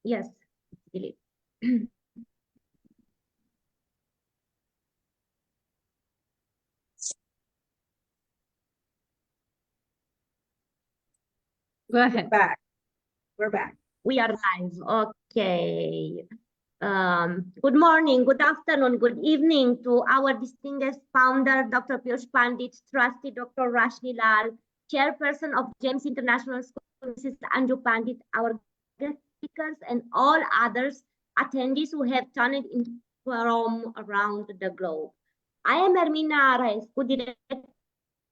Yes, delete. Go ahead. We're back. We are live. Okay. Good morning, good afternoon, good evening to our distinguished founder, Dr. Piyush Pandit, trustee Dr. Rashni Lal, chairperson of James International School, Mrs. Anju Pandit, our guest speakers, and all others attendees who have turned in from around the globe. I am Ermina Arais, co-director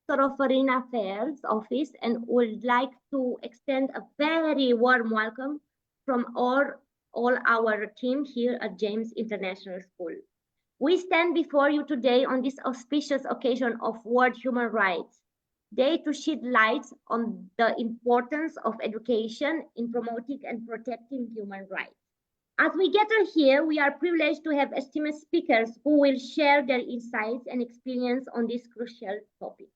of Foreign Affairs Office, and would like to extend a very warm welcome from all our team here at James International School. We stand before you today on this auspicious occasion of World Human Rights Day to shed light on the importance of education in promoting and protecting human rights. As we gather here, we are privileged to have esteemed speakers who will share their insights and experience on this crucial topic.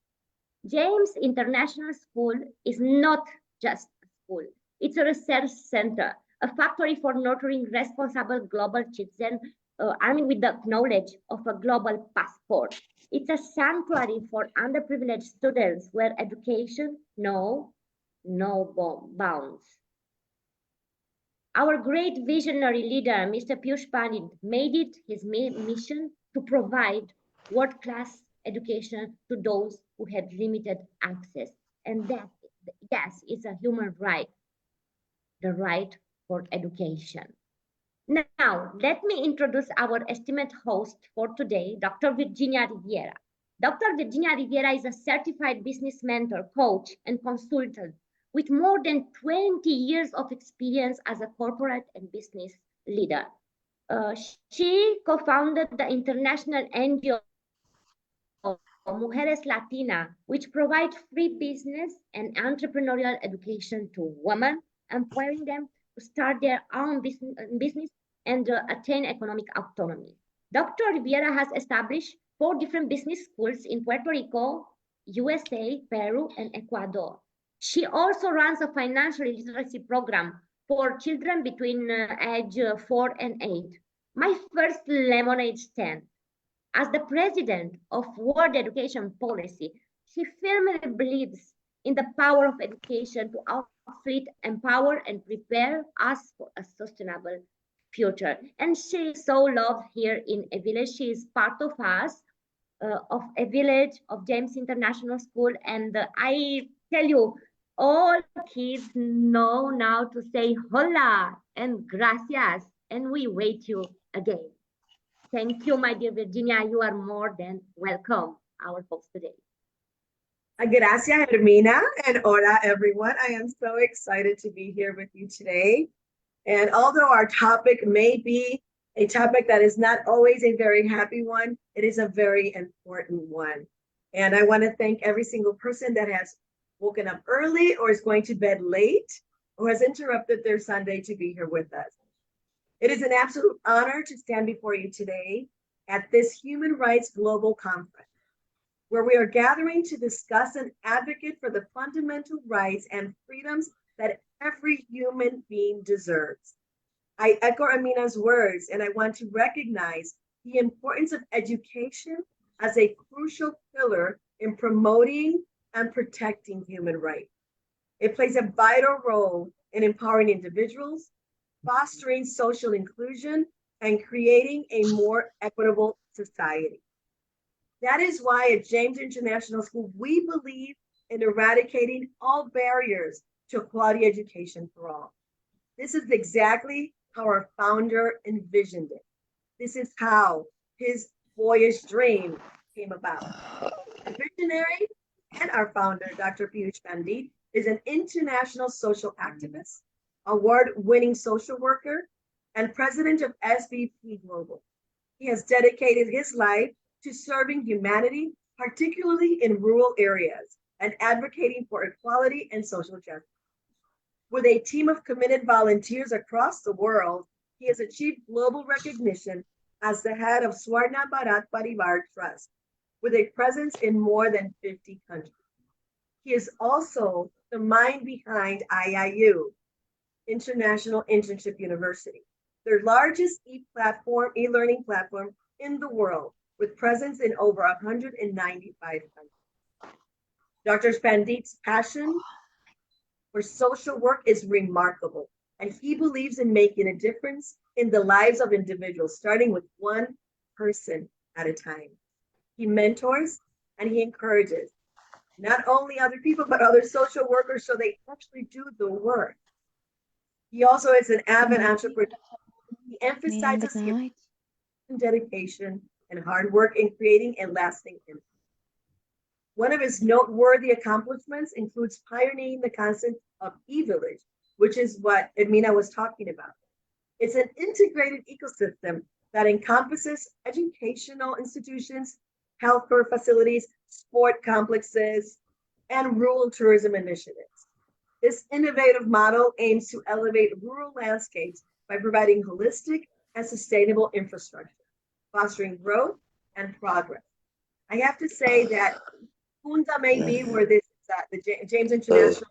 James International School is not just a school. It's a research center, a factory for nurturing responsible global citizens, armed with the knowledge of a global passport. It's a sanctuary for underprivileged students where education knows no bounds. Our great visionary leader, Mr. Piyush Pandit, made it his mission to provide world-class education to those who have limited access. And that, yes, it's a human right, the right for education. Now, let me introduce our esteemed host for today, Dr. Virginia Rivera. Dr. Virginia Rivera is a certified business mentor, coach, and consultant with more than 20 years of experience as a corporate and business leader. She co-founded the international NGO Mujeres Latina, which provides free business and entrepreneurial education to women, empowering them to start their own business and attain economic autonomy. Dr. Rivera has established 4 different business schools in Puerto Rico, USA, Peru, and Ecuador. She also runs a financial literacy program for children between age 4 and 8. My first lemonade stand. As the president of World Education Policy, she firmly believes in the power of education to outfit, empower, and prepare us for a sustainable future. And she is so loved here in a village. She is part of us, of a village of James International School. And I tell you, all kids know now to say hola and gracias, and we wait you again. Thank you, my dear Virginia. You are more than welcome, our folks today. Gracias, Hermina, and hola, everyone. I am so excited to be here with you today. And although our topic may be a topic that is not always a very happy one, it is a very important one. And I want to thank every single person that has woken up early or is going to bed late or has interrupted their Sunday to be here with us. It is an absolute honor to stand before you today at this Human Rights Global Conference, where we are gathering to discuss and advocate for the fundamental rights and freedoms that every human being deserves. I echo Amina's words, and I want to recognize the importance of education as a crucial pillar in promoting and protecting human rights. It plays a vital role in empowering individuals, fostering social inclusion, and creating a more equitable society. That is why at James International School, we believe in eradicating all barriers to quality education for all. This is exactly how our founder envisioned it. This is how his boyish dream came about. The visionary and our founder, Dr. Piyush Pandit, is an international social activist, award-winning social worker, and president of SVP Global. He has dedicated his life to serving humanity, particularly in rural areas, and advocating for equality and social justice. With a team of committed volunteers across the world, he has achieved global recognition as the head of Swarna Bharat Parivar Trust, with a presence in more than 50 countries. He is also the mind behind IIU, International Internship University, their largest e-learning platform in the world, with presence in over 195 countries. Dr. Pandit's passion for social work is remarkable, and he believes in making a difference in the lives of individuals, starting with one person at a time. He mentors and he encourages not only other people, but other social workers so they actually do the work. He also is an avid entrepreneur. He emphasizes dedication and hard work in creating a lasting impact. One of his noteworthy accomplishments includes pioneering the concept of e-village, which is what Edmina was talking about. It's an integrated ecosystem that encompasses educational institutions, healthcare facilities, sport complexes, and rural tourism initiatives. This innovative model aims to elevate rural landscapes by providing holistic and sustainable infrastructure, fostering growth and progress. I have to say that Kunda may be where this the James International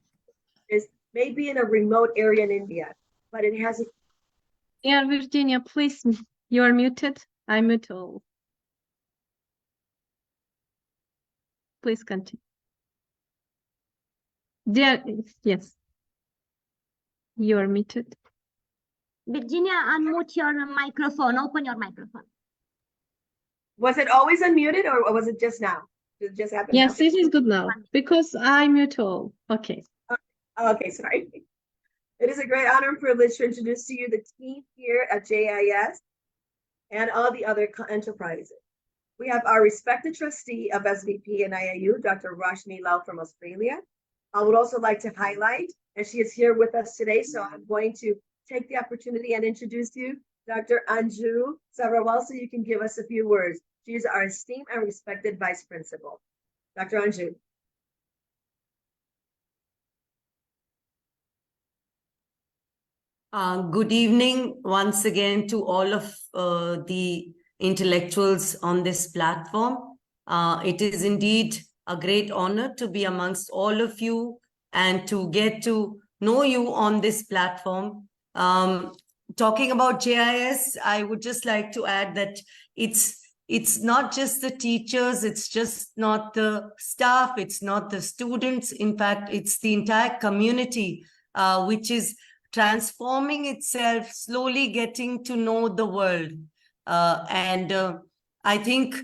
is, maybe in a remote area in India, but it has a... Yeah, Virginia, please, you are muted. I'm muted. Please continue. There, yes. You are muted. Virginia, unmute your microphone. Open your microphone. Was it always unmuted or was it just now? Did it just happen? Yes, now? it is good now because I mute all. Okay. Okay, sorry. It is a great honor and privilege to introduce to you the team here at JIS and all the other enterprises. We have our respected trustee of SVP and IIU, Dr. Roshni Lal from Australia. I would also like to highlight, and she is here with us today, so I'm going to take the opportunity and introduce you, Dr. Anju Savrawal, so you can give us a few words. She is our esteemed and respected vice principal. Dr. Anju. Good evening once again to all of the intellectuals on this platform. It is indeed a great honor to be amongst all of you and to get to know you on this platform. Talking about JIS, I would just like to add that it's not just the teachers, it's just not the staff, it's not the students. In fact, it's the entire community which is transforming itself, slowly getting to know the world. I think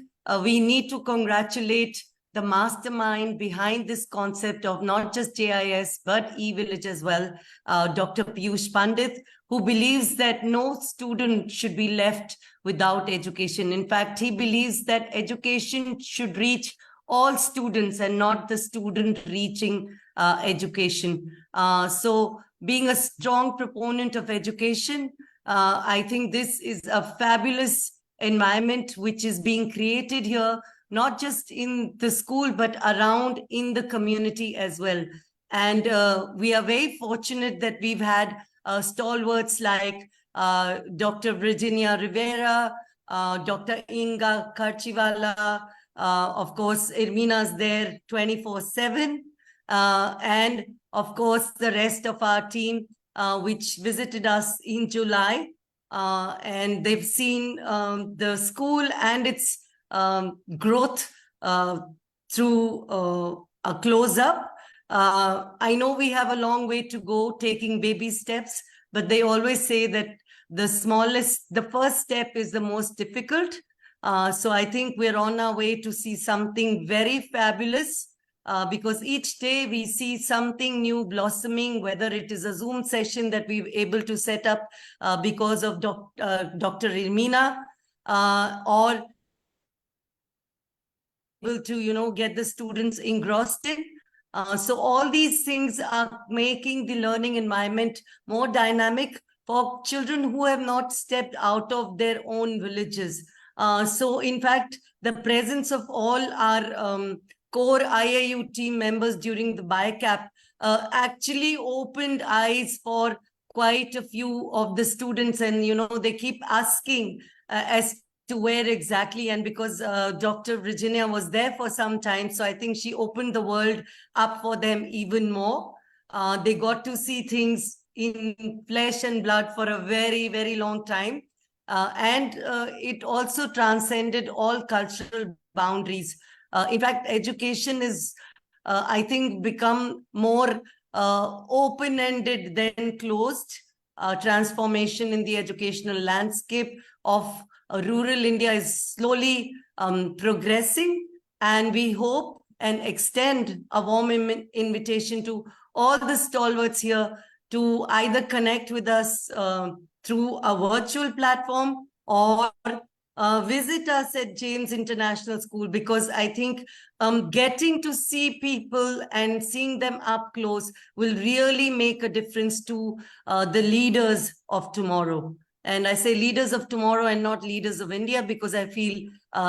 we need to congratulate the mastermind behind this concept of not just JIS, but e-village as well, Dr. Piyush Pandit, who believes that no student should be left without education. In fact, he believes that education should reach all students and not the student reaching education. So being a strong proponent of education, I think this is a fabulous environment which is being created here, not just in the school, but around in the community as well. And we are very fortunate that we've had stalwarts like Dr. Virginia Rivera, Dr. Inga Karchiwala, of course, Irmina's there 24/7, and of course, the rest of our team, which visited us in July, and they've seen the school and its growth through a close-up. I know we have a long way to go taking baby steps, but they always say that the first step is the most difficult. So I think we're on our way to see something very fabulous, because each day we see something new blossoming, whether it is a Zoom session that we're able to set up because of Dr. Irmina, or able to, get the students engrossed in. So all these things are making the learning environment more dynamic for children who have not stepped out of their own villages. So in fact, the presence of all our core IIU team members during the BICAP actually opened eyes for quite a few of the students, and they keep asking as to where exactly, and because Dr. Virginia was there for some time, so I think she opened the world up for them even more. They got to see things in flesh and blood for a very, very long time. And it also transcended all cultural boundaries. In fact, education is, I think, become more open-ended than closed. Transformation in the educational landscape of rural India is slowly progressing, and we hope and extend a warm invitation to all the stalwarts here to either connect with us through a virtual platform or visit us at James International School, because I think getting to see people and seeing them up close will really make a difference to the leaders of tomorrow. And I say leaders of tomorrow and not leaders of India, because I feel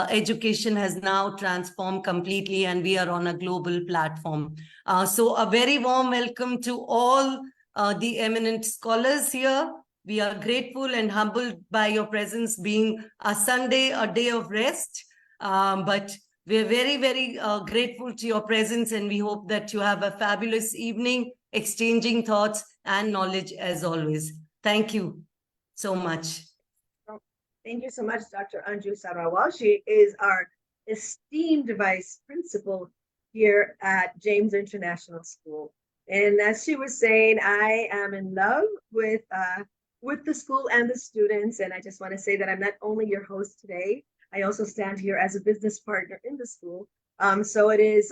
education has now transformed completely and we are on a global platform. So a very warm welcome to all the eminent scholars here. We are grateful and humbled by your presence, being a Sunday, a day of rest. But we're very, very grateful to your presence, and we hope that you have a fabulous evening, exchanging thoughts and knowledge as always. Thank you so much. Thank you so much, Dr. Anju Sarawal. She is our esteemed vice principal here at James International School. And as she was saying, I am in love with the school and the students. And I just want to say that I'm not only your host today, I also stand here as a business partner in the school. So it is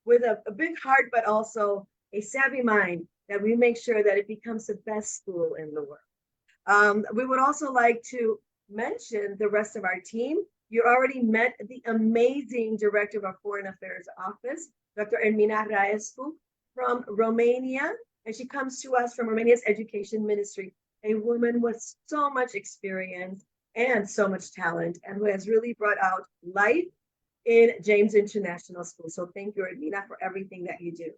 with a big heart, but also a savvy mind, that we make sure that it becomes the best school in the world. We would also like to mention the rest of our team. You already met the amazing Director of our Foreign Affairs Office, Dr. Ermina Raescu from Romania, and she comes to us from Romania's Education Ministry, a woman with so much experience and so much talent, and who has really brought out life in James International School. So thank you, Ermina, for everything that you do.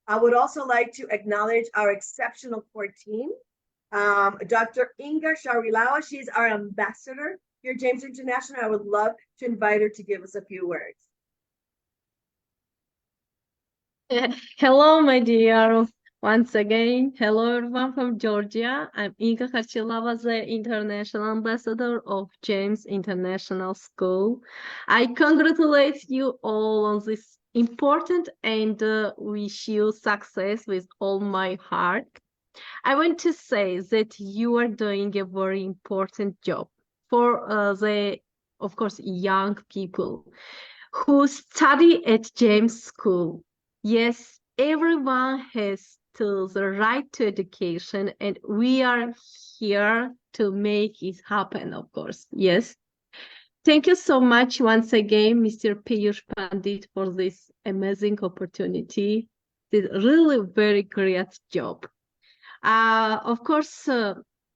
I would also like to acknowledge our exceptional core team. Dr. Inga Sharilawa, she's our ambassador here at James International. I would love to invite her to give us a few words. Hello, my dear. Once again, hello everyone from Georgia. I'm Inga Khachilava, the International Ambassador of James International School. I congratulate you all on this important and wish you success with all my heart. I want to say that you are doing a very important job for of course, young people who study at James School. Yes, everyone has the right to education, and we are here to make it happen, of course. Yes. Thank you so much once again, Mr. Piyush Pandit, for this amazing opportunity. It's really very great job. Of course,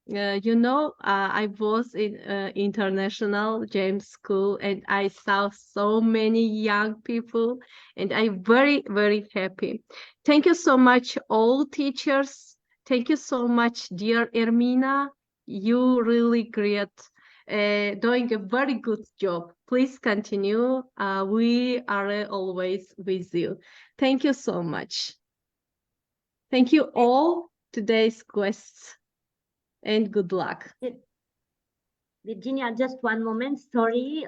I was in International James School, and I saw so many young people, and I'm very, very happy. Thank you so much, all teachers. Thank you so much, dear Ermina. You really great, doing a very good job. Please continue. We are always with you. Thank you so much. Thank you all, today's guests, and good luck. Virginia, just one moment, sorry.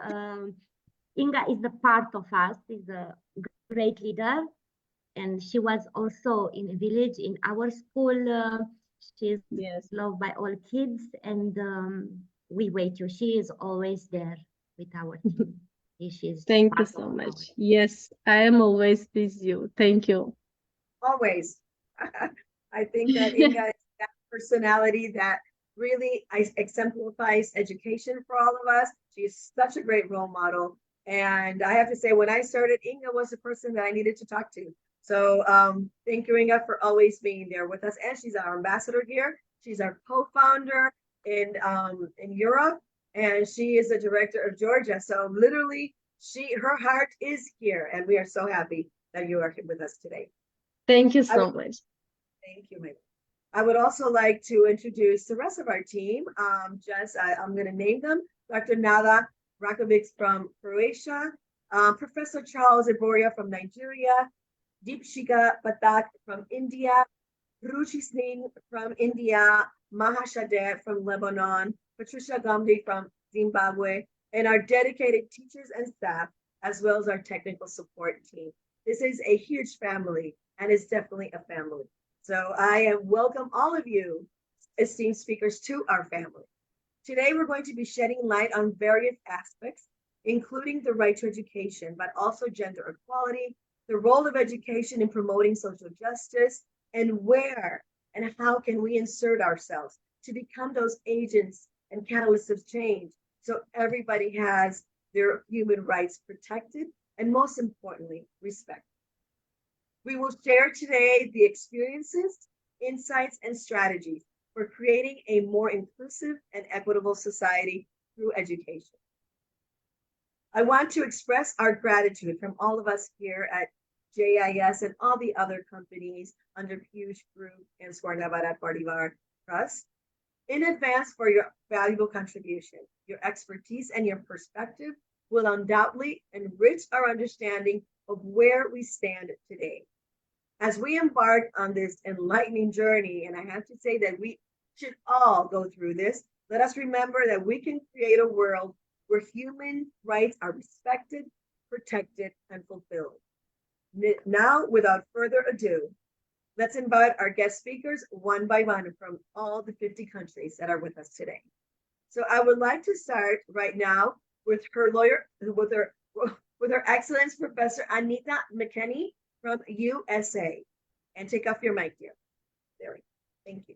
Inga is a part of us, is a great leader, and she was also in a village in our school. She's loved by all kids, and we wait you. She is always there with our team. Thank you so much. Yes, I am always with you. Thank you. Always. I think that Inga is that personality that really exemplifies education for all of us. She's such a great role model. And I have to say, when I started, Inga was the person that I needed to talk to. So thank you, Inga, for always being there with us. And she's our ambassador here. She's our co-founder in Europe, and she is the director of Georgia. So literally, her heart is here, and we are so happy that you are here with us today. Thank you so much. Thank you, Megan. I would also like to introduce the rest of our team. I'm going to name them. Dr. Nada Rakovic from Croatia, Professor Charles Iboria from Nigeria, Deepshika Pathak from India, Ruchi Singh from India, Mahashade from Lebanon, Patricia Gandhi from Zimbabwe, and our dedicated teachers and staff, as well as our technical support team. This is a huge family, and it's definitely a family. So I welcome all of you, esteemed speakers, to our family. Today, we're going to be shedding light on various aspects, including the right to education, but also gender equality, the role of education in promoting social justice, and where and how can we insert ourselves to become those agents and catalysts of change so everybody has their human rights protected and, most importantly, respected. We will share today the experiences, insights, and strategies for creating a more inclusive and equitable society through education. I want to express our gratitude from all of us here at JIS and all the other companies under Piyush Group and Swarnavara Parivar Trust in advance for your valuable contribution. Your expertise and your perspective will undoubtedly enrich our understanding of where we stand today. As we embark on this enlightening journey, and I have to say that we should all go through this, let us remember that we can create a world where human rights are respected, protected, and fulfilled. Now, without further ado, let's invite our guest speakers one by one from all the 50 countries that are with us today. So I would like to start right now with her Excellence Professor Anita McKinney from USA. And take off your mic, dear. There we go. Thank you.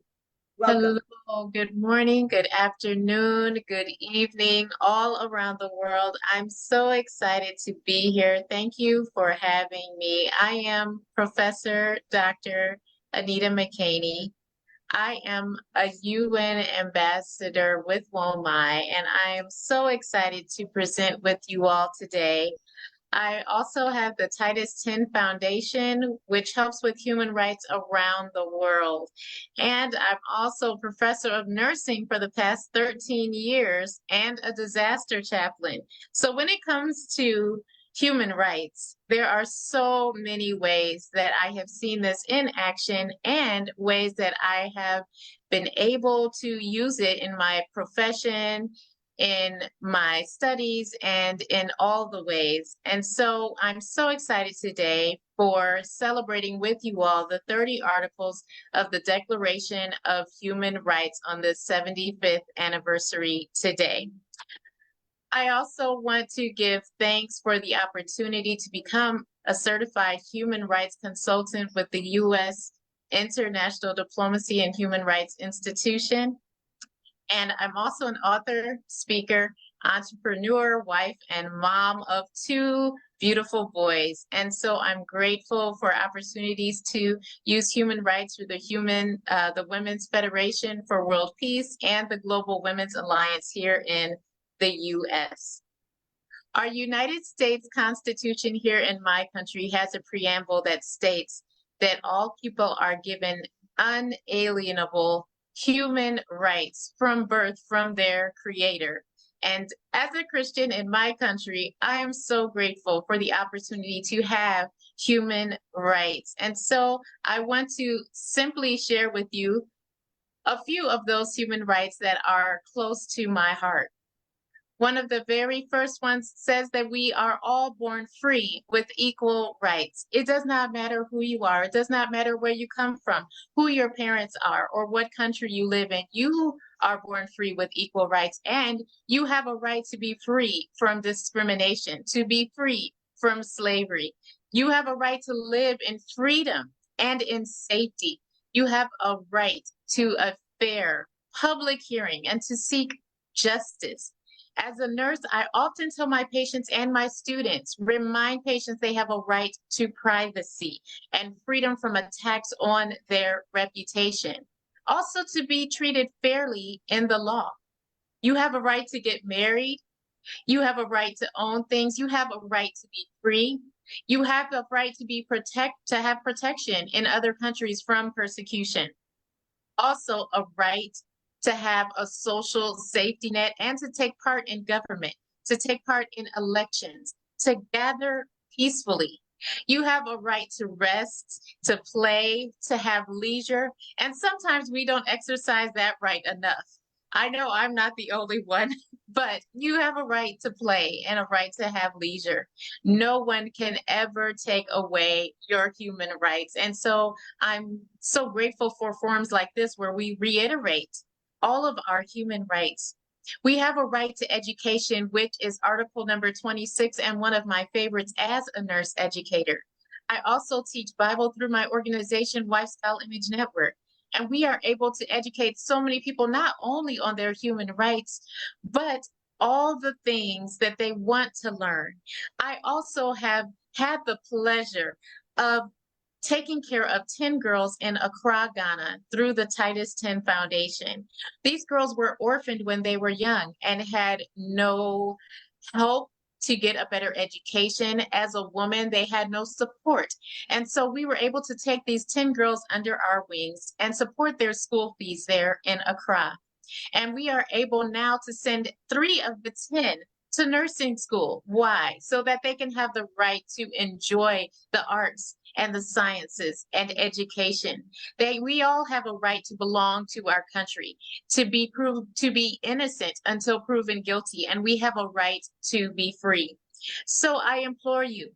Welcome. Hello, good morning, good afternoon, good evening, all around the world. I'm so excited to be here. Thank you for having me. I am Professor Dr. Anita McKinney. I am a UN ambassador with WOMI, and I am so excited to present with you all today. I also have the Titus 10 Foundation, which helps with human rights around the world. And I'm also professor of nursing for the past 13 years and a disaster chaplain. So when it comes to human rights, there are so many ways that I have seen this in action and ways that I have been able to use it in my profession, in my studies, and in all the ways. And so I'm so excited today for celebrating with you all the 30 articles of the Declaration of Human Rights on the 75th anniversary today. I also want to give thanks for the opportunity to become a certified human rights consultant with the U.S. International Diplomacy and Human Rights Institution. And I'm also an author, speaker, entrepreneur, wife, and mom of 2 beautiful boys. And so I'm grateful for opportunities to use human rights through the Women's Federation for World Peace and the Global Women's Alliance here in the U.S. Our United States Constitution here in my country has a preamble that states that all people are given unalienable human rights from birth from their creator. And as a Christian in my country, I am so grateful for the opportunity to have human rights. And so I want to simply share with you a few of those human rights that are close to my heart. One of the very first ones says that we are all born free with equal rights. It does not matter who you are. It does not matter where you come from, who your parents are, or what country you live in. You are born free with equal rights, and you have a right to be free from discrimination, to be free from slavery. You have a right to live in freedom and in safety. You have a right to a fair public hearing and to seek justice. As a nurse, I often tell my patients and my students, remind patients they have a right to privacy and freedom from attacks on their reputation. Also, to be treated fairly in the law. You have a right to get married. You have a right to own things. You have a right to be free. You have the right to have protection in other countries from persecution. Also, a right to have a social safety net and to take part in government, to take part in elections, to gather peacefully You have a right to rest, to play, to have leisure, and sometimes we don't exercise that right enough. I know I'm not the only one, but you have a right to play and a right to have leisure. No one can ever take away your human rights. And so I'm so grateful for forums like this where we reiterate all of our human rights. We have a right to education, which is article number 26 and one of my favorites as a nurse educator. I also teach Bible through my organization, Lifestyle Image Network. And we are able to educate so many people, not only on their human rights, but all the things that they want to learn. I also have had the pleasure of taking care of 10 girls in Accra, Ghana, through the Titus 10 Foundation. These girls were orphaned when they were young and had no help to get a better education. As a woman, they had no support. And so we were able to take these 10 girls under our wings and support their school fees there in Accra. And we are able now to send 3 of the 10 to nursing school. Why? So that they can have the right to enjoy the arts and the sciences and education. We all have a right to belong to our country, to be innocent until proven guilty, and we have a right to be free. So I implore you,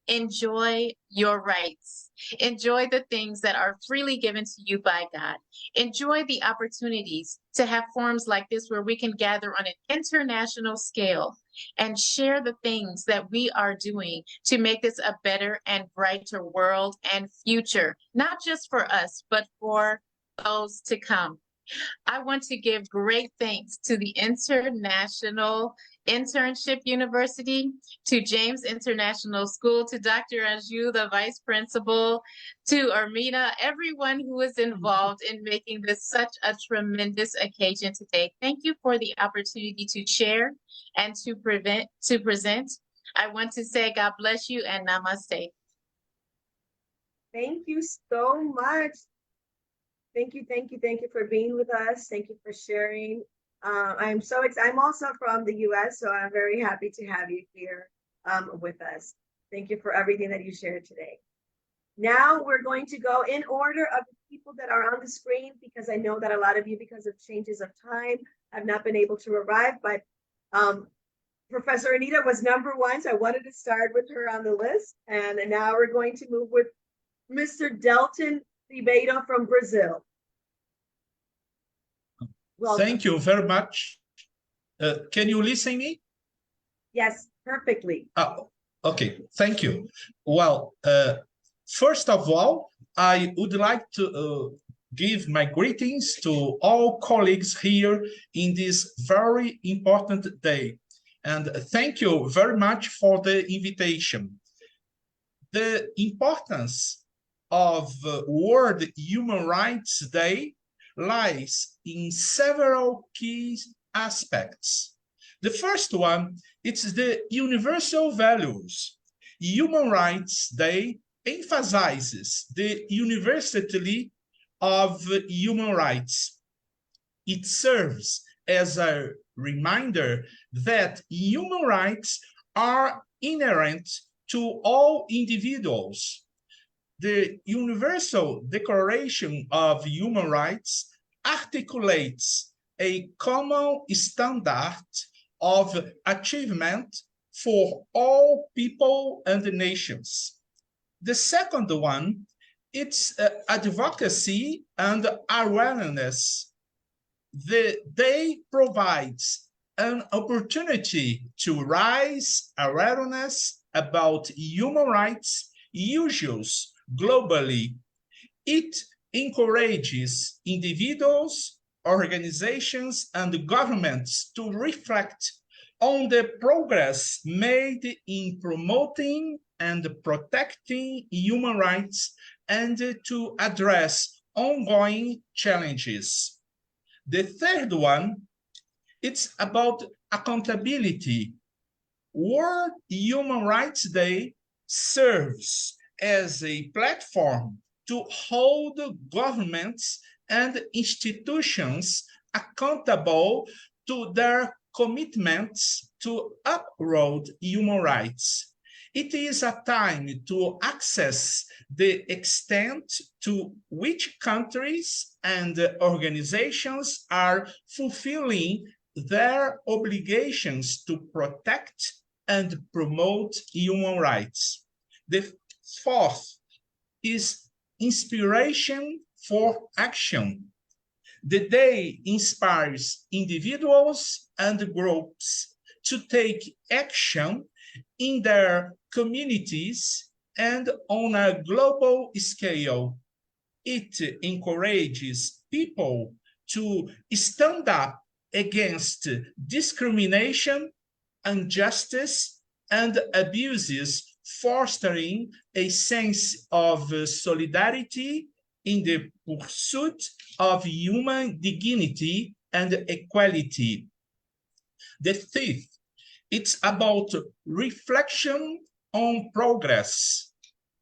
enjoy your rights. Enjoy the things that are freely given to you by God. Enjoy the opportunities to have forums like this where we can gather on an international scale and share the things that we are doing to make this a better and brighter world and future, not just for us, but for those to come. I want to give great thanks to the International Internship University, to James International School, to Dr. Anjou, the Vice Principal, to Armina, everyone who is involved in making this such a tremendous occasion today. Thank you for the opportunity to share and to present. I want to say God bless you and namaste. Thank you so much. Thank you for being with us. Thank you for sharing. I'm so excited. I'm also from the US, so I'm very happy to have you here with us. Thank you for everything that you shared today. Now we're going to go in order of the people that are on the screen, because I know that a lot of you, because of changes of time, have not been able to arrive, but Professor Anita was #1, so I wanted to start with her on the list. And now we're going to move with Mr. Delton Ribeiro from Brazil. Welcome. Thank you very much. Can you listen me? Yes, perfectly. Oh, okay, thank you. Well, first of all, I would like to give my greetings to all colleagues here in this very important day. And thank you very much for the invitation. The importance of World Human Rights Day lies in several key aspects. The first one is the universal values. Human Rights Day emphasizes the universality of human rights. It serves as a reminder that human rights are inherent to all individuals. The Universal Declaration of Human Rights articulates a common standard of achievement for all people and nations. The second one, it's advocacy and awareness. The day provides an opportunity to raise awareness about human rights issues globally. It encourages individuals, organizations, and governments to reflect on the progress made in promoting and protecting human rights and to address ongoing challenges. The third one, it's about accountability. World Human Rights Day serves as a platform to hold governments and institutions accountable to their commitments to uphold human rights. It is a time to access the extent to which countries and organizations are fulfilling their obligations to protect and promote human rights. The fourth is inspiration for action. The day inspires individuals and groups to take action in their communities and on a global scale. It encourages people to stand up against discrimination, injustice, and abuses, fostering a sense of solidarity in the pursuit of human dignity and equality. The fifth, it's about reflection on progress.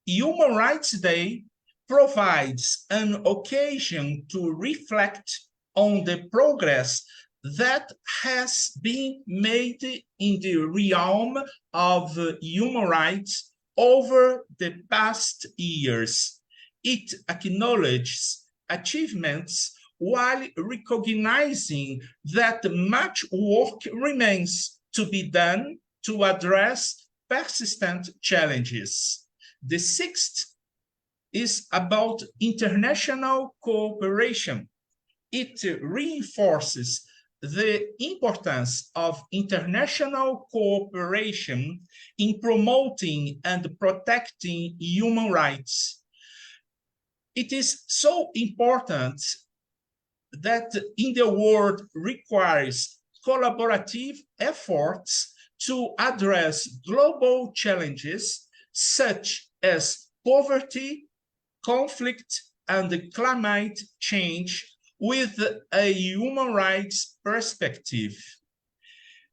Human Rights Day provides an occasion to reflect on the progress that has been made in the realm of human rights over the past years. It acknowledges achievements while recognizing that much work remains to be done to address persistent challenges. The sixth is about international cooperation. It reinforces the importance of international cooperation in promoting and protecting human rights. It is so important that in the world requires collaborative efforts to address global challenges such as poverty, conflict, and climate change with a human rights perspective.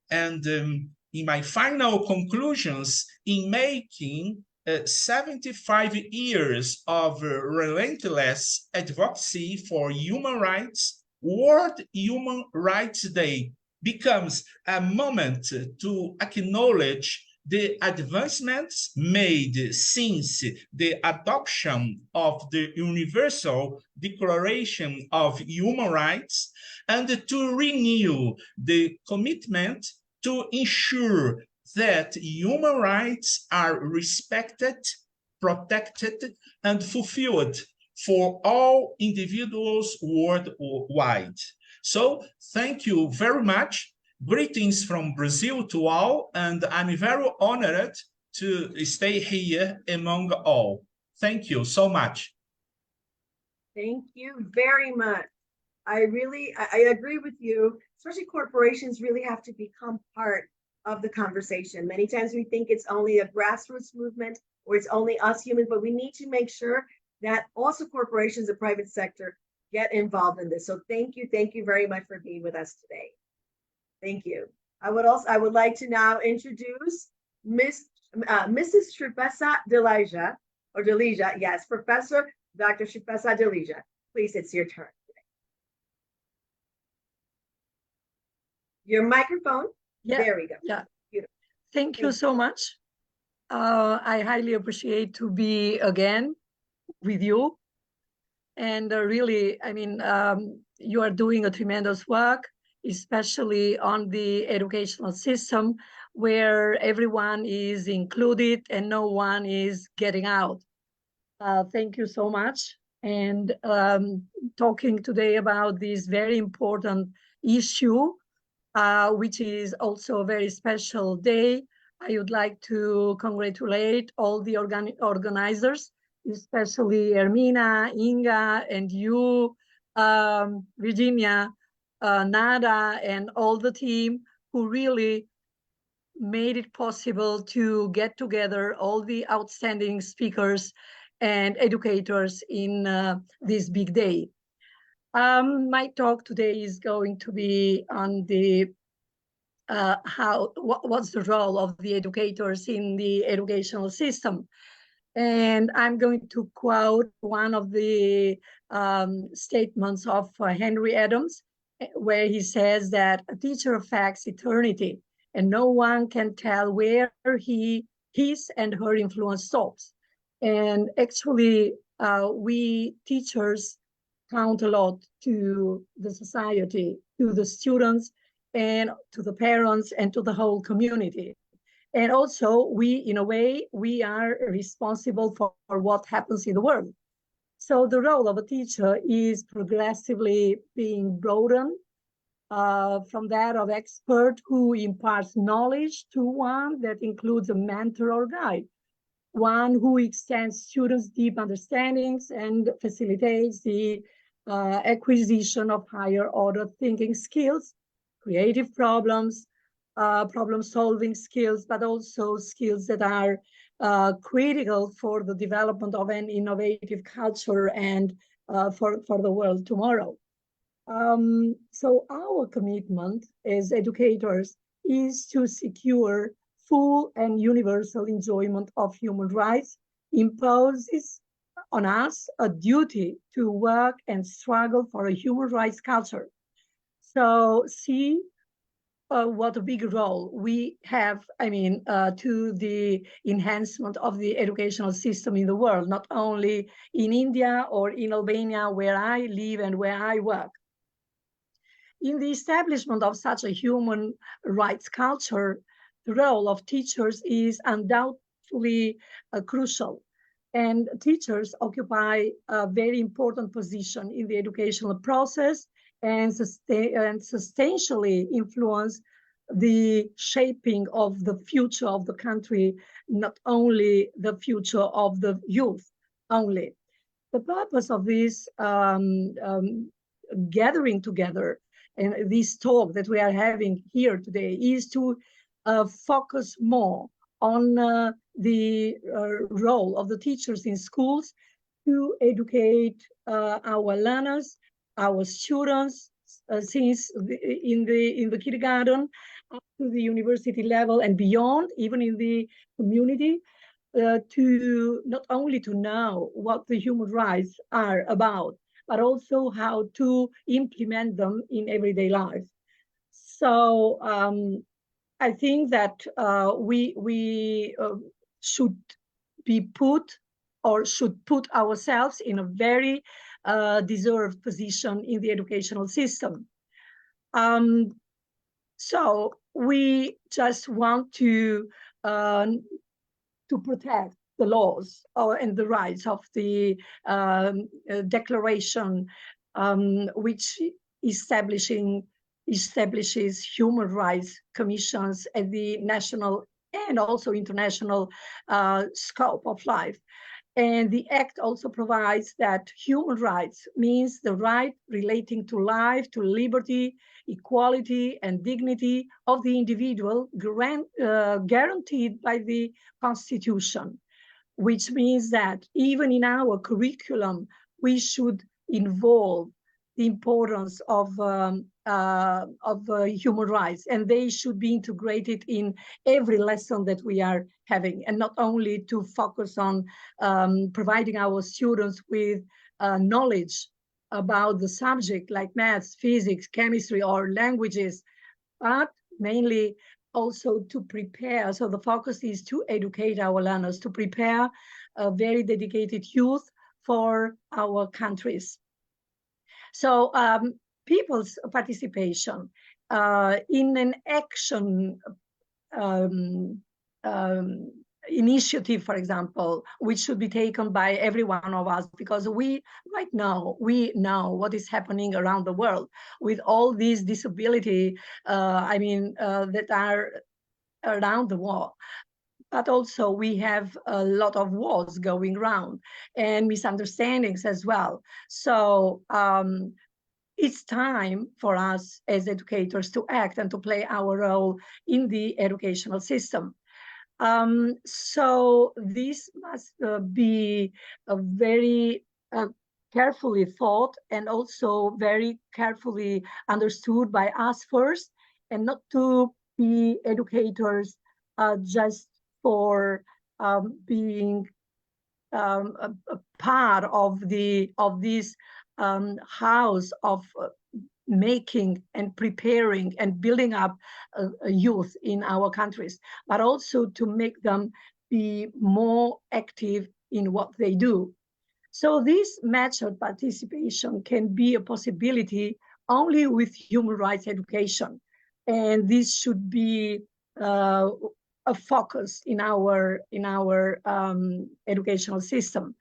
And in my final conclusions, in making 75 years of relentless advocacy for human rights, World Human Rights Day becomes a moment to acknowledge the advancements made since the adoption of the Universal Declaration of Human Rights and to renew the commitment to ensure that human rights are respected, protected, and fulfilled for all individuals worldwide. So thank you very much. Greetings from Brazil to all, and I'm very honored to stay here among all. Thank you so much. Thank you very much. I agree with you, especially corporations really have to become part of the conversation. Many times we think it's only a grassroots movement or it's only us humans, but we need to make sure that also corporations, the private sector, get involved in this. So thank you very much for being with us today. Thank you. I would like to now introduce Mrs. Shripesa Delija, yes, Professor Dr. Shripesa Delija. Please, it's your turn today. Your microphone. Yeah, there we go. Yeah. Beautiful. Thank you so much. I highly appreciate to be again with you. And really, I mean, you are doing a tremendous work, especially on the educational system where everyone is included and no one is getting out. Thank you so much. And talking today about this very important issue, which is also a very special day, I would like to congratulate all the organizers, especially Ermina, Inga, and you, Virginia, Nada, and all the team who really made it possible to get together all the outstanding speakers and educators in this big day. My talk today is going to be on the what's the role of the educators in the educational system. And I'm going to quote one of the statements of Henry Adams, where he says that a teacher affects eternity, and no one can tell where he his and her influence stops. And actually, we teachers count a lot to the society, to the students, and to the parents, and to the whole community. And also, we, in a way, we are responsible for what happens in the world. So the role of a teacher is progressively being broadened from that of expert who imparts knowledge to one that includes a mentor or guide, one who extends students' deep understandings and facilitates the acquisition of higher order thinking skills, creative problems, problem-solving skills, but also skills that are critical for the development of an innovative culture and for the world tomorrow. So our commitment as educators is to secure full and universal enjoyment of human rights, imposes on us a duty to work and struggle for a human rights culture. So see what a big role we have, to the enhancement of the educational system in the world, not only in India or in Albania, where I live and where I work. In the establishment of such a human rights culture, the role of teachers is undoubtedly crucial. And teachers occupy a very important position in the educational process and substantially influence the shaping of the future of the country, not only the future of the youth only. The purpose of this gathering together and this talk that we are having here today is to focus more on the role of the teachers in schools to educate our learners, our students, since in the kindergarten up to the university level and beyond, even in the community, to not only to know what the human rights are about, but also how to implement them in everyday life. So I think that we should be put or should put ourselves in a very deserved position in the educational system. So we just want to protect the laws and the rights of the declaration, which establishes human rights commissions at the national and also international scope of life. And the Act also provides that human rights means the right relating to life, to liberty, equality, and dignity of the individual, guaranteed by the Constitution, which means that even in our curriculum, we should involve the importance of human rights, and they should be integrated in every lesson that we are having, and not only to focus on providing our students with knowledge about the subject like maths, physics, chemistry, or languages, but mainly also to prepare. So the focus is to educate our learners, to prepare a very dedicated youth for our countries. So people's participation in an action initiative, for example, which should be taken by every one of us, because we know what is happening around the world with all these disability, that are around the world. But also we have a lot of wars going around and misunderstandings as well. So it's time for us as educators to act and to play our role in the educational system. So this must be a very carefully thought and also very carefully understood by us first, and not to be educators just for being a part of this house of making and preparing and building up youth in our countries, but also to make them be more active in what they do. So this matured participation can be a possibility only with human rights education. And this should be a focus in our educational system.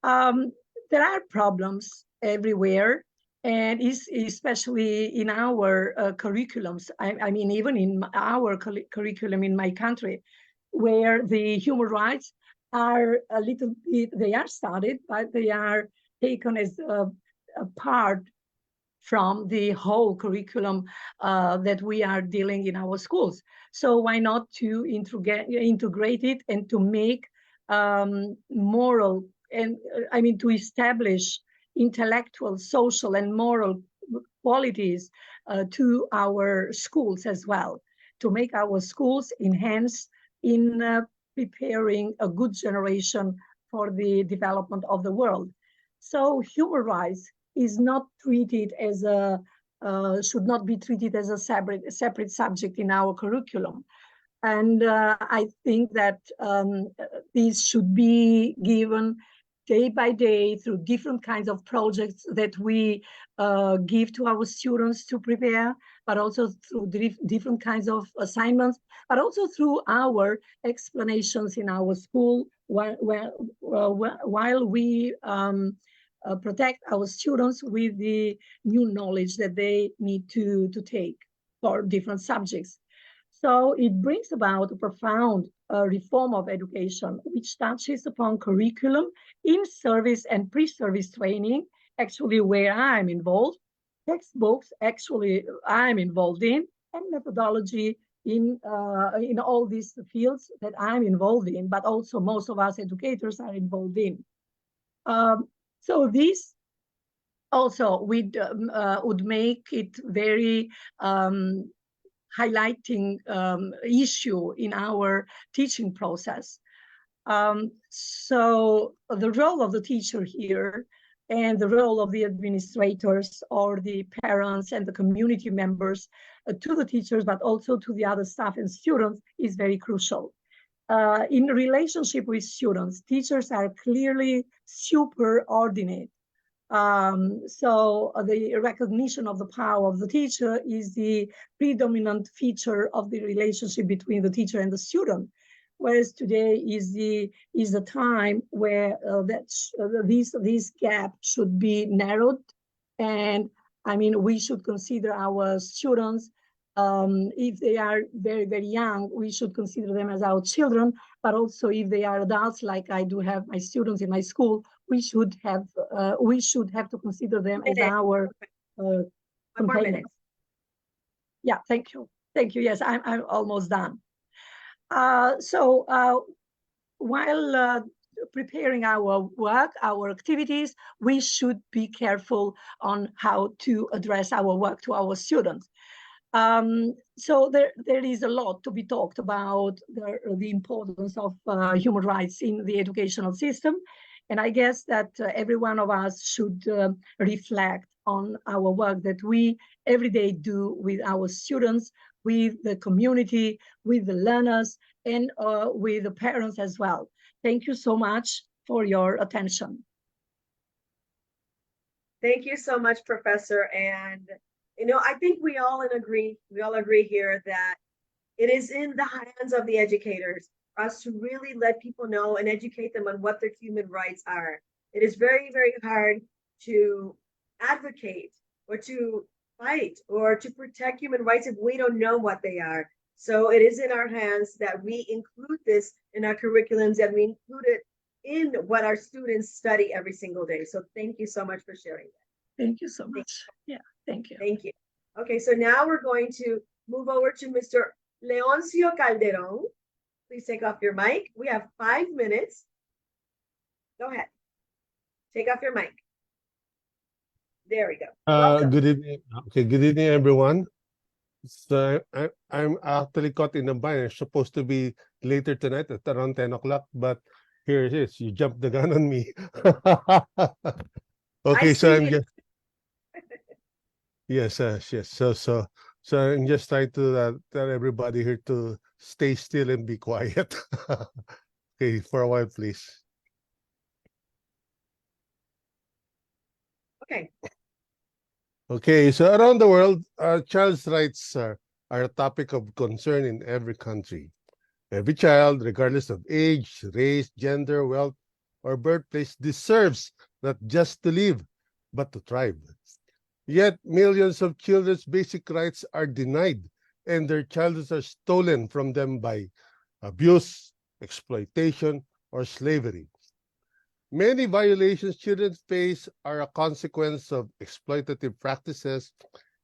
There are problems everywhere, and especially in our curriculums. I mean, even in our curriculum in my country, where the human rights are a little bit, they are studied, but they are taken as a part from the whole curriculum that we are dealing in our schools. So why not to integrate it and to make moral and I mean to establish intellectual, social, and moral qualities to our schools as well, to make our schools enhance in preparing a good generation for the development of the world. So human rights is not treated as a should not be treated as a separate subject in our curriculum. And I think that these should be given day by day through different kinds of projects that we give to our students to prepare, but also through different kinds of assignments, but also through our explanations in our school while we protect our students with the new knowledge that they need to take for different subjects. So it brings about a profound reform of education, which touches upon curriculum, in-service and pre-service training, actually where I'm involved, textbooks, actually I'm involved in, and methodology in all these fields that I'm involved in, but also most of us educators are involved in. So this also would make it very highlighting issue in our teaching process. So the role of the teacher here and the role of the administrators or the parents and the community members to the teachers, but also to the other staff and students is very crucial. In relationship with students, teachers are clearly superordinate. So the recognition of the power of the teacher is the predominant feature of the relationship between the teacher and the student. Whereas today is the time where this gap should be narrowed, and I mean we should consider our students. If they are very, very young, we should consider them as our children, but also if they are adults, like I do have my students in my school, we should have to consider them as our companions. Yeah, thank you. Thank you. Yes, I'm almost done. So while preparing our work, our activities, we should be careful on how to address our work to our students. So there is a lot to be talked about the importance of human rights in the educational system. And I guess that every one of us should reflect on our work that we every day do with our students, with the community, with the learners, and with the parents as well. Thank you so much for your attention. Thank you so much, Professor. And you know, I think we all agree here that it is in the hands of the educators for us to really let people know and educate them on what their human rights are. It is very, very hard to advocate or to fight or to protect human rights if we don't know what they are. So it is in our hands that we include this in our curriculums and we include it in what our students study every single day. So thank you so much for sharing that. Thank you so much. Yeah, thank you. Thank you. Okay, so now we're going to move over to Mr. Leoncio Calderon. Please take off your mic. We have 5 minutes. Go ahead. Take off your mic. There we go. Good evening. Okay, good evening, everyone. So I'm actually caught in a bind. I'm supposed to be later tonight at around 10 o'clock, but here it is. You jumped the gun on me. Okay, so I'm just yes. So I'm just trying to tell everybody here to stay still and be quiet. Okay, for a while, please. Okay. Okay, so around the world, child's rights are a topic of concern in every country. Every child, regardless of age, race, gender, wealth, or birthplace, deserves not just to live, but to thrive. Yet, millions of children's basic rights are denied, and their childhoods are stolen from them by abuse, exploitation, or slavery. Many violations children face are a consequence of exploitative practices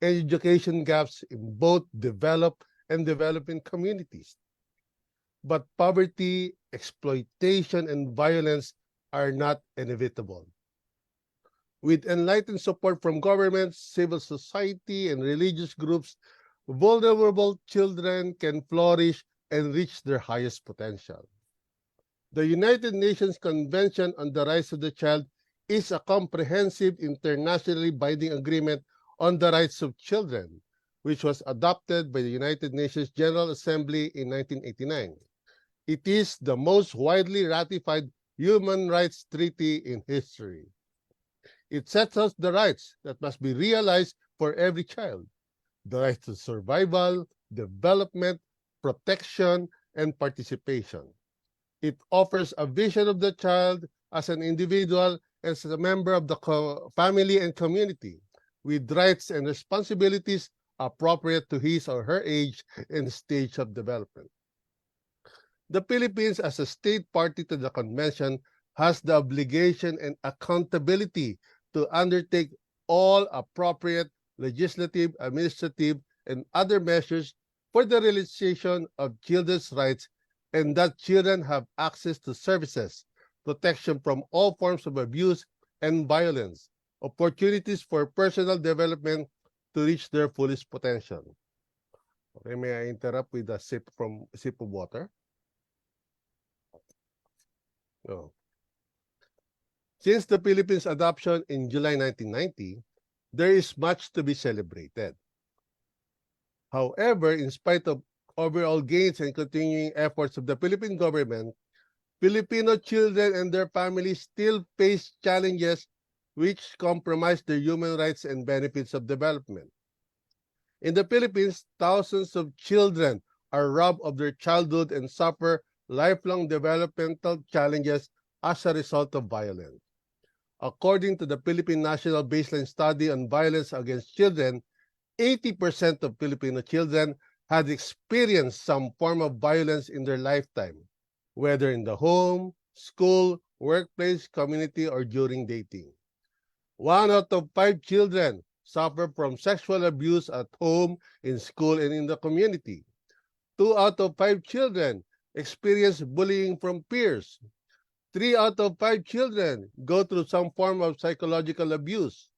and education gaps in both developed and developing communities. But poverty, exploitation, and violence are not inevitable. With enlightened support from governments, civil society, and religious groups, vulnerable children can flourish and reach their highest potential. The United Nations Convention on the Rights of the Child is a comprehensive internationally binding agreement on the rights of children, which was adopted by the United Nations General Assembly in 1989. It is the most widely ratified human rights treaty in history. It sets out the rights that must be realized for every child: the right to survival, development, protection, and participation. It offers a vision of the child as an individual and as a member of the family and community, with rights and responsibilities appropriate to his or her age and stage of development. The Philippines, as a state party to the convention, has the obligation and accountability to undertake all appropriate legislative, administrative, and other measures for the realization of children's rights, and that children have access to services, protection from all forms of abuse and violence, opportunities for personal development to reach their fullest potential. Okay, may I interrupt with a sip of water? No. Since the Philippines' adoption in July 1990, there is much to be celebrated. However, in spite of overall gains and continuing efforts of the Philippine government, Filipino children and their families still face challenges which compromise their human rights and benefits of development. In the Philippines, thousands of children are robbed of their childhood and suffer lifelong developmental challenges as a result of violence. According to the Philippine National Baseline Study on Violence Against Children, 80% of Filipino children had experienced some form of violence in their lifetime, whether in the home, school, workplace, community, or during dating. 1 out of 5 children suffer from sexual abuse at home, in school, and in the community. 2 out of 5 children experience bullying from peers. 3 out of 5 children go through some form of psychological abuse.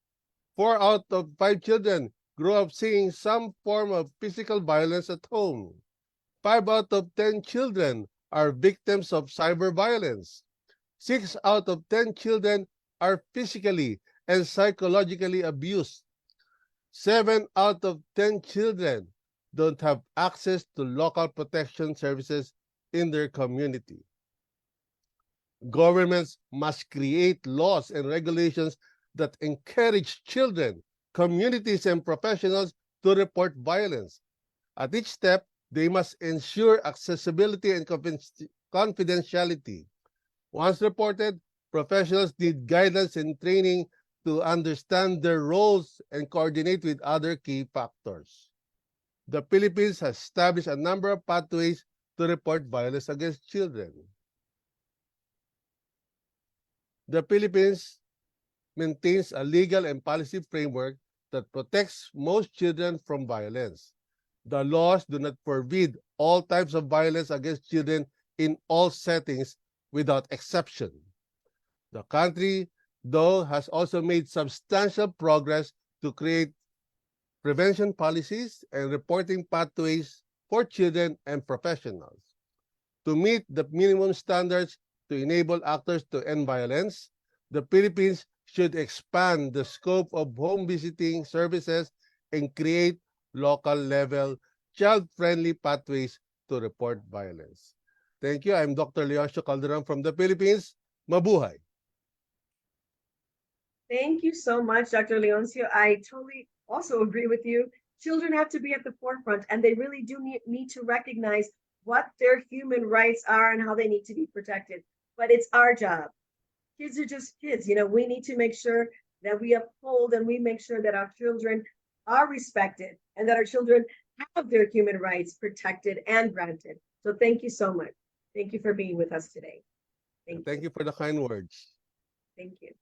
4 out of 5 children grow up seeing some form of physical violence at home. 5 out of 10 children are victims of cyber violence. 6 out of 10 children are physically and psychologically abused. 7 out of 10 children don't have access to local protection services in their community. Governments must create laws and regulations that encourage children, communities, and professionals to report violence. At each step, they must ensure accessibility and confidentiality. Once reported, professionals need guidance and training to understand their roles and coordinate with other key factors. The Philippines has established a number of pathways to report violence against children. The Philippines maintains a legal and policy framework that protects most children from violence. The laws do not forbid all types of violence against children in all settings without exception. The country, though, has also made substantial progress to create prevention policies and reporting pathways for children and professionals. To meet the minimum standards to enable actors to end violence, the Philippines should expand the scope of home visiting services and create local-level child-friendly pathways to report violence. Thank you. I'm Dr. Leoncio Calderon from the Philippines. Mabuhay. Thank you so much, Dr. Leoncio. I totally also agree with you. Children have to be at the forefront, and they really do need to recognize what their human rights are and how they need to be protected. But it's our job. Kids are just kids. We need to make sure that we uphold and we make sure that our children are respected and that our children have their human rights protected and granted. So thank you so much. Thank you for being with us today. Thank you for the kind words. Thank you.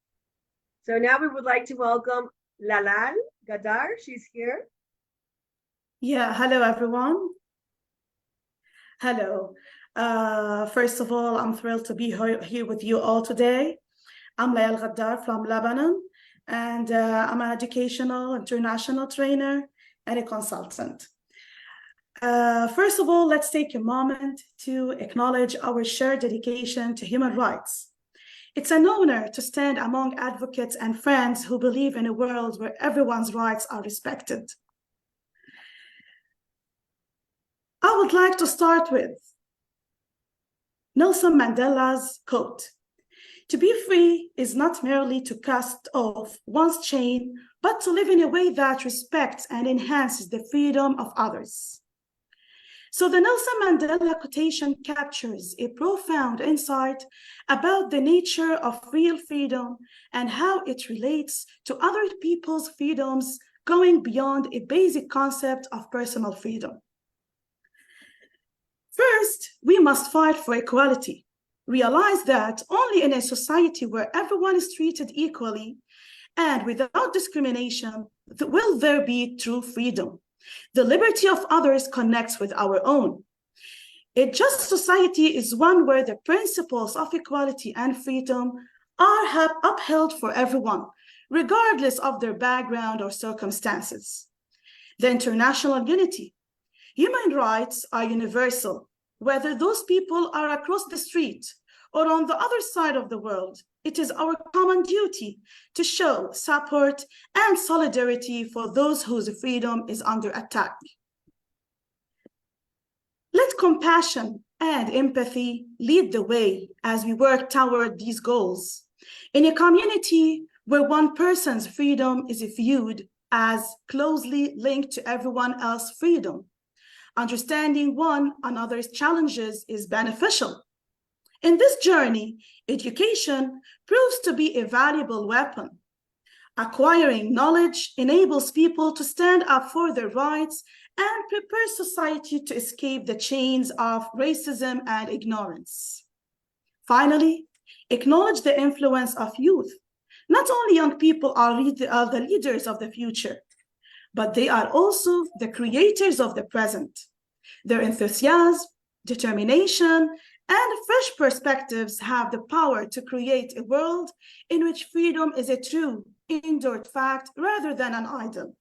So now we would like to welcome Lalal Gadar. She's here. Yeah, hello everyone. Hello. First of all, I'm thrilled to be here with you all today. I'm Layal Gaddar from Lebanon, and I'm an educational international trainer and a consultant. First of all, let's take a moment to acknowledge our shared dedication to human rights. It's an honor to stand among advocates and friends who believe in a world where everyone's rights are respected. I would like to start with Nelson Mandela's quote: "To be free is not merely to cast off one's chain, but to live in a way that respects and enhances the freedom of others." So the Nelson Mandela quotation captures a profound insight about the nature of real freedom and how it relates to other people's freedoms, going beyond a basic concept of personal freedom. First, we must fight for equality. Realize that only in a society where everyone is treated equally and without discrimination will there be true freedom. The liberty of others connects with our own. A just society is one where the principles of equality and freedom are upheld for everyone, regardless of their background or circumstances. The international unity. Human rights are universal, whether those people are across the street or on the other side of the world. It is our common duty to show support and solidarity for those whose freedom is under attack. Let compassion and empathy lead the way as we work toward these goals. In a community where one person's freedom is viewed as closely linked to everyone else's freedom, understanding one another's challenges is beneficial. In this journey, education proves to be a valuable weapon. Acquiring knowledge enables people to stand up for their rights and prepare society to escape the chains of racism and ignorance. Finally, acknowledge the influence of youth. Not only young people are the leaders of the future, but they are also the creators of the present. Their enthusiasm, determination, and fresh perspectives have the power to create a world in which freedom is a true, endured fact rather than an idol.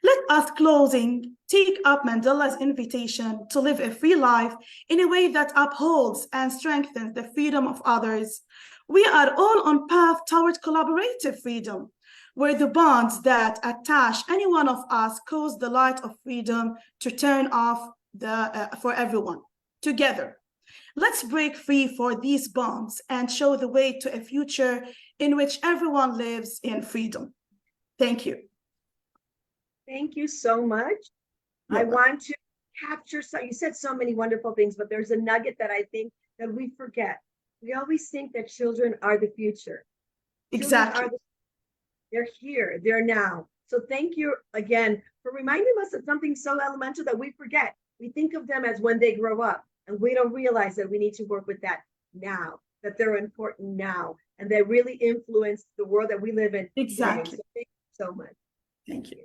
Let us, closing, take up Mandela's invitation to live a free life in a way that upholds and strengthens the freedom of others. We are all on path toward collaborative freedom, where the bonds that attach any one of us cause the light of freedom to turn off for everyone. Together, let's break free for these bonds and show the way to a future in which everyone lives in freedom. Thank you. Thank you so much. I want to capture, you said so many wonderful things, but there's a nugget that I think that we forget. We always think that children are the future. Exactly. They're here, they're now. So thank you again for reminding us of something so elemental that we forget. We think of them as when they grow up, and we don't realize that we need to work with that now, that they're important now, and they really influence the world that we live in. Exactly. So thank you so much. Thank you.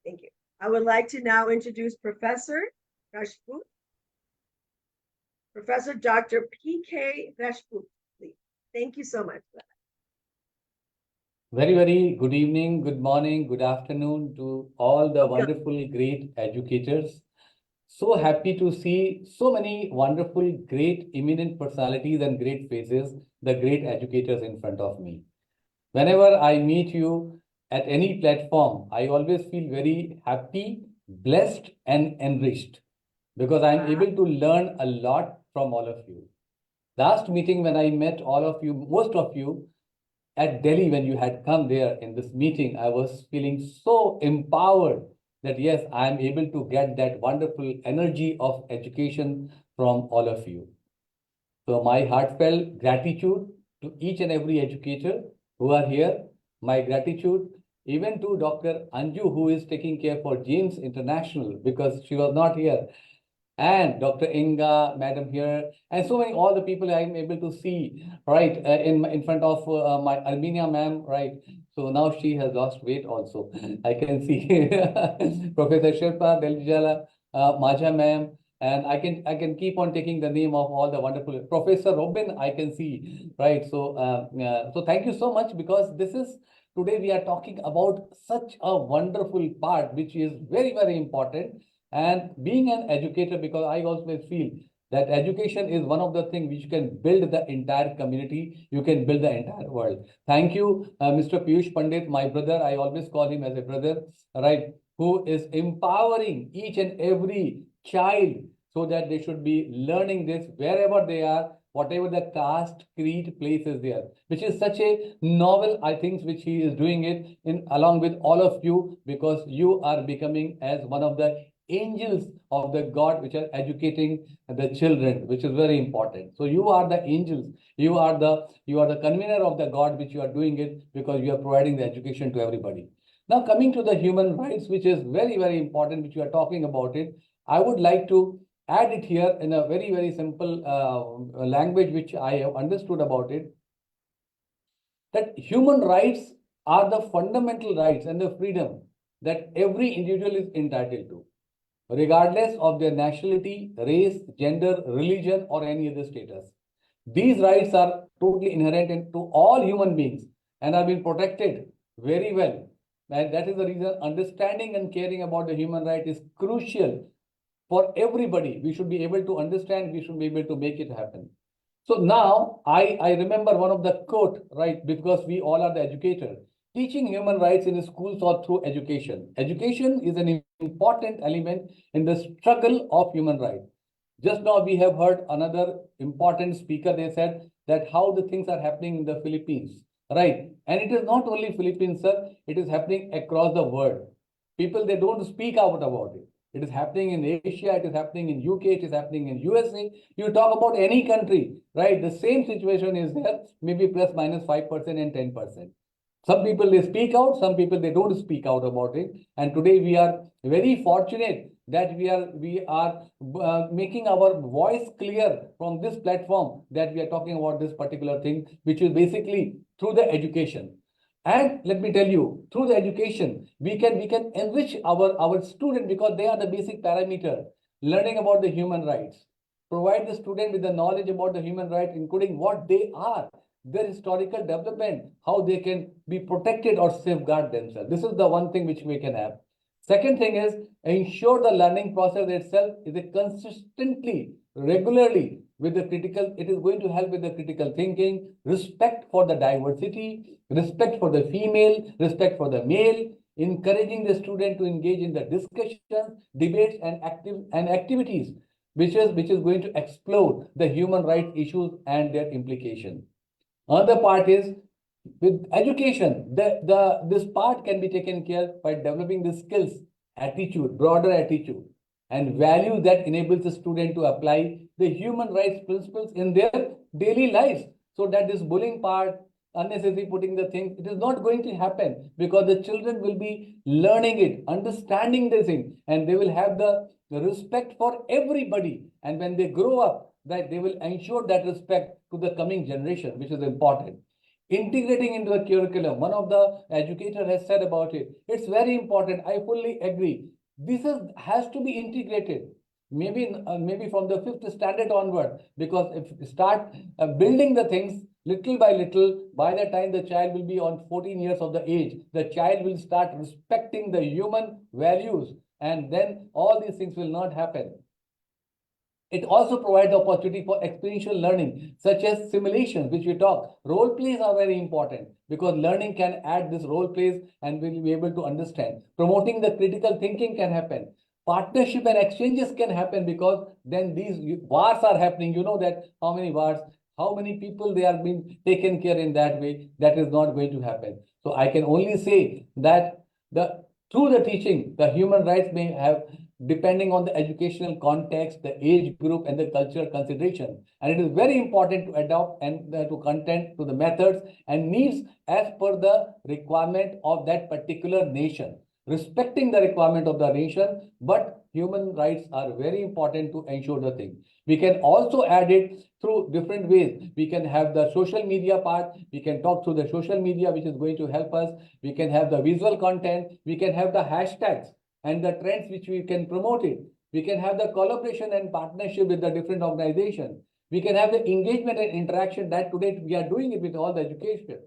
Thank you. I would like to now introduce Professor Rajput. Professor Dr. P.K. Rajput, please. Thank you so much. Very, very good evening, good morning, good afternoon to all the wonderful, great educators. So happy to see so many wonderful, great, eminent personalities and great faces, the great educators in front of me. Whenever I meet you at any platform, I always feel very happy, blessed, and enriched because I'm able to learn a lot from all of you. Last meeting when I met all of you, most of you, at Delhi, when you had come there in this meeting, I was feeling so empowered that yes, I am able to get that wonderful energy of education from all of you. So my heartfelt gratitude to each and every educator who are here. My gratitude even to Dr. Anju, who is taking care for James International, because she was not here. And Dr. Inga, madam here, and so many, all the people I am able to see, right, in front of my Armenia ma'am, right. So now she has lost weight also. I can see Professor Shilpa Deljala, Maja ma'am, and I can keep on taking the name of all the wonderful Professor Robin. I can see, right. So so thank you so much, because this is today we are talking about such a wonderful part, which is very, very important. And being an educator, because I also feel that education is one of the things which can build the entire community, you can build the entire world. Thank you, Mr. Piyush Pandit, my brother, I always call him as a brother, right, who is empowering each and every child so that they should be learning this wherever they are, whatever the caste, creed, place is there, which is such a novel, I think, which he is doing it in along with all of you, because you are becoming as one of the angels of the God, which are educating the children, which is very important. So you are the angels, you are the convener of the God, which you are doing it because you are providing the education to everybody. Now coming to the human rights, which is very, very important, which you are talking about it, I would like to add it here in a very, very simple language, which I have understood about it, that human rights are the fundamental rights and the freedom that every individual is entitled to, regardless of their nationality, race, gender, religion, or any other status. These rights are totally inherent into all human beings and have been protected very well. And that is the reason understanding and caring about the human right is crucial for everybody. We should be able to understand, we should be able to make it happen. So now I remember one of the quote, right, because we all are the educator. Teaching human rights in schools or through education. Education is an important element in the struggle of human rights. Just now we have heard another important speaker, they said that how the things are happening in the Philippines, right? And it is not only Philippines, sir, it is happening across the world. People, they don't speak out about it. It is happening in Asia, it is happening in UK, it is happening in USA. You talk about any country, right? The same situation is there, maybe plus minus 5% and 10%. Some people, they speak out, some people, they don't speak out about it. And today we are very fortunate that we are making our voice clear from this platform, that we are talking about this particular thing, which is basically through the education. And let me tell you, through the education, we can enrich our student, because they are the basic parameter, learning about the human rights, provide the student with the knowledge about the human rights, including what they are, their historical development, how they can be protected or safeguard themselves. This is the one thing which we can have. Second thing is ensure the learning process itself is a consistently, regularly with the critical, it is going to help with the critical thinking, respect for the diversity, respect for the female, respect for the male, encouraging the student to engage in the discussions, debates, and activities, which is going to explore the human rights issues and their implication. Another part is with education, this part can be taken care by developing the skills, attitude, broader attitude, and value that enables the student to apply the human rights principles in their daily lives, so that this bullying part, unnecessary putting the things, it is not going to happen, because the children will be learning it, understanding the thing, and they will have the respect for everybody. And when they grow up, that they will ensure that respect to the coming generation, which is important. Integrating into the curriculum, one of the educator has said about it. It's very important. I fully agree. This has to be integrated. Maybe from the 5th standard onward, because if you start building the things little by little, by the time the child will be on 14 years of the age, the child will start respecting the human values, and then all these things will not happen. It also provides the opportunity for experiential learning, such as simulations, which we talk. Role plays are very important, because learning can add this role plays and we'll be able to understand. Promoting the critical thinking can happen. partnership and exchanges can happen, because then these wars are happening. You know that how many wars, how many people they are being taken care in that way. That is not going to happen. So I can only say that through the teaching, the human rights may have, depending on the educational context, the age group, and the cultural consideration. And it is very important to adopt and to content to the methods and needs as per the requirement of that particular nation, respecting the requirement of the nation, but human rights are very important to ensure the thing. We can also add it through different ways. We can have the social media part. We can talk through the social media, which is going to help us. We can have the visual content. We can have the hashtags and the trends which we can promote it. We can have the collaboration and partnership with the different organizations. We can have the engagement and interaction that today we are doing it with all the education.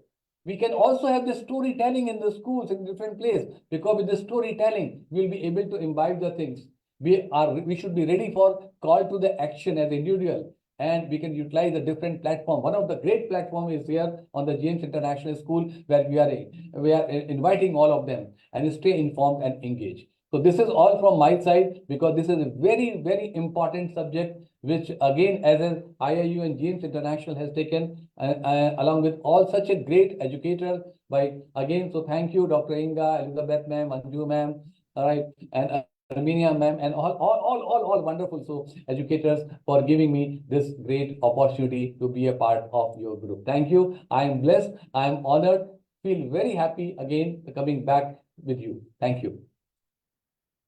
We can also have the storytelling in the schools in different places, because with the storytelling, we'll be able to imbibe the things. We should be ready for call to the action as individual, and we can utilize a different platform. One of the great platform is here on the James International School, where we are inviting all of them and stay informed and engaged. So this is all from my side, because this is a very, very important subject, which again, as an IIU and James International has taken, along with all such a great educator by again. So thank you, Dr. Inga, Elizabeth ma'am, Anju ma'am, all right, and Armenia ma'am, and all wonderful educators for giving me this great opportunity to be a part of your group. Thank you. I am blessed. I am honored. Feel very happy again coming back with you. Thank you.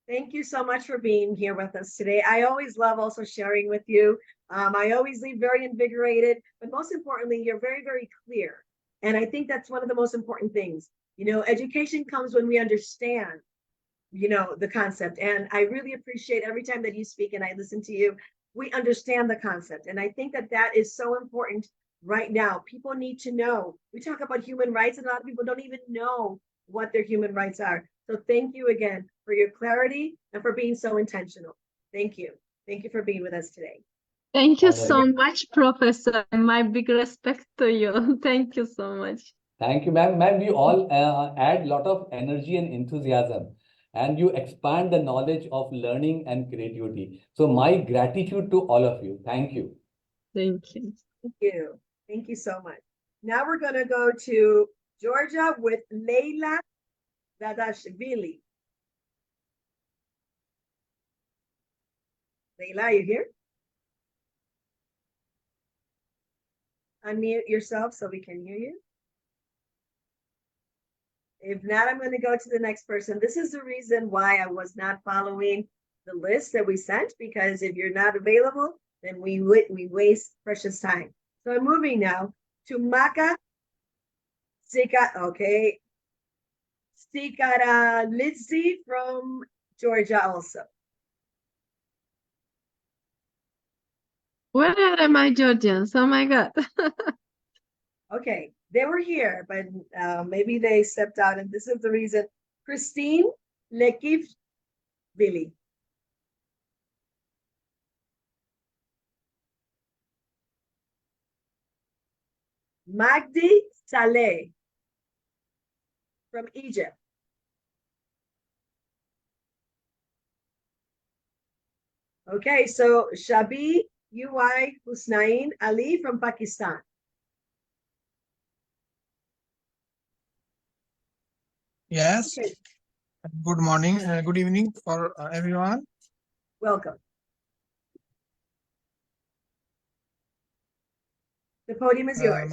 Thank you so much for being here with us today. I always love also sharing with you. I always leave very invigorated, but most importantly, you're very, very clear. And I think that's one of the most important things. You know, education comes when we understand, you know, the concept. And I really appreciate every time that you speak and I listen to you, we understand the concept. And I think that that is so important right now. People need to know. We talk about human rights, and a lot of people don't even know what their human rights are. So thank you again for your clarity and for being so intentional. Thank you. Thank you for being with us today. Thank you so much, Professor. My big respect to you. Thank you so much. Thank you, ma'am. Ma'am, you all add a lot of energy and enthusiasm, and you expand the knowledge of learning and creativity. So my gratitude to all of you. Thank you. Thank you. Thank you. Thank you so much. Now we're going to go to Georgia with Leila Dadashvili. Leila, you here? Unmute yourself so we can hear you. If not, I'm going to go to the next person. This is the reason why I was not following the list that we sent, because if you're not available, then we waste precious time. So I'm moving now to Maka Sika, okay. Sikara Litsi from Georgia also. Where are my Georgians? Oh my God. Okay, they were here, but maybe they stepped out, and this is the reason. Christine Lekivvili. Magdi Saleh from Egypt. Okay, so Shabi UI Husnain Ali from Pakistan. Yes. Okay. Good morning, good evening for everyone. Welcome. The podium is yours.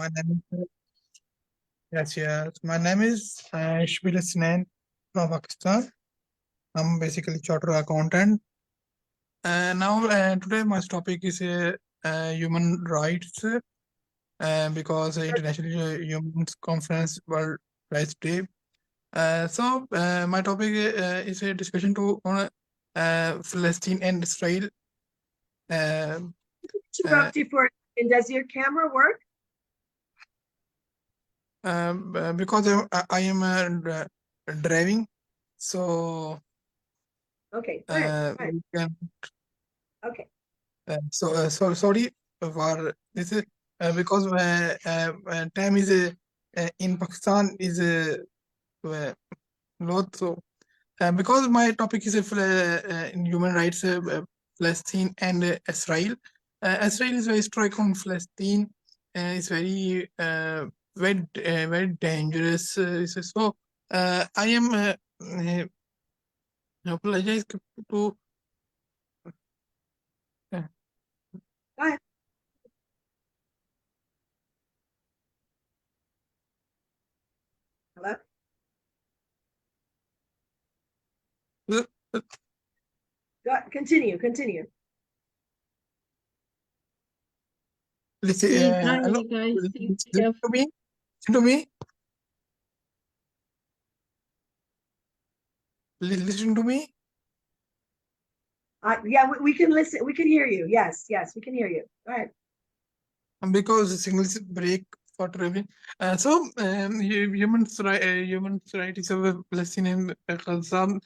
Yes. My name is Shbi Husnain from Pakistan. I'm basically chartered accountant. Now today my topic is human rights, because International Human Conference World Rights Day. So my topic is a discussion on Palestine and Israel. Interrupt you for a second. Does your camera work? Because I am driving, so okay. Fine. Okay. So sorry for this, because time is in Pakistan is lot, so because my topic is in human rights, Palestine and Israel. Israel is very strict on Palestine, and it's very very dangerous. So I am apologize to. Go ahead. Hello? Continue. Listen, Hi, hello. guys. Thank Listen you. to me. Listen to me. Listen to me. Yeah, we can listen. We can hear you. Yes, we can hear you. Go ahead. Because the signals break for traveling. Human rights of Palestinian Gaza.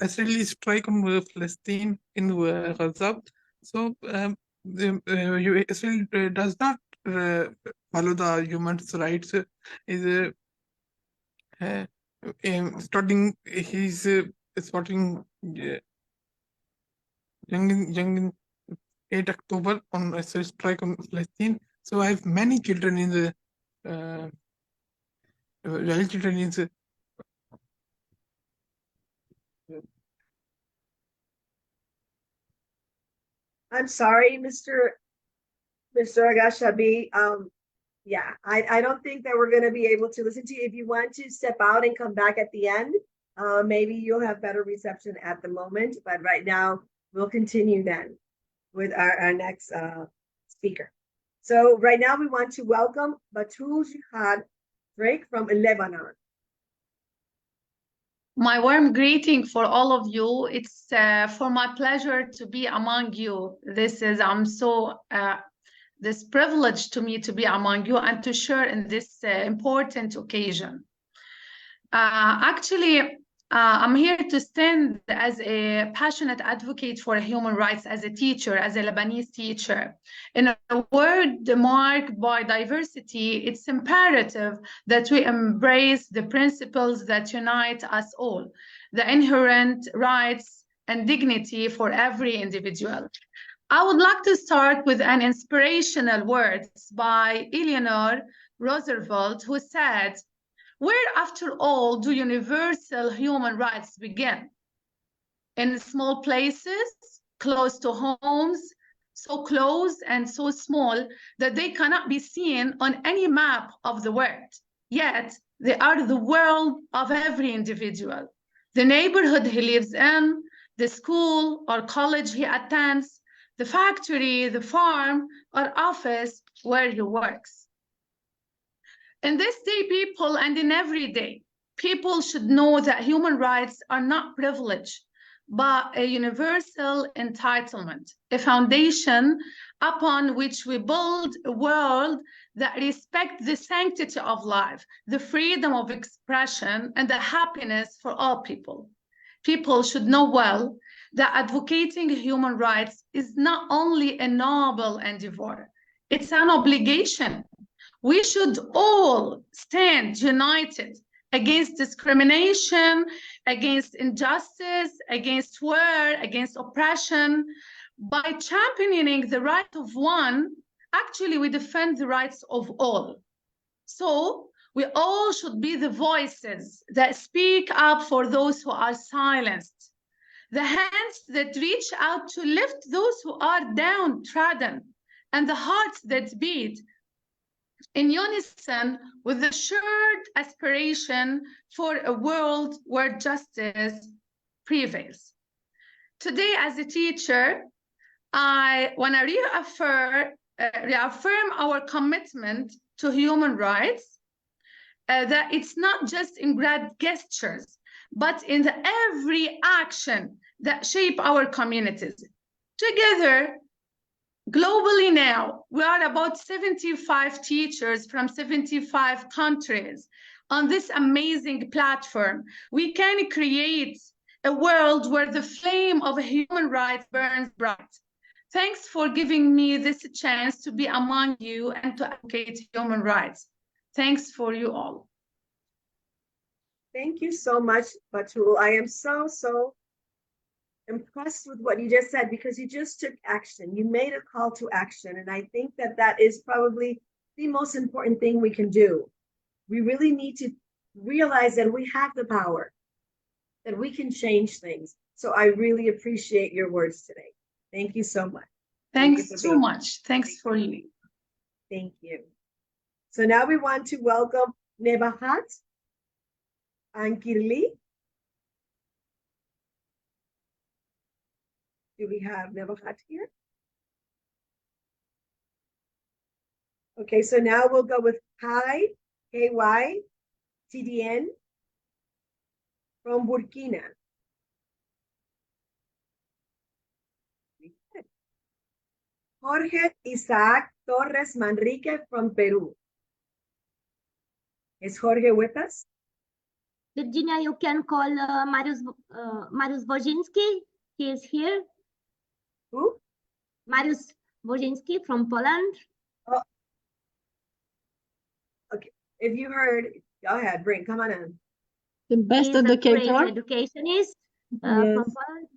Israeli strike on Palestine in Gaza. So Israel does not follow the human rights. Is starting he's starting young 8 October on a strike on Palestine. So I have many children in the children in the I'm sorry, Mr. Agashabi. Yeah, I don't think that we're going to be able to listen to you. If you want to step out and come back at the end, maybe you'll have better reception at the moment. But right now, we'll continue then with our next speaker. So right now, we want to welcome Batul Jihad Drake from Lebanon. My warm greeting for all of you. It's for my pleasure to be among you. This privilege to me to be among you and to share in this important occasion. I'm here to stand as a passionate advocate for human rights, as a teacher, as a Lebanese teacher. In a world marked by diversity, it's imperative that we embrace the principles that unite us all, the inherent rights and dignity for every individual. I would like to start with an inspirational words by Eleanor Roosevelt, who said, "Where, after all, do universal human rights begin? In small places, close to homes, so close and so small that they cannot be seen on any map of the world. Yet, they are the world of every individual. The neighborhood he lives in, the school or college he attends, the factory, the farm, or office where he works." In this day, people, and in every day, people should know that human rights are not privilege, but a universal entitlement, a foundation upon which we build a world that respects the sanctity of life, the freedom of expression, and the happiness for all people. People should know well that advocating human rights is not only a noble endeavor, it's an obligation. We should all stand united against discrimination, against injustice, against war, against oppression. By championing the right of one, actually we defend the rights of all. So we all should be the voices that speak up for those who are silenced, the hands that reach out to lift those who are downtrodden, and the hearts that beat in unison with the shared aspiration for a world where justice prevails. Today, as a teacher, I want to reaffirm our commitment to human rights, that it's not just in grand gestures, but in every action that shape our communities. Together, globally now, we are about 75 teachers from 75 countries on this amazing platform. We can create a world where the flame of human rights burns bright. Thanks for giving me this chance to be among you and to advocate human rights. Thanks for you all. Thank you so much, Batul. I am so impressed with what you just said because you just took action. You made a call to action. And I think that that is probably the most important thing we can do. We really need to realize that we have the power, that we can change things. So I really appreciate your words today. Thank you so much. Thanks so much. Thanks for you. Thank you. So now we want to welcome Nebahat and Kirli. Do we have Nebahat here? Okay, so now we'll go with Kai, KY, TDN from Burkina. Jorge Isaac Torres Manrique from Peru. Is Jorge with us? Virginia, you can call Mariusz Wojcinski. He is here. Who? Mariusz Wojcinski from Poland. Oh. Okay, if you heard, go ahead, come on in. The best He's a great educator. educationist Yes. from Poland.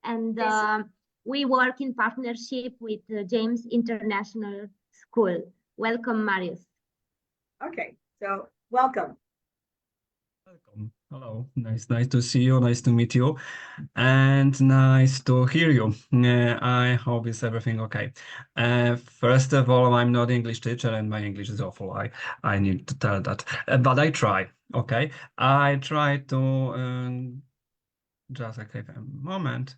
And we work in partnership with James International School. Welcome, Mariusz. Okay, so welcome. Welcome. Hello. Nice to see you. Nice to meet you. And nice to hear you. I hope is everything okay. First of all, I'm not English teacher and my English is awful. I need to tell that. But I try. Okay. I try to just okay, a moment.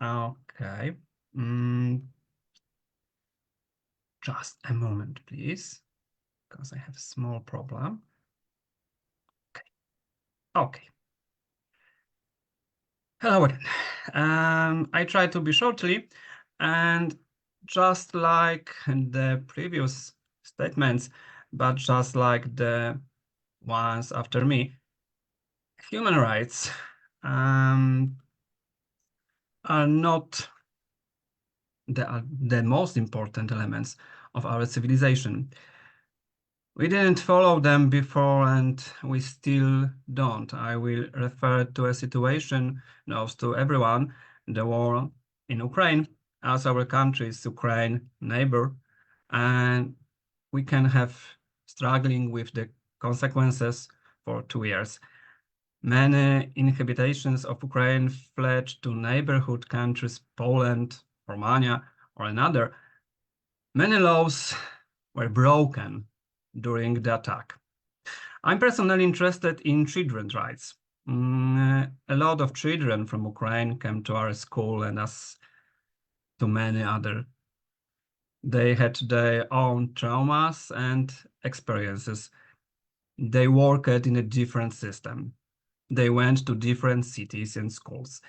Okay. Just a moment, please, because I have a small problem. Okay. Hello again. I try to be shortly, and just like the previous statements, but just like the ones after me, human rights are not the most important elements of our civilization. We didn't follow them before and we still don't. I will refer to a situation known to everyone, the war in Ukraine, as our country's Ukraine neighbor, and we can have struggling with the consequences for 2 years. Many inhabitants of Ukraine fled to neighborhood countries, Poland, Romania, or another. Many laws were broken during the attack. I'm personally interested in children's rights. A lot of children from Ukraine came to our school and as to many other. They had their own traumas and experiences. They worked in a different system. They went to different cities and schools.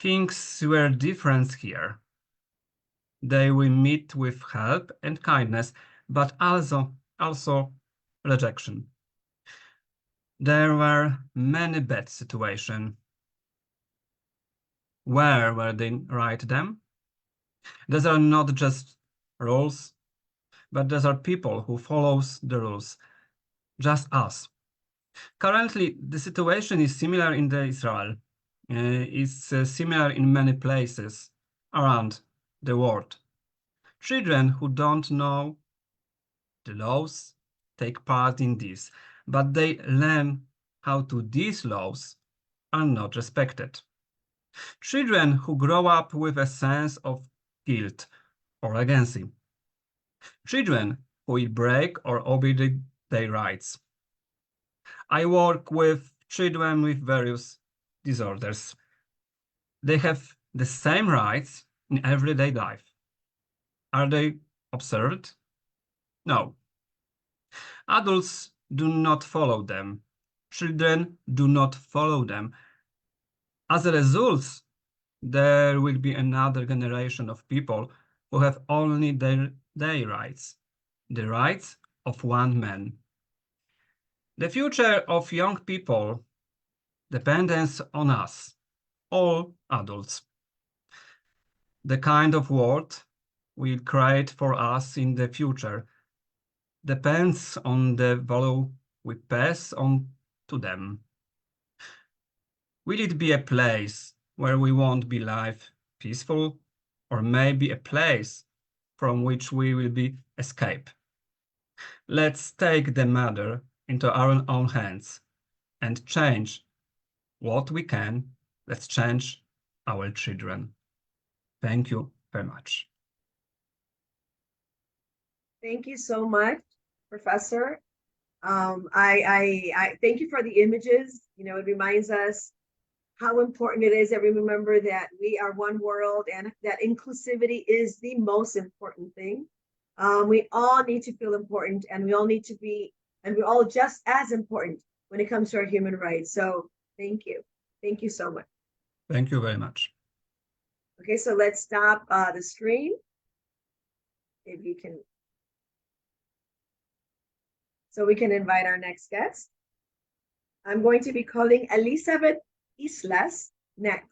Things were different here. They will meet with help and kindness, but also rejection. There were many bad situations. Where were they right them? These are not just rules, but these are people who follows the rules, just us. Currently, the situation is similar in Israel. It's similar in many places around the world. Children who don't know the laws take part in this, but they learn how to these laws are not respected. Children who grow up with a sense of guilt or agency. Children who will break or obey their rights. I work with children with various disorders. They have the same rights in everyday life. Are they observed? No. Adults do not follow them. Children do not follow them. As a result, there will be another generation of people who have only their rights, the rights of one man. The future of young people depends on us, all adults. The kind of world we'll create for us in the future depends on the value we pass on to them. Will it be a place where we won't be life peaceful, or maybe a place from which we will be escape? Let's take the matter into our own hands and change what we can. Let's change our children. Thank you very much. Thank you so much, Professor. I thank you for the images. You know, it reminds us how important it is that we remember that we are one world and that inclusivity is the most important thing. We all need to feel important, and we all need to be, and we're all just as important when it comes to our human rights. So thank you. Thank you so much. Thank you very much. Okay, so let's stop the screen. If you can. So we can invite our next guest. I'm going to be calling Elizabeth Islas next.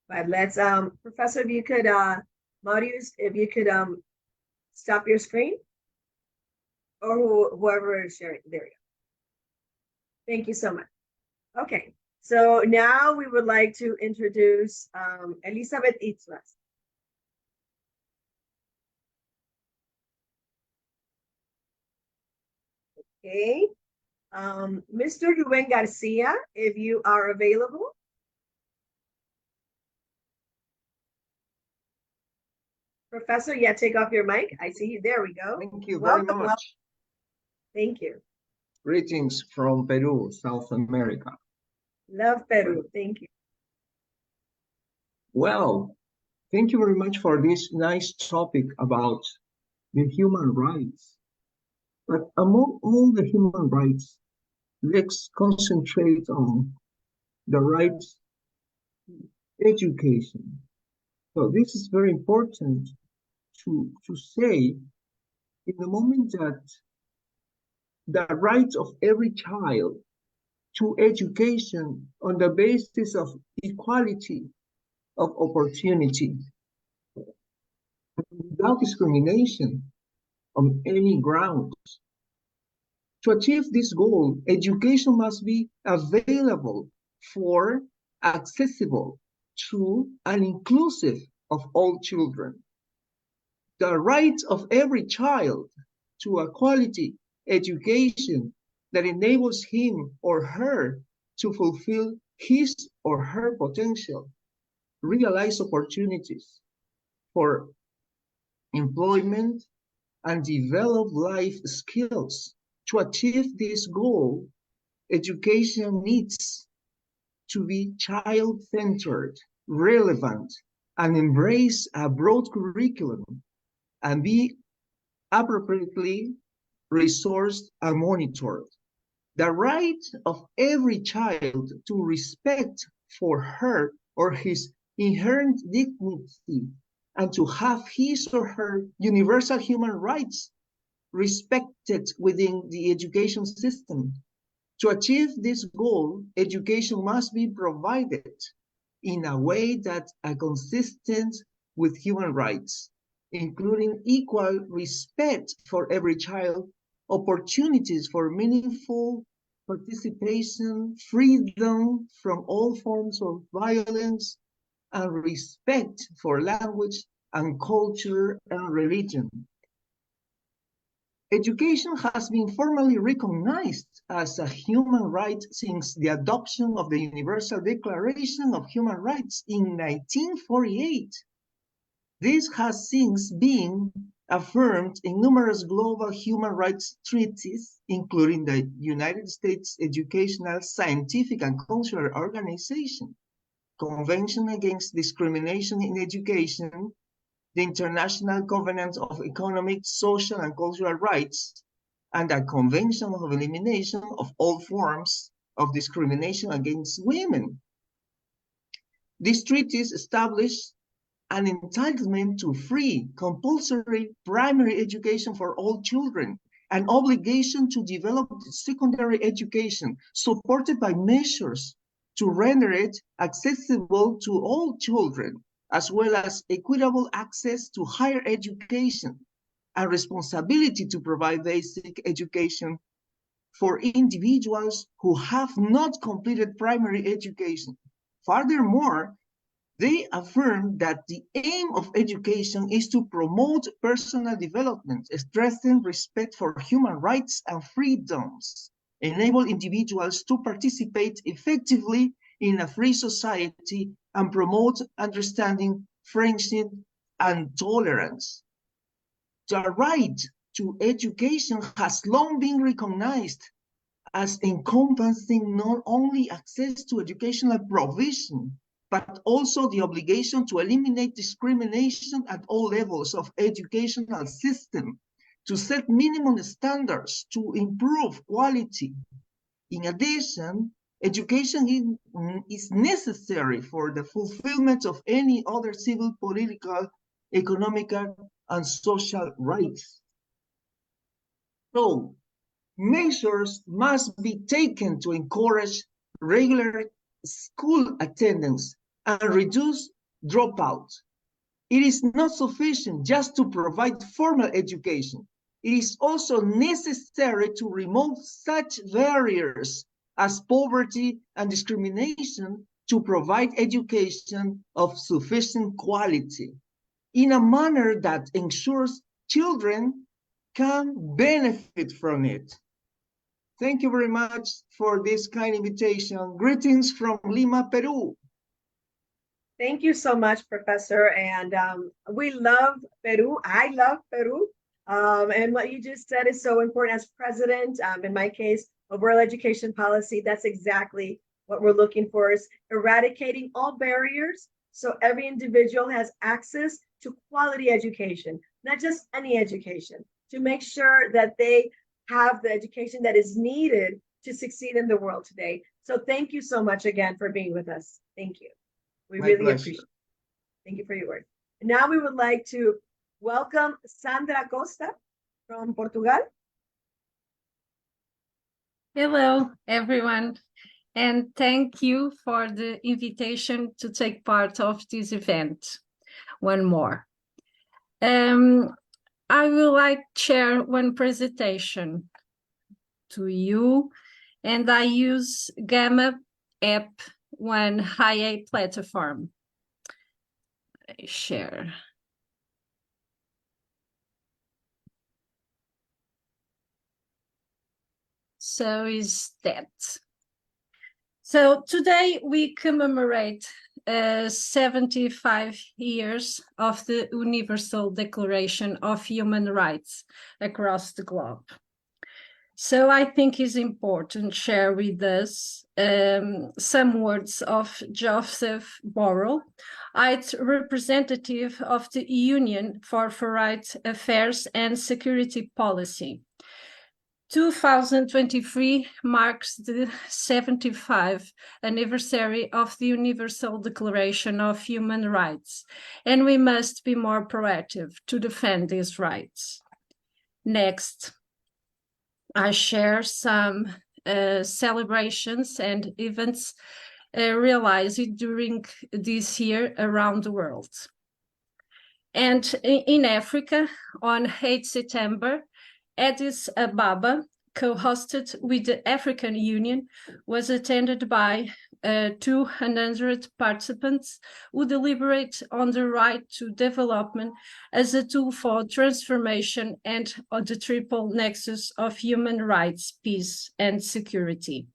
But let's, Professor, if you could, Marius, if you could stop your screen, or whoever is sharing. There you go. Thank you so much. Okay, so now we would like to introduce Elizabeth Islas. Okay, Mr. Ruben Garcia, if you are available. Professor, yeah, take off your mic. I see you. There we go. Thank you Welcome, very much. welcome. Thank you. Greetings from Peru, South America. Love Peru. Thank you. Well, thank you very much for this nice topic about the human rights. But among all the human rights, let's concentrate on the rights to education. So this is very important to say in the moment that the rights of every child to education on the basis of equality of opportunity without discrimination on any grounds. To achieve this goal, education must be available for, accessible to, and inclusive of all children. The right of every child to a quality education that enables him or her to fulfill his or her potential, realize opportunities for employment, and develop life skills. To achieve this goal, education needs to be child-centered, relevant, and embrace a broad curriculum, and be appropriately resourced and monitored. The right of every child to respect for her or his inherent dignity and to have his or her universal human rights respected within the education system. To achieve this goal, education must be provided in a way that are consistent with human rights, including equal respect for every child, opportunities for meaningful participation, freedom from all forms of violence, and respect for language and culture and religion. Education has been formally recognized as a human right since the adoption of the Universal Declaration of Human Rights in 1948. This has since been affirmed in numerous global human rights treaties, including the United States Educational, Scientific, and Cultural Organization, Convention Against Discrimination in Education, the International Covenant of Economic, Social, and Cultural Rights, and the Convention of Elimination of All Forms of Discrimination Against Women. These treaties establish an entitlement to free, compulsory primary education for all children, an obligation to develop secondary education supported by measures to render it accessible to all children, as well as equitable access to higher education, a responsibility to provide basic education for individuals who have not completed primary education. Furthermore, they affirm that the aim of education is to promote personal development, strengthen respect for human rights and freedoms, enable individuals to participate effectively in a free society, and promote understanding, friendship, and tolerance. The right to education has long been recognized as encompassing not only access to educational provision, but also the obligation to eliminate discrimination at all levels of educational system, to set minimum standards to improve quality. In addition, education is necessary for the fulfillment of any other civil, political, economical, and social rights. So, measures must be taken to encourage regular school attendance and reduce dropout. It is not sufficient just to provide formal education. It is also necessary to remove such barriers as poverty and discrimination to provide education of sufficient quality in a manner that ensures children can benefit from it. Thank you very much for this kind invitation. Greetings from Lima, Peru. Thank you so much, Professor. And we love Peru. I love Peru. And what you just said is so important as president, in my case, of world education policy. That's exactly what we're looking for, is eradicating all barriers so every individual has access to quality education, not just any education, to make sure that they have the education that is needed to succeed in the world today. So thank you so much again for being with us. Thank you. We really appreciate it. Thank you for your words. And now we would like to welcome Sandra Costa from Portugal. Hello, everyone, and thank you for the invitation to take part of this event. One more. I would like to share one presentation to you, and I use Gamma app, one IA platform. I share. So is that. So today we commemorate 75 years of the Universal Declaration of Human Rights across the globe. So I think it's important to share with us some words of Joseph Borrell, its representative of the Union for Foreign Affairs and Security Policy. 2023 marks the 75th anniversary of the Universal Declaration of Human Rights, and we must be more proactive to defend these rights. Next, I share some celebrations and events realized during this year around the world. And in Africa, on 8 September, Addis Ababa, co-hosted with the African Union, was attended by 200 participants who deliberate on the right to development as a tool for transformation and on the triple nexus of human rights, peace, and security.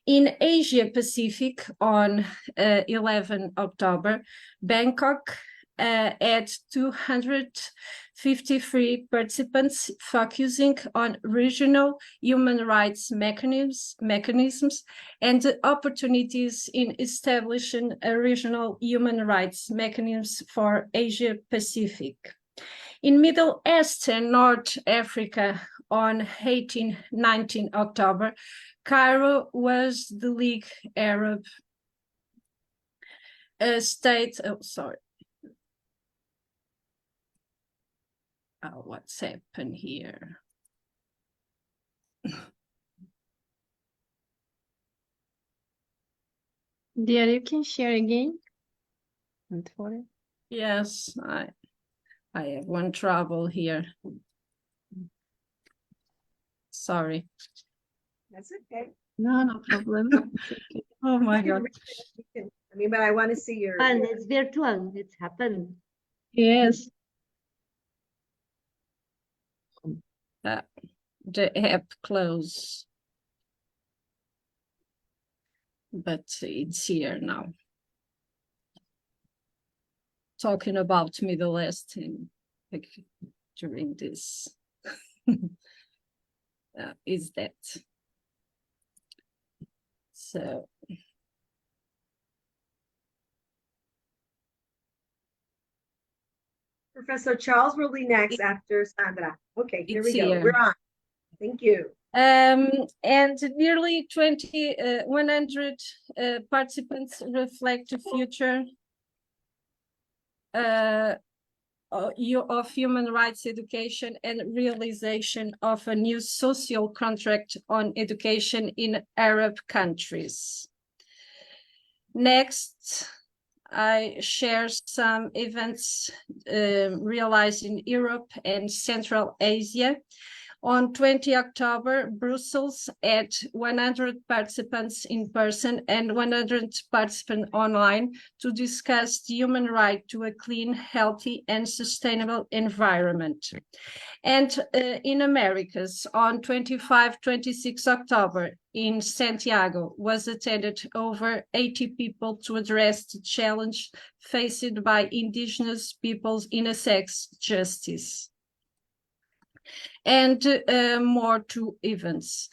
In Asia Pacific, on 11 October, Bangkok had 253 participants focusing on regional human rights mechanisms and the opportunities in establishing a regional human rights mechanism for Asia Pacific. In Middle East and North Africa, on 18-19 October, Cairo was the League Arab State. Oh, what's happened here? Dear, you can share again. Yes, I have one trouble here. Sorry. That's okay. No, no problem. Oh my You can God. read it, you can- I mean, but I want to see your. And it's virtual. It's happened. Yes. The app closed, but it's here now. Talking about Middle East in, like, during this is that. So Professor Charles will be next after Sandra. Okay, here we it's go. here. We're on. Thank you. And nearly 100 participants reflect the future of human rights education and realization of a new social contract on education in Arab countries. Next, I share some events realized in Europe and Central Asia. On 20 October, Brussels had 100 participants in person and 100 participants online to discuss the human right to a clean, healthy, and sustainable environment. And in Americas, on 25-26 October, in Santiago, was attended over 80 people to address the challenge faced by indigenous peoples in sex justice. And more two events.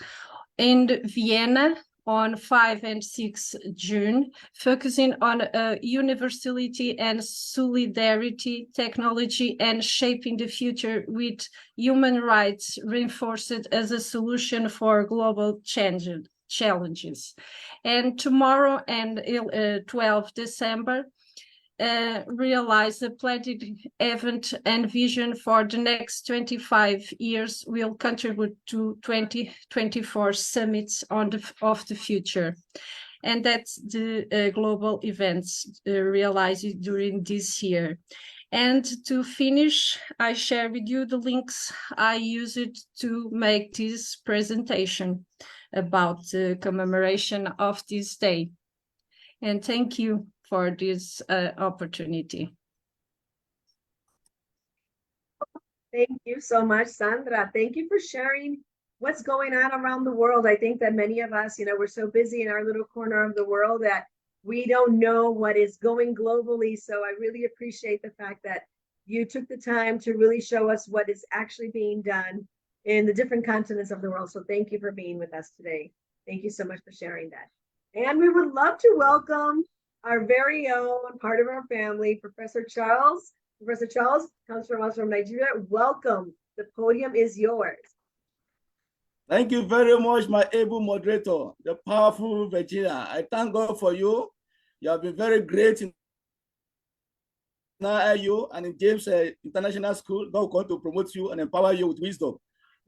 In Vienna, on 5 and 6 June, focusing on universality and solidarity, technology, and shaping the future with human rights reinforced as a solution for global challenges. And tomorrow and 12 December, realize the planned event and vision for the next 25 years will contribute to 2024 summits of the future. And that's the global events realized during this year. And to finish, I share with you the links I used to make this presentation about the commemoration of this day. And thank you for this opportunity. Thank you so much, Sandra. Thank you for sharing what's going on around the world. I think that many of us, we're so busy in our little corner of the world that we don't know what is going globally. So I really appreciate the fact that you took the time to really show us what is actually being done in the different continents of the world. So thank you for being with us today. Thank you so much for sharing that. And we would love to welcome our very own part of our family, Professor Charles. Professor Charles comes from us from Nigeria. Welcome. The podium is yours. Thank you very much, my able moderator, the powerful Virginia. I thank God for you. You have been very great in IU and in James International School. God will come to promote you and empower you with wisdom.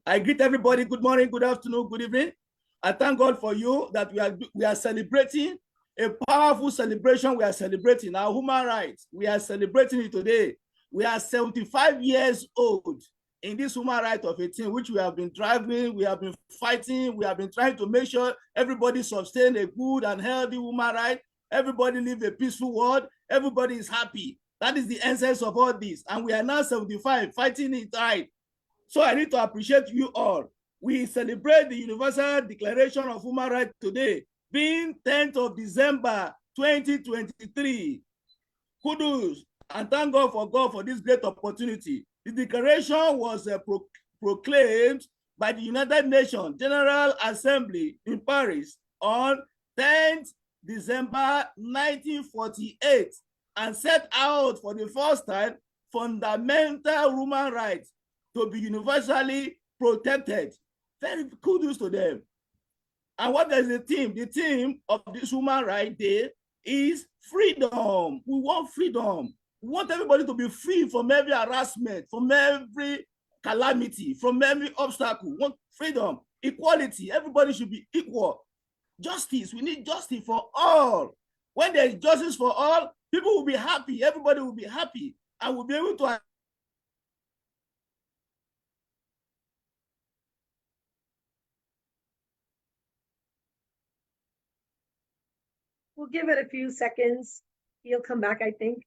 I greet everybody. Good morning, good afternoon, good evening. I thank God for you that we are celebrating a powerful celebration. We are celebrating our human rights. We are celebrating it today. We are 75 years old in this human right of 18, which we have been driving, we have been fighting, we have been trying to make sure everybody sustain a good and healthy human right. Everybody live a peaceful world. Everybody is happy. That is the essence of all this. And we are now 75, fighting it right. So I need to appreciate you all. We celebrate the Universal Declaration of Human Rights today, being 10th of December, 2023. Kudos and thank God for this great opportunity. The declaration was proclaimed by the United Nations General Assembly in Paris on 10th December 1948 and set out for the first time fundamental human rights to be universally protected. Very kudos to them. And what is the theme? The theme of this Human Rights Day is freedom. We want freedom. We want everybody to be free from every harassment, from every calamity, from every obstacle. We want freedom, equality. Everybody should be equal. Justice. We need justice for all. When there is justice for all, people will be happy. Everybody will be happy and will be able to We'll give it a few seconds. He'll come back, I think.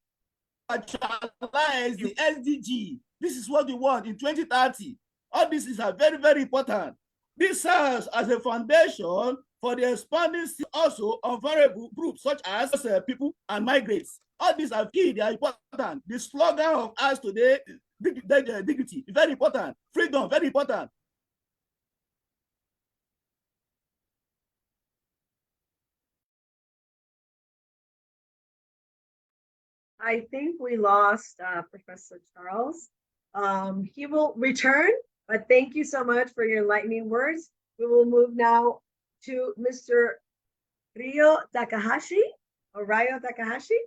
Actualize the SDG. This is what we want in 2030. All this is very, very important. This serves as a foundation for the expanding also on vulnerable groups such as people and migrants. All these are key, they are important. The slogan of us today, dignity, very important. Freedom, very important. I think we lost Professor Charles. He will return, but thank you so much for your enlightening words. We will move now to Mr. Ryo Takahashi, or Ryo Takahashi.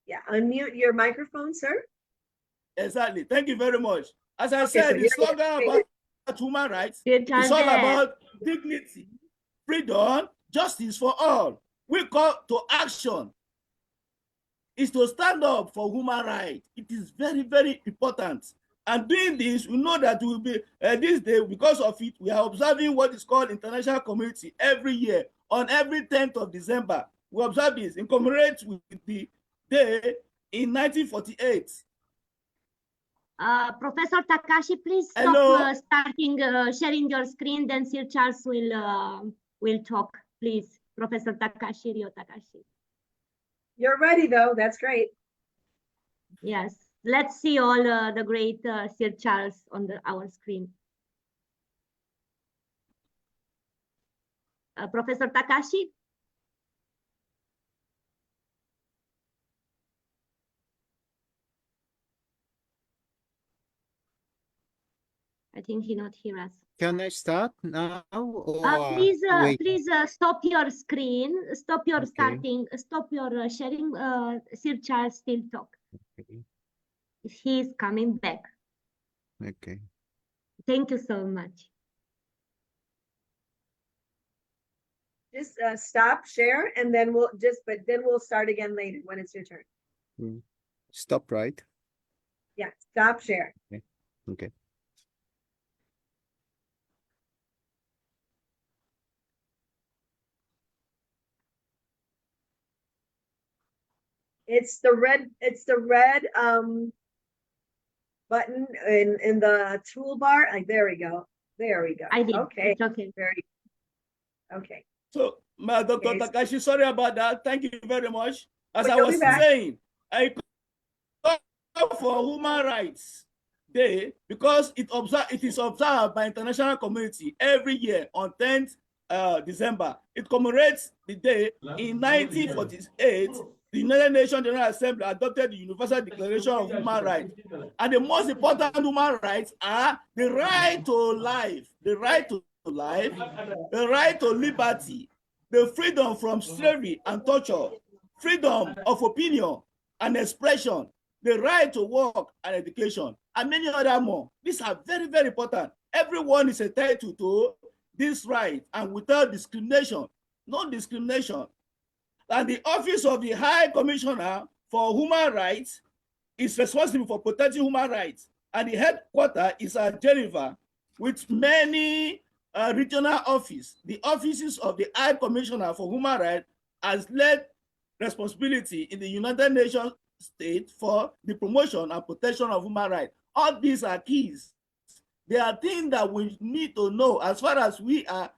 Yeah, unmute your microphone, sir. Exactly. Thank you very much. As I said, the slogan about human rights is all about dignity, freedom, justice for all. We call to action is to stand up for human rights. It is very, very important. And doing this, we know that we will be this day, because of it, we are observing what is called international community every year on every 10th of December. We observe this in commemorate with the day in 1948. Professor Takashi, please stop sharing your screen. Then Sir Charles will talk. Please, Professor Takashi, Ryo Takashi. You're ready, though. That's great. Yes, let's see all the great Sir Charles on our screen. Professor Takashi. I think he not hear us. Can I start now? Or Please wait? Stop your screen. Stop your starting. Stop your sharing. Sir Charles still talk. Okay. He is coming back. Okay. Thank you so much. Just stop, share, and then we'll start again later when it's your turn. Stop, right? Yeah, stop, share. Okay. Okay. It's the red button in the toolbar. Like, there we go. There we go. I did. Okay. It's okay. Very okay. So, Dr. Takashi, sorry about that. Thank you very much. As I You'll was be back. saying, I call for Human Rights Day because it is observed by international community every year on 10th December. It commemorates the day in 1948. The United Nations General Assembly adopted the Universal Declaration of Human Rights. And the most important human rights are the right to life, the right to life, the right to liberty, the freedom from slavery and torture, freedom of opinion and expression, the right to work and education, and many other more. These are very, very important. Everyone is entitled to this right and without discrimination, no discrimination. And the Office of the High Commissioner for Human Rights is responsible for protecting human rights. And the headquarters is at Geneva with many regional offices. The offices of the High Commissioner for Human Rights has led responsibility in the United Nations state for the promotion and protection of human rights. All these are keys. They are things that we need to know as far as we are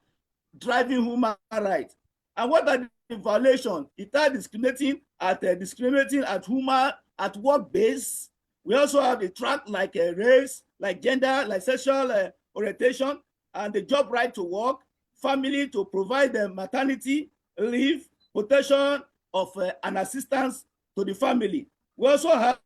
driving human rights. And what are the violations? It is discriminating at human, at work base. We also have a track like a race, like gender, like sexual orientation, and the job right to work, family to provide the maternity leave, protection of and assistance to the family. We also have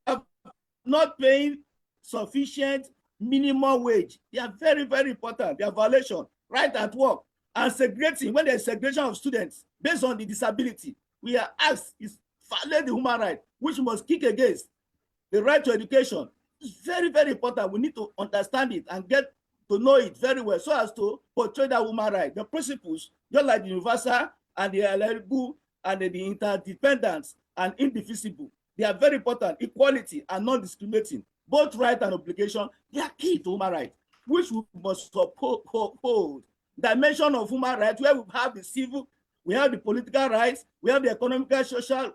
not paying sufficient minimum wage. They are very, very important. They are violation, right at work. And segregating, when there's segregation of students based on the disability, we are asked is violate the human right, which must kick against the right to education. It's very, very important. We need to understand it and get to know it very well so as to portray that human right. The principles, just like the universal and the inalienable and the interdependence and indivisible, they are very important. Equality and non-discriminating, both right and obligation, they are key to human rights, which we must uphold. Dimension of human rights, where we have the civil, we have the political rights, we have the economic, social,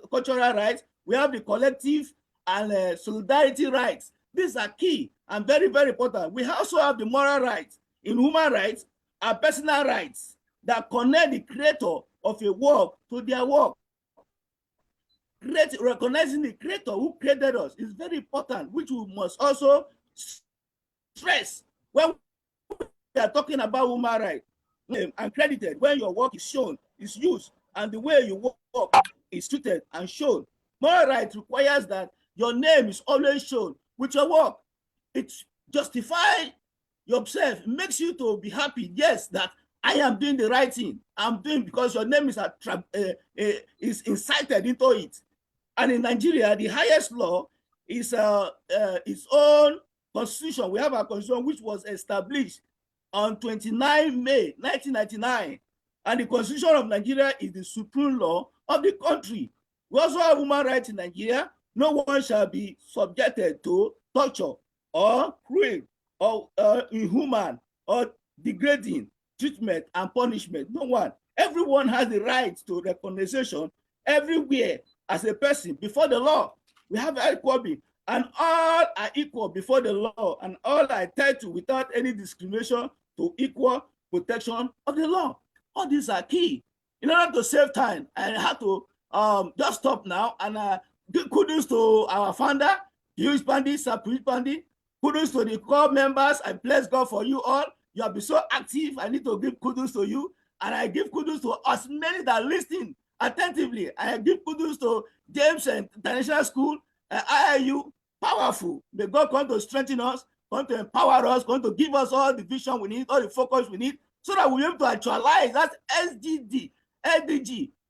cultural rights, we have the collective and solidarity rights. These are key and very, very important. We also have the moral rights. In human rights are personal rights that connect the creator of a work to their work. Recognizing the creator who created us is very important, which we must also stress when we are talking about human rights. And credited when your work is shown, is used, and the way you work is treated and shown. Moral rights requires that your name is always shown with your work. It justifies yourself, it makes you to be happy. Yes, that I am doing the right thing. I'm doing because your name is incited into it. And in Nigeria, the highest law is its own constitution. We have a constitution which was established on 29 May 1999. And the constitution of Nigeria is the supreme law of the country. We also have human rights in Nigeria. No one shall be subjected to torture or cruel or inhuman or degrading treatment and punishment. No one. Everyone has the right to recognition everywhere as a person before the law. We have equality, and all are equal before the law, and all are entitled without any discrimination to equal protection of the law. All these are key. In order to save time, I have to just stop now and give kudos to our founder, Piyush Pandit, Sir Piyush Pandit. Kudos to the core members. I bless God for you all. You have been so active. I need to give kudos to you. And I give kudos to us many that listen attentively. I give kudos to James International School, IIU, powerful. May God come to strengthen us, come to empower us, come to give us all the vision we need, all the focus we need, so that we'll be able to actualize that SDG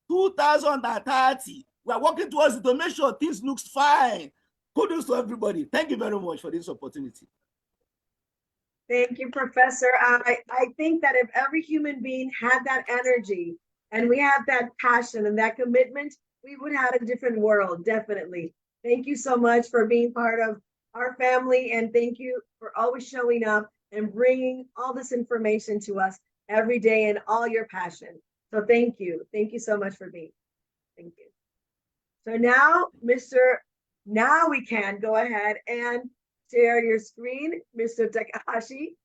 2030. We are working towards it to make sure things look fine. Kudos to everybody. Thank you very much for this opportunity. Thank you, Professor. I think that if every human being had that energy and we had that passion and that commitment, we would have a different world, definitely. Thank you so much for being part of our family, and thank you for always showing up and bringing all this information to us every day and all your passion. So thank you. Thank you so much for being. Thank you. So now, now we can go ahead and share your screen, Mr. Takahashi.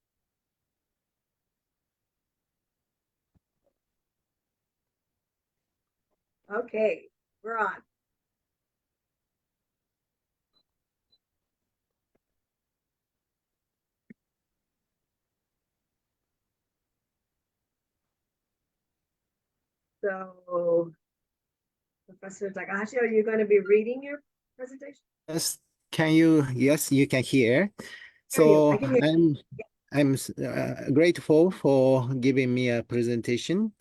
Okay, we're on. So, Professor Takahashi, are you going to be reading your presentation? Yes, yes, you can hear. So I'm grateful for giving me a presentation.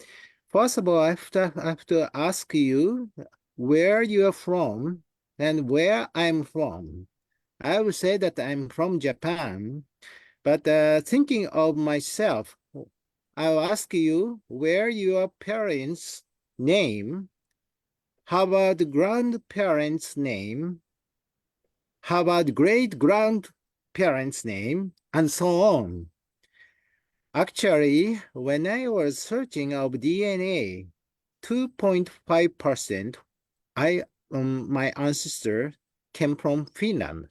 First of all, I have to ask you where you are from and where I'm from. I would say that I'm from Japan, but thinking of myself, I'll ask you where your parents' name, how about the grandparents' name, how about great-grandparents' name, and so on. Actually, when I was searching of DNA, 2.5% my ancestor came from Finland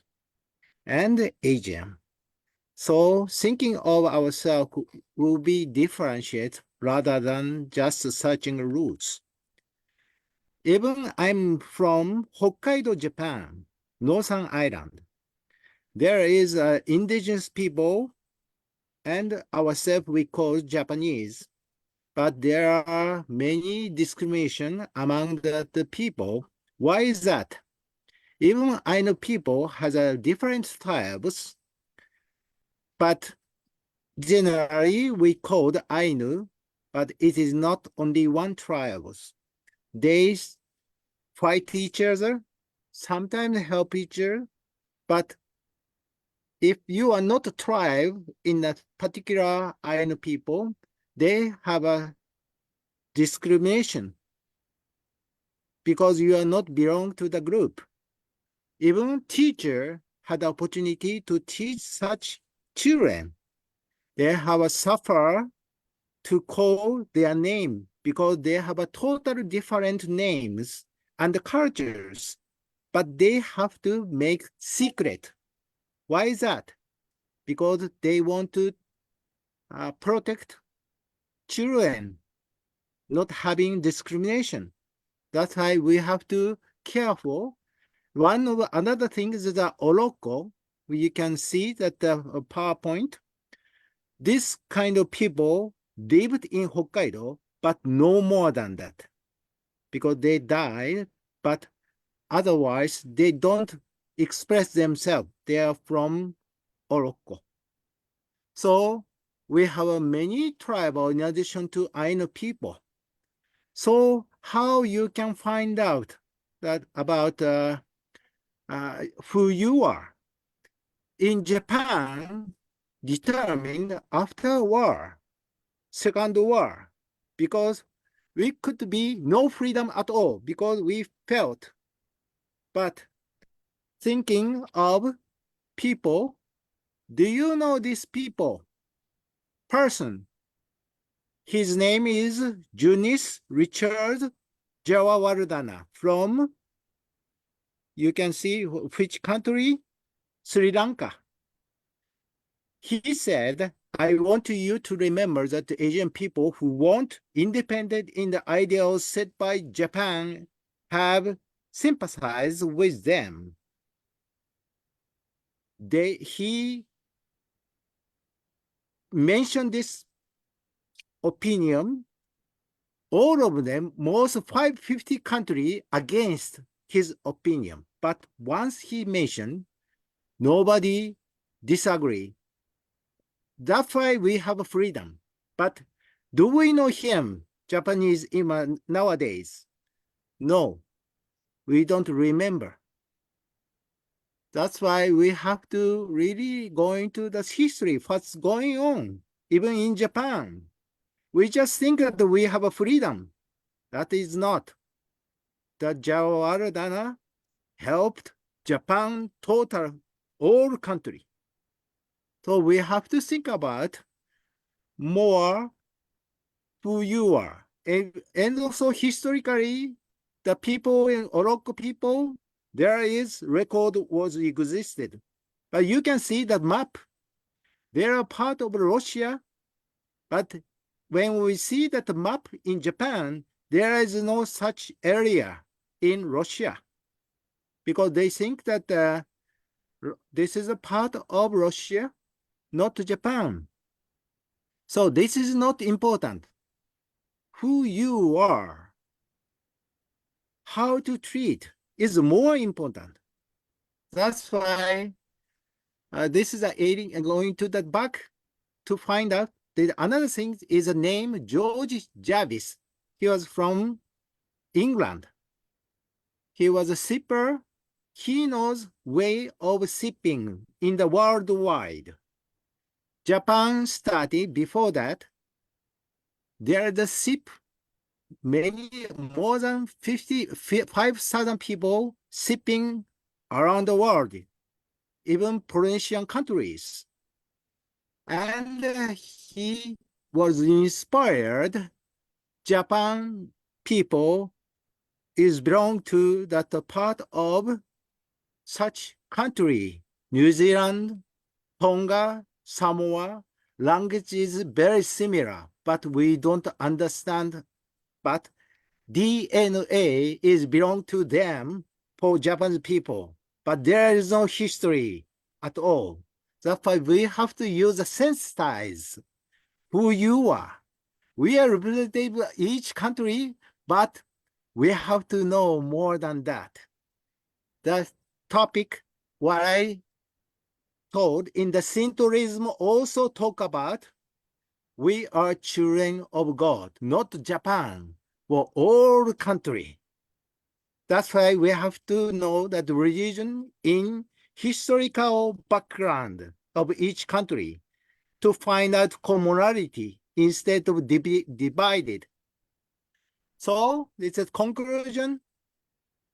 and Asia. So thinking of ourselves will be differentiate rather than just searching roots. Even I'm from Hokkaido, Japan, Northern Island. There is indigenous people and ourselves we call Japanese, but there are many discrimination among the people. Why is that? Even Ainu people has a different tribes, but generally we called Ainu, but it is not only one tribes. They fight each other, sometimes help each other, but if you are not a tribe in a particular Ainu people, they have a discrimination because you are not belong to the group. Even teacher had the opportunity to teach such children. They have a suffer to call their name because they have a total different names and cultures, but they have to make secret. Why is that? Because they want to protect children, not having discrimination. That's why we have to careful. One of another thing is the Oroko. You can see that the PowerPoint. This kind of people lived in Hokkaido, but no more than that, because they died, but otherwise they don't express themselves. They are from Oroko. So we have many tribal in addition to Ainu people. So how you can find out that about who you are? In Japan, determined after war, Second War, because we could be no freedom at all because we felt, but thinking of people, do you know this person? His name is Junis Richard Jayawardena from, you can see which country? Sri Lanka. He said, I want you to remember that the Asian people who want independent in the ideals set by Japan have sympathized with them. He mentioned this opinion, all of them, most 550 countries against his opinion. But once he mentioned, nobody disagree. That's why we have freedom. But do we know him, Japanese nowadays? No, we don't remember. That's why we have to really go into the history, what's going on, even in Japan. We just think that we have a freedom. That is not. The Jayawardena helped Japan total, all country. So we have to think about more who you are. And also historically, the people in Oroko people, there is record was existed. But you can see that map. They are part of Russia, but when we see that map in Japan, there is no such area in Russia because they think that this is a part of Russia, not Japan. So this is not important. Who you are, how to treat is more important. That's why this is aiding and going to the back to find out. Another thing is a name George Jarvis. He was from England. He was a shipper. He knows way of shipping in the worldwide. Japan started before that. There is a ship, more than 5,000 people shipping around the world, even Polynesian countries. And he was inspired. Japan people is belong to that part of such country. New Zealand, Tonga, Samoa, language is very similar, but we don't understand. But DNA is belong to them for Japanese people, but there is no history at all. That's why we have to use the sensitize who you are. We are representative of each country, but we have to know more than that. The topic what I told in the Shintoism also talk about we are children of God, not Japan, for all country. That's why we have to know that the religion in historical background of each country to find out commonality instead of divided. So this is conclusion.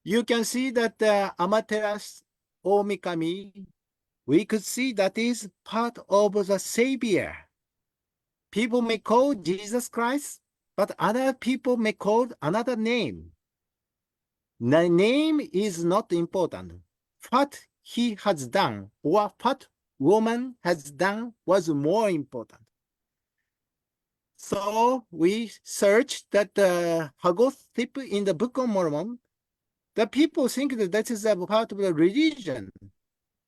You can see that the Amaterasu Omikami, we could see that is part of the Savior. People may call Jesus Christ, but other people may call another name. The name is not important. What he has done or what woman has done was more important. So we searched that Haggoth in the Book of Mormon. The people think that that is a part of the religion.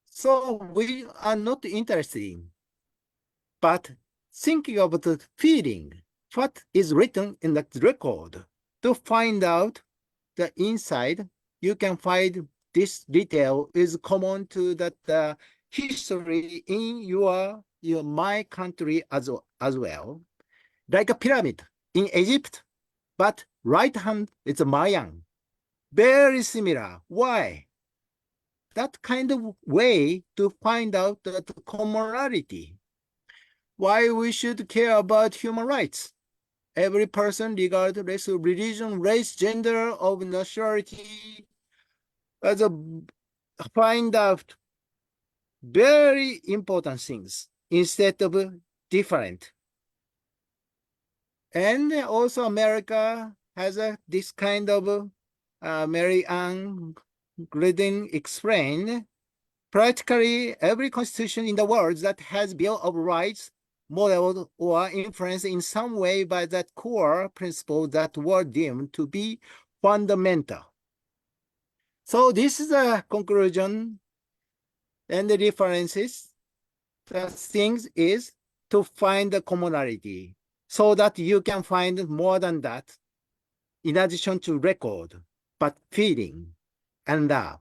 So we are not interested in. But thinking of the feeling, what is written in the record, to find out the inside, you can find this detail is common to that history in my country as well. Like a pyramid in Egypt, but right hand is Mayan. Very similar. Why? That kind of way to find out that commonality. Why we should care about human rights. Every person, regardless of religion, race, gender, of nationality, as a find out very important things instead of different. And also America has this kind of Mary Ann Glidden explained, practically every constitution in the world that has Bill of Rights modeled or influenced in some way by that core principle that were deemed to be fundamental. So this is the conclusion and the differences. The things is to find the commonality so that you can find more than that in addition to record, but feeling and love.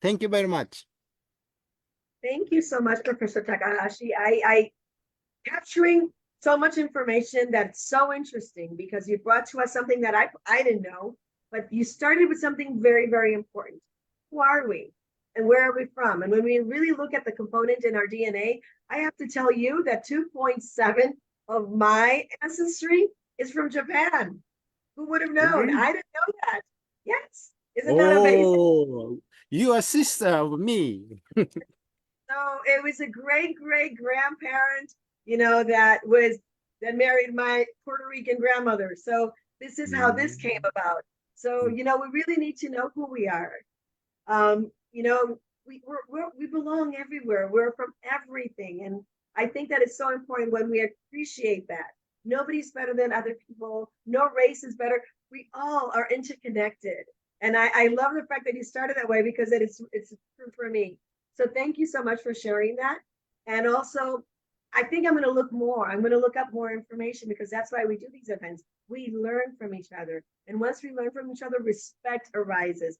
Thank you very much. Thank you so much, Professor Takahashi. I capturing so much information that's so interesting because you brought to us something that I didn't know, but you started with something very, very important. Who are we? And where are we from? And when we really look at the component in our DNA, I have to tell you that 2.7 of my ancestry is from Japan. Who would have known? Really? I didn't know that. Yes. Isn't that amazing? Oh, you are sister of me. So it was a great grandparent, that married my Puerto Rican grandmother. So this is how this came about. So, we really need to know who we are. We belong everywhere. We're from everything. And I think that it's so important when we appreciate that. Nobody's better than other people. No race is better. We all are interconnected. And I love the fact that you started that way because it's true for me. So thank you so much for sharing that. And also, I think I'm going to look more. I'm going to look up more information because that's why we do these events. We learn from each other. And once we learn from each other, respect arises,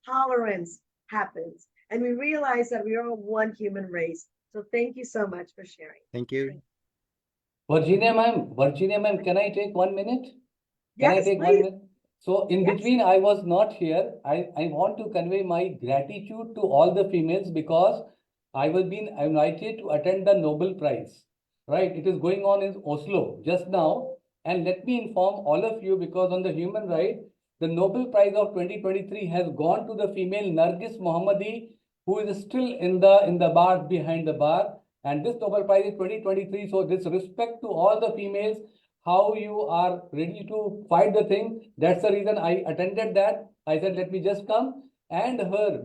tolerance happens, and we realize that we are all one human race. So thank you so much for sharing. Thank you. Virginia ma'am, can I take 1 minute? Can I Yes, take please. 1 minute? So in Yes. between, I was not here. I want to convey my gratitude to all the females because I was being invited to attend the Nobel Prize, right? It is going on in Oslo just now. And let me inform all of you because on the human right, the Nobel Prize of 2023 has gone to the female Nargis Mohammadi, who is still in the bar, behind the bar. And this Nobel Prize is 2023. So this respect to all the females, how you are ready to fight the thing. That's the reason I attended that. I said, let me just come. And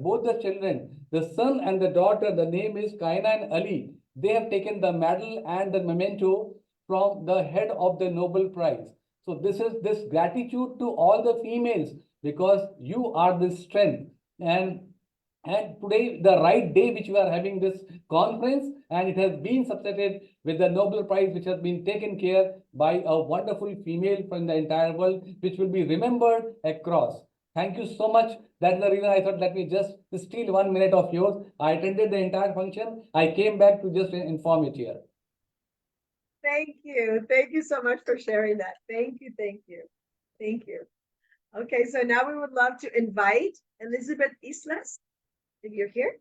both the children, the son and the daughter, the name is Kaina and Ali. They have taken the medal and the memento from the head of the Nobel Prize. So this is this gratitude to all the females because you are the strength. And today, the right day which we are having this conference, and it has been substituted with the Nobel Prize, which has been taken care by a wonderful female from the entire world, which will be remembered across. Thank you so much. That's the reason I thought, let me just steal 1 minute of yours. I attended the entire function. I came back to just inform it here. Thank you. Thank you so much for sharing that. Thank you. Thank you. Thank you. Okay, so now we would love to invite Elizabeth Islas. If you're here,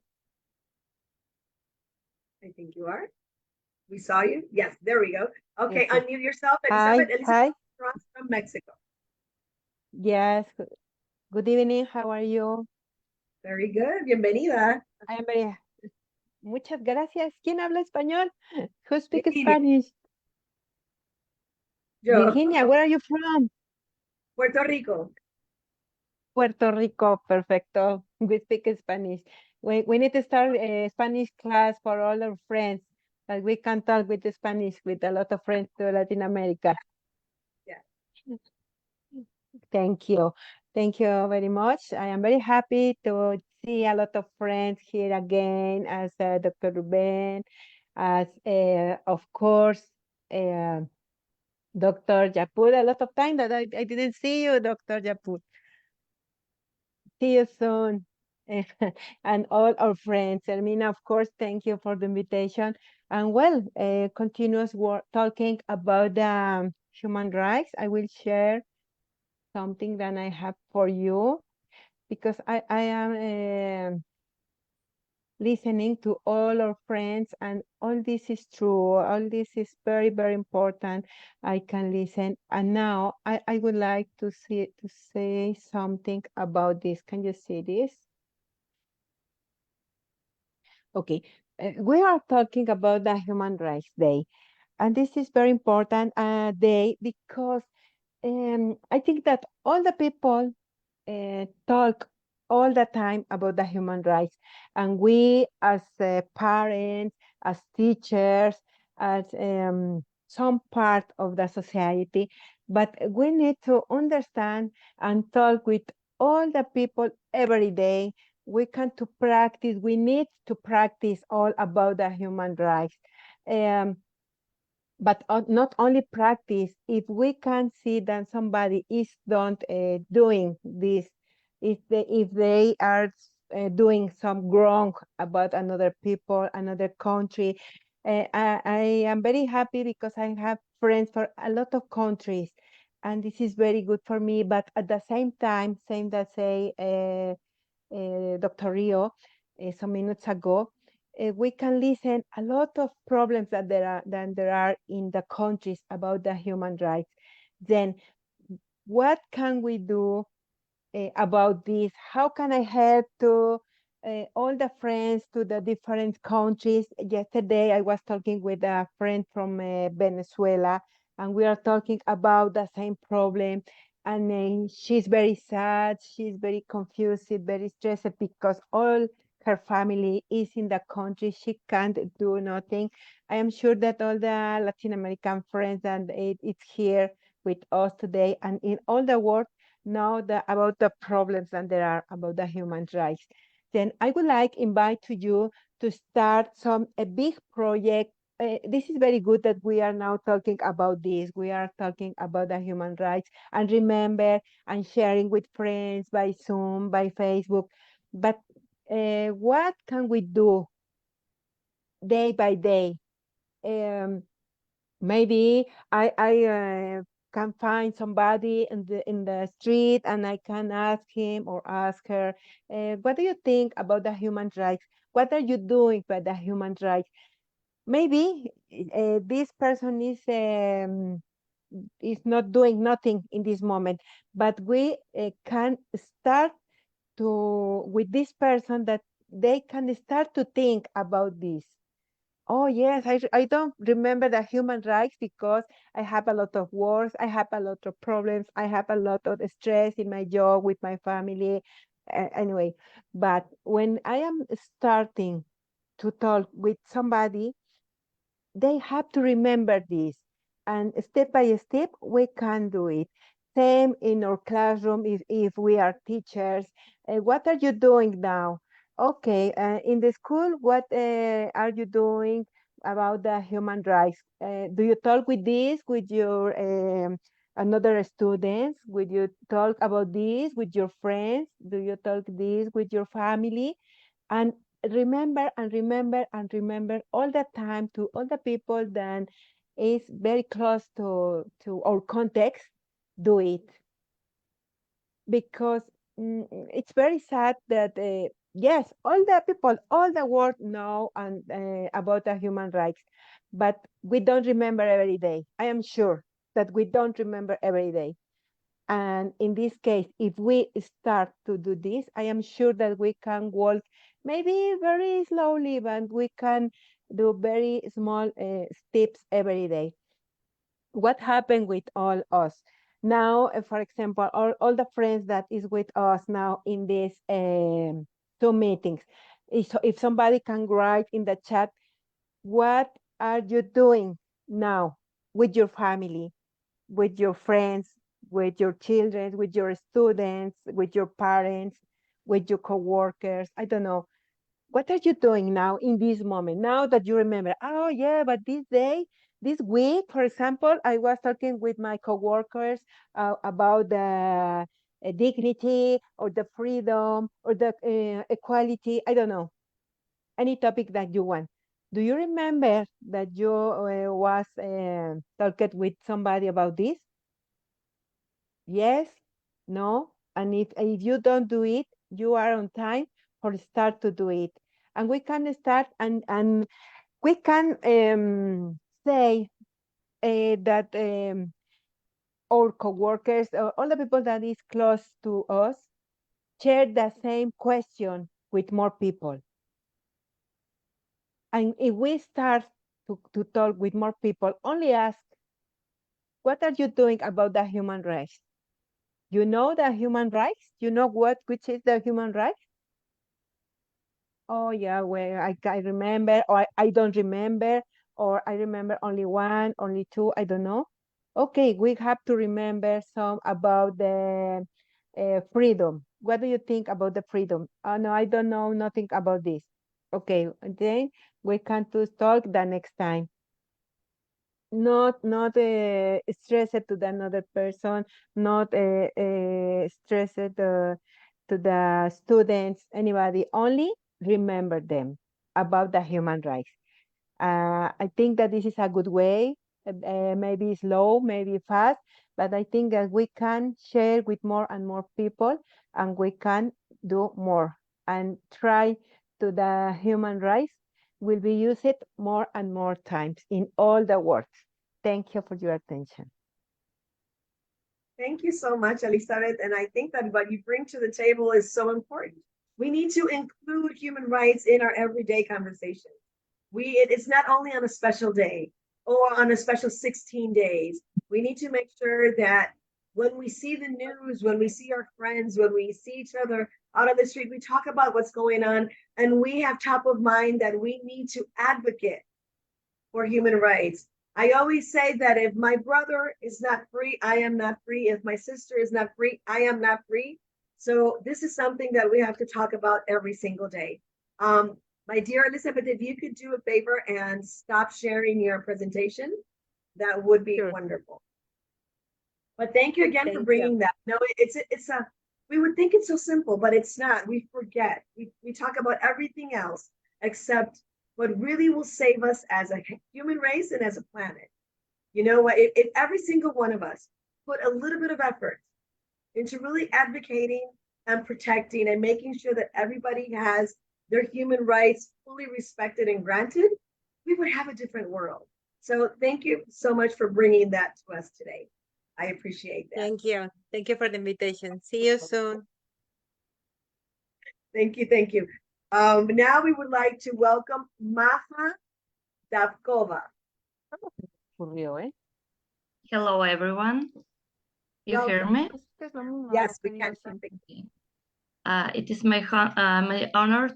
I think you are. We saw you. Yes, there we go. Okay, Yes. unmute yourself. Hi, Elizabeth hi. from Mexico. Yes. Good evening. How are you? Very good. Bienvenida. I am very. Muchas gracias. ¿Quién habla español? Who speaks Emilia. Spanish? Yo, Virginia, where are you from? Puerto Rico. Puerto Rico, perfecto. We speak Spanish. We need to start a Spanish class for all our friends, that we can talk with the Spanish with a lot of friends to Latin America. Yeah. Thank you. Thank you very much. I am very happy to see a lot of friends here again, as Dr. Ruben, as of course, Dr. Japur. A lot of time that I didn't see you, Dr. Japur. See you soon. And all our friends. Ermina, of course, thank you for the invitation. And well, continuous work talking about the human rights. I will share something that I have for you, because I am listening to all our friends, and all this is true. All this is very, very important. I can listen. And now I would like to say something about this. Can you see this? Okay, we are talking about the Human Rights Day, and this is very important day, because I think that all the people talk all the time about the human rights, and we as parents, as teachers, as some part of the society, but we need to understand and talk with all the people every day. We need to practice all about the human rights. But not only practice, if we can see that somebody is not doing this, if they are doing some wrong about another people, another country, I am very happy because I have friends for a lot of countries, and this is very good for me. But at the same time, same that say Dr. Rio some minutes ago, we can listen a lot of problems that there are in the countries about the human rights. Then what can we do about this? How can I help to all the friends to the different countries? Yesterday I was talking with a friend from Venezuela, and we are talking about the same problem. And she's very sad, she's very confused, very stressed, because all her family is in the country. She can't do nothing. I am sure that all the Latin American friends and it's here with us today and in all the world know about the problems that there are about the human rights. Then I would like invite to you to start a big project. This is very good that we are now talking about this. We are talking about the human rights, and remember, and sharing with friends by Zoom, by Facebook. But what can we do day by day? Maybe I can find somebody in the street, and I can ask him or ask her, what do you think about the human rights? What are you doing by the human rights? Maybe this person is not doing nothing in this moment, but we can start with this person, that they can start to think about this. Oh, yes, I don't remember the human rights because I have a lot of work, I have a lot of problems, I have a lot of stress in my job, with my family. Anyway, but when I am starting to talk with somebody, they have to remember this. And step by step, we can do it. Same in our classroom, if we are teachers. What are you doing now? Okay, in the school, what are you doing about the human rights? Do you talk with your another students? Would you talk about this with your friends? Do you talk this with your family? And remember and remember and remember all the time to all the people that is very close to our context. Do it, because it's very sad that yes, all the people, all the world know and about the human rights, but we don't remember every day. I am sure that we don't remember every day. And in this case, if we start to do this, I am sure that we can walk maybe very slowly, but we can do very small steps every day. what happened with all us. Now, for example, all the friends that is with us now in these Zoom meetings, if somebody can write in the chat, what are you doing now with your family, with your friends, with your children, with your students, with your parents, with your coworkers? I don't know. What are you doing now in this moment? Now that you remember, oh yeah, but this day, this week, for example, I was talking with my coworkers about the dignity or the freedom or the equality. I don't know, any topic that you want. Do you remember that you was talking with somebody about this? Yes? No? And if you don't do it, you are on time for start to do it. And we can start and we can say that our coworkers, all the people that is close to us, share the same question with more people. And if we start to talk with more people, only ask, what are you doing about the human rights? You know the human rights? You know which is the human rights? Oh yeah, well, I remember, or I don't remember, or I remember only one, only two, I don't know. Okay, we have to remember some about the freedom. What do you think about the freedom? Oh no, I don't know nothing about this. Okay, then we can to talk the next time. Not stressed to the another person, not stressed to the students, anybody, only remember them about the human rights. I think that this is a good way, maybe slow, maybe fast, but I think that we can share with more and more people and we can do more and try to the human rights will be used more and more times in all the world. Thank you for your attention. Thank you so much, Elizabeth. And I think that what you bring to the table is so important. We need to include human rights in our everyday conversation. It's not only on a special day or on a special 16 days. We need to make sure that when we see the news, when we see our friends, when we see each other out on the street, we talk about what's going on and we have top of mind that we need to advocate for human rights. I always say that if my brother is not free, I am not free. If my sister is not free, I am not free. So this is something that we have to talk about every single day. My dear Elizabeth, if you could do a favor and stop sharing your presentation, that would be wonderful. But thank you again for bringing that. No, we would think it's so simple, but it's not. We forget. We talk about everything else except what really will save us as a human race and as a planet. You know what? If every single one of us put a little bit of effort into really advocating and protecting and making sure that everybody has their human rights fully respected and granted, we would have a different world. So thank you so much for bringing that to us today. I appreciate that. Thank you. Thank you for the invitation. See you soon. Thank you. Thank you. Now we would like to welcome Maha Davkova. Hello, everyone. You hear me? Yes, we can. It is my honor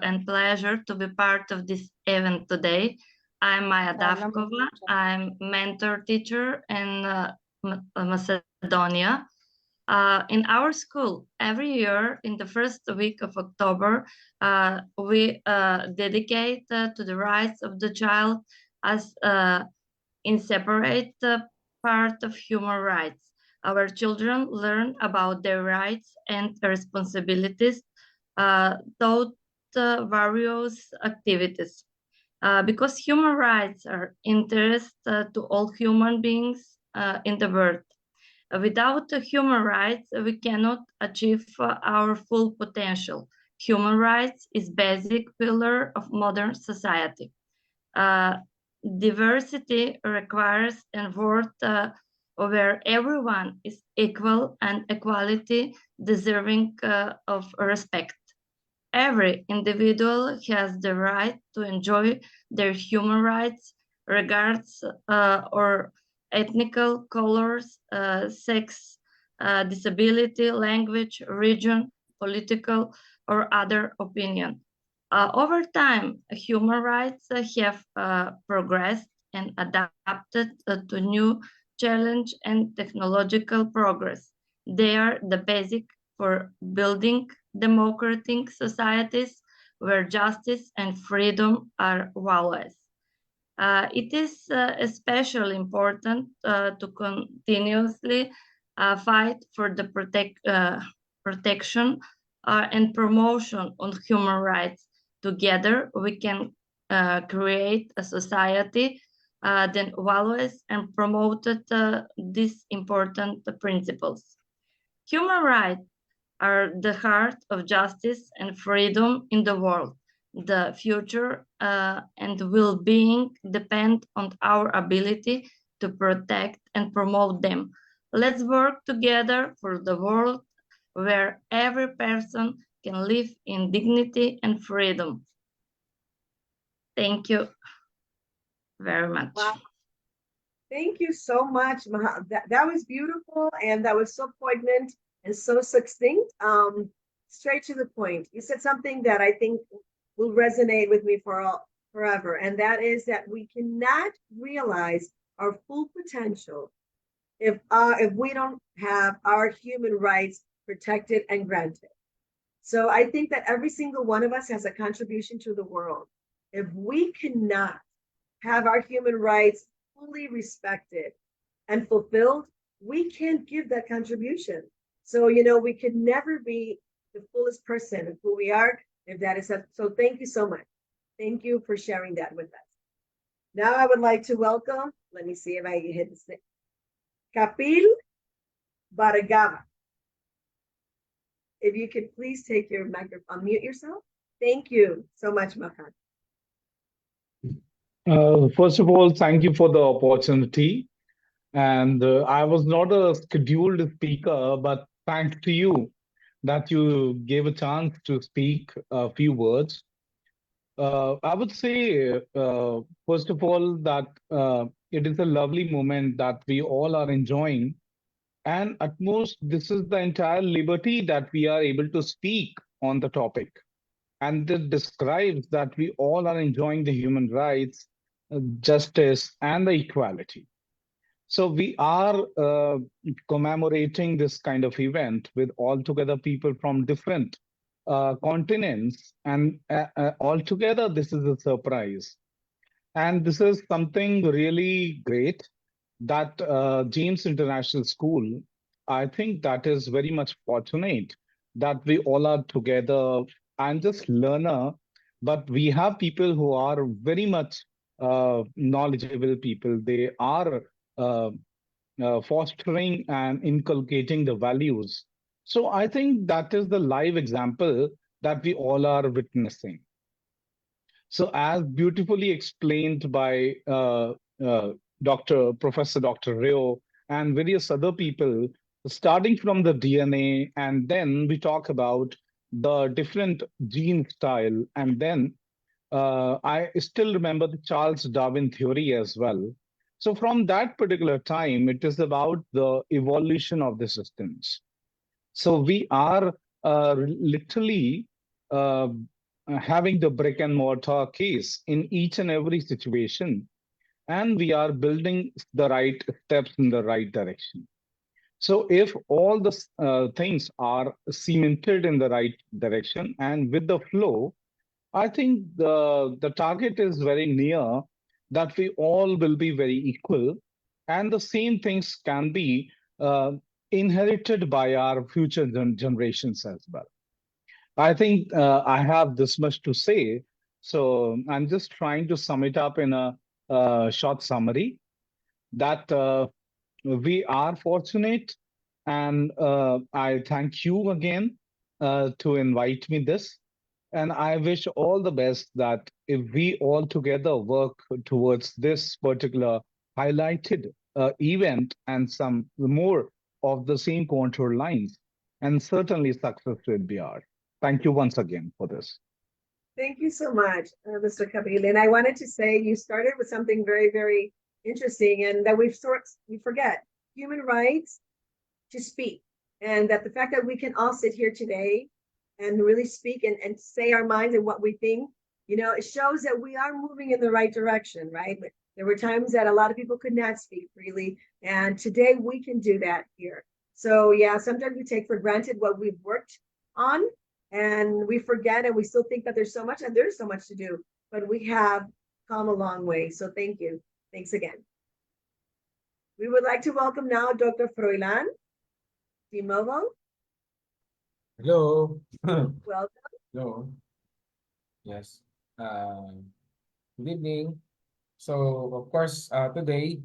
and pleasure to be part of this event today. I'm Maya Davkova. I'm mentor teacher in Macedonia. In our school, every year in the first week of October, we dedicate to the rights of the child as inseparate part of human rights. Our children learn about their rights and responsibilities through various activities. Because human rights are interest to all human beings in the world. Without human rights, we cannot achieve our full potential. Human rights is basic pillar of modern society. Diversity requires a world where everyone is equal and equality deserving of respect. Every individual has the right to enjoy their human rights regardless or ethnical, colors, sex, disability, language, region, political, or other opinion. Over time, human rights have progressed and adapted to new challenge and technological progress. They are the basic for building democratic societies where justice and freedom are values. It is especially important to continuously fight for the protection and promotion on human rights. Together, we can create a society that values and promoted these important principles. Human rights are the heart of justice and freedom in the world. The future and well-being depend on our ability to protect and promote them. Let's work together for the world where every person can live in dignity and freedom. Thank you very much. Wow. Thank you so much. That was beautiful, and that was so poignant and so succinct. Straight to the point. You said something that I think will resonate with me forever, and that is that we cannot realize our full potential if we don't have our human rights protected and granted. So I think that every single one of us has a contribution to the world. If we cannot have our human rights fully respected and fulfilled, we can't give that contribution. So, we could never be the fullest person of who we are if that is so. Thank you so much. Thank you for sharing that with us. Now I would like to welcome, let me see if I hit this thing, Kapil Bhargava. If you could please take your microphone, unmute yourself. Thank you so much, Makan. First of all, thank you for the opportunity. And I was not a scheduled speaker, but thanks to you that you gave a chance to speak a few words. I would say, first of all, that it is a lovely moment that we all are enjoying. And at most, this is the entire liberty that we are able to speak on the topic. And this describes that we all are enjoying the human rights, justice, and the equality. So we are commemorating this kind of event with altogether people from different continents, and altogether this is a surprise. And this is something really great that James International School, I think that is very much fortunate that we all are together. I'm just learner, but we have people who are very much knowledgeable people. They are fostering and inculcating the values. So I think that is the live example that we all are witnessing. So as beautifully explained by Professor Dr. Rio and various other people, starting from the DNA, and then we talk about the different gene style, and then I still remember the Charles Darwin theory as well. So from that particular time, it is about the evolution of the systems. So we are literally having the brick and mortar case in each and every situation, and we are building the right steps in the right direction. So if all the things are cemented in the right direction and with the flow, I think the target is very near, that we all will be very equal, and the same things can be inherited by our future generations as well. I think I have this much to say, so I'm just trying to sum it up in a short summary that we are fortunate, and I thank you again to invite me this. And I wish all the best that if we all together work towards this particular highlighted event and some more of the same contour lines, and certainly success will be ours. Thank you once again for this. Thank you so much, Mr. Kapil. And I wanted to say you started with something very, very interesting, and that we forget human rights to speak, and that the fact that we can all sit here today and really speak and say our minds and what we think, you know, it shows that we are moving in the right direction, right? But there were times that a lot of people could not speak freely, and today we can do that here. So yeah, sometimes we take for granted what we've worked on, and we forget, and we still think that there's so much, and there's so much to do, but we have come a long way. So thank you. Thanks again. We would like to welcome now Dr. Froilan Timovo. Hello. Welcome. Hello. Yes. Good evening. So, of course, today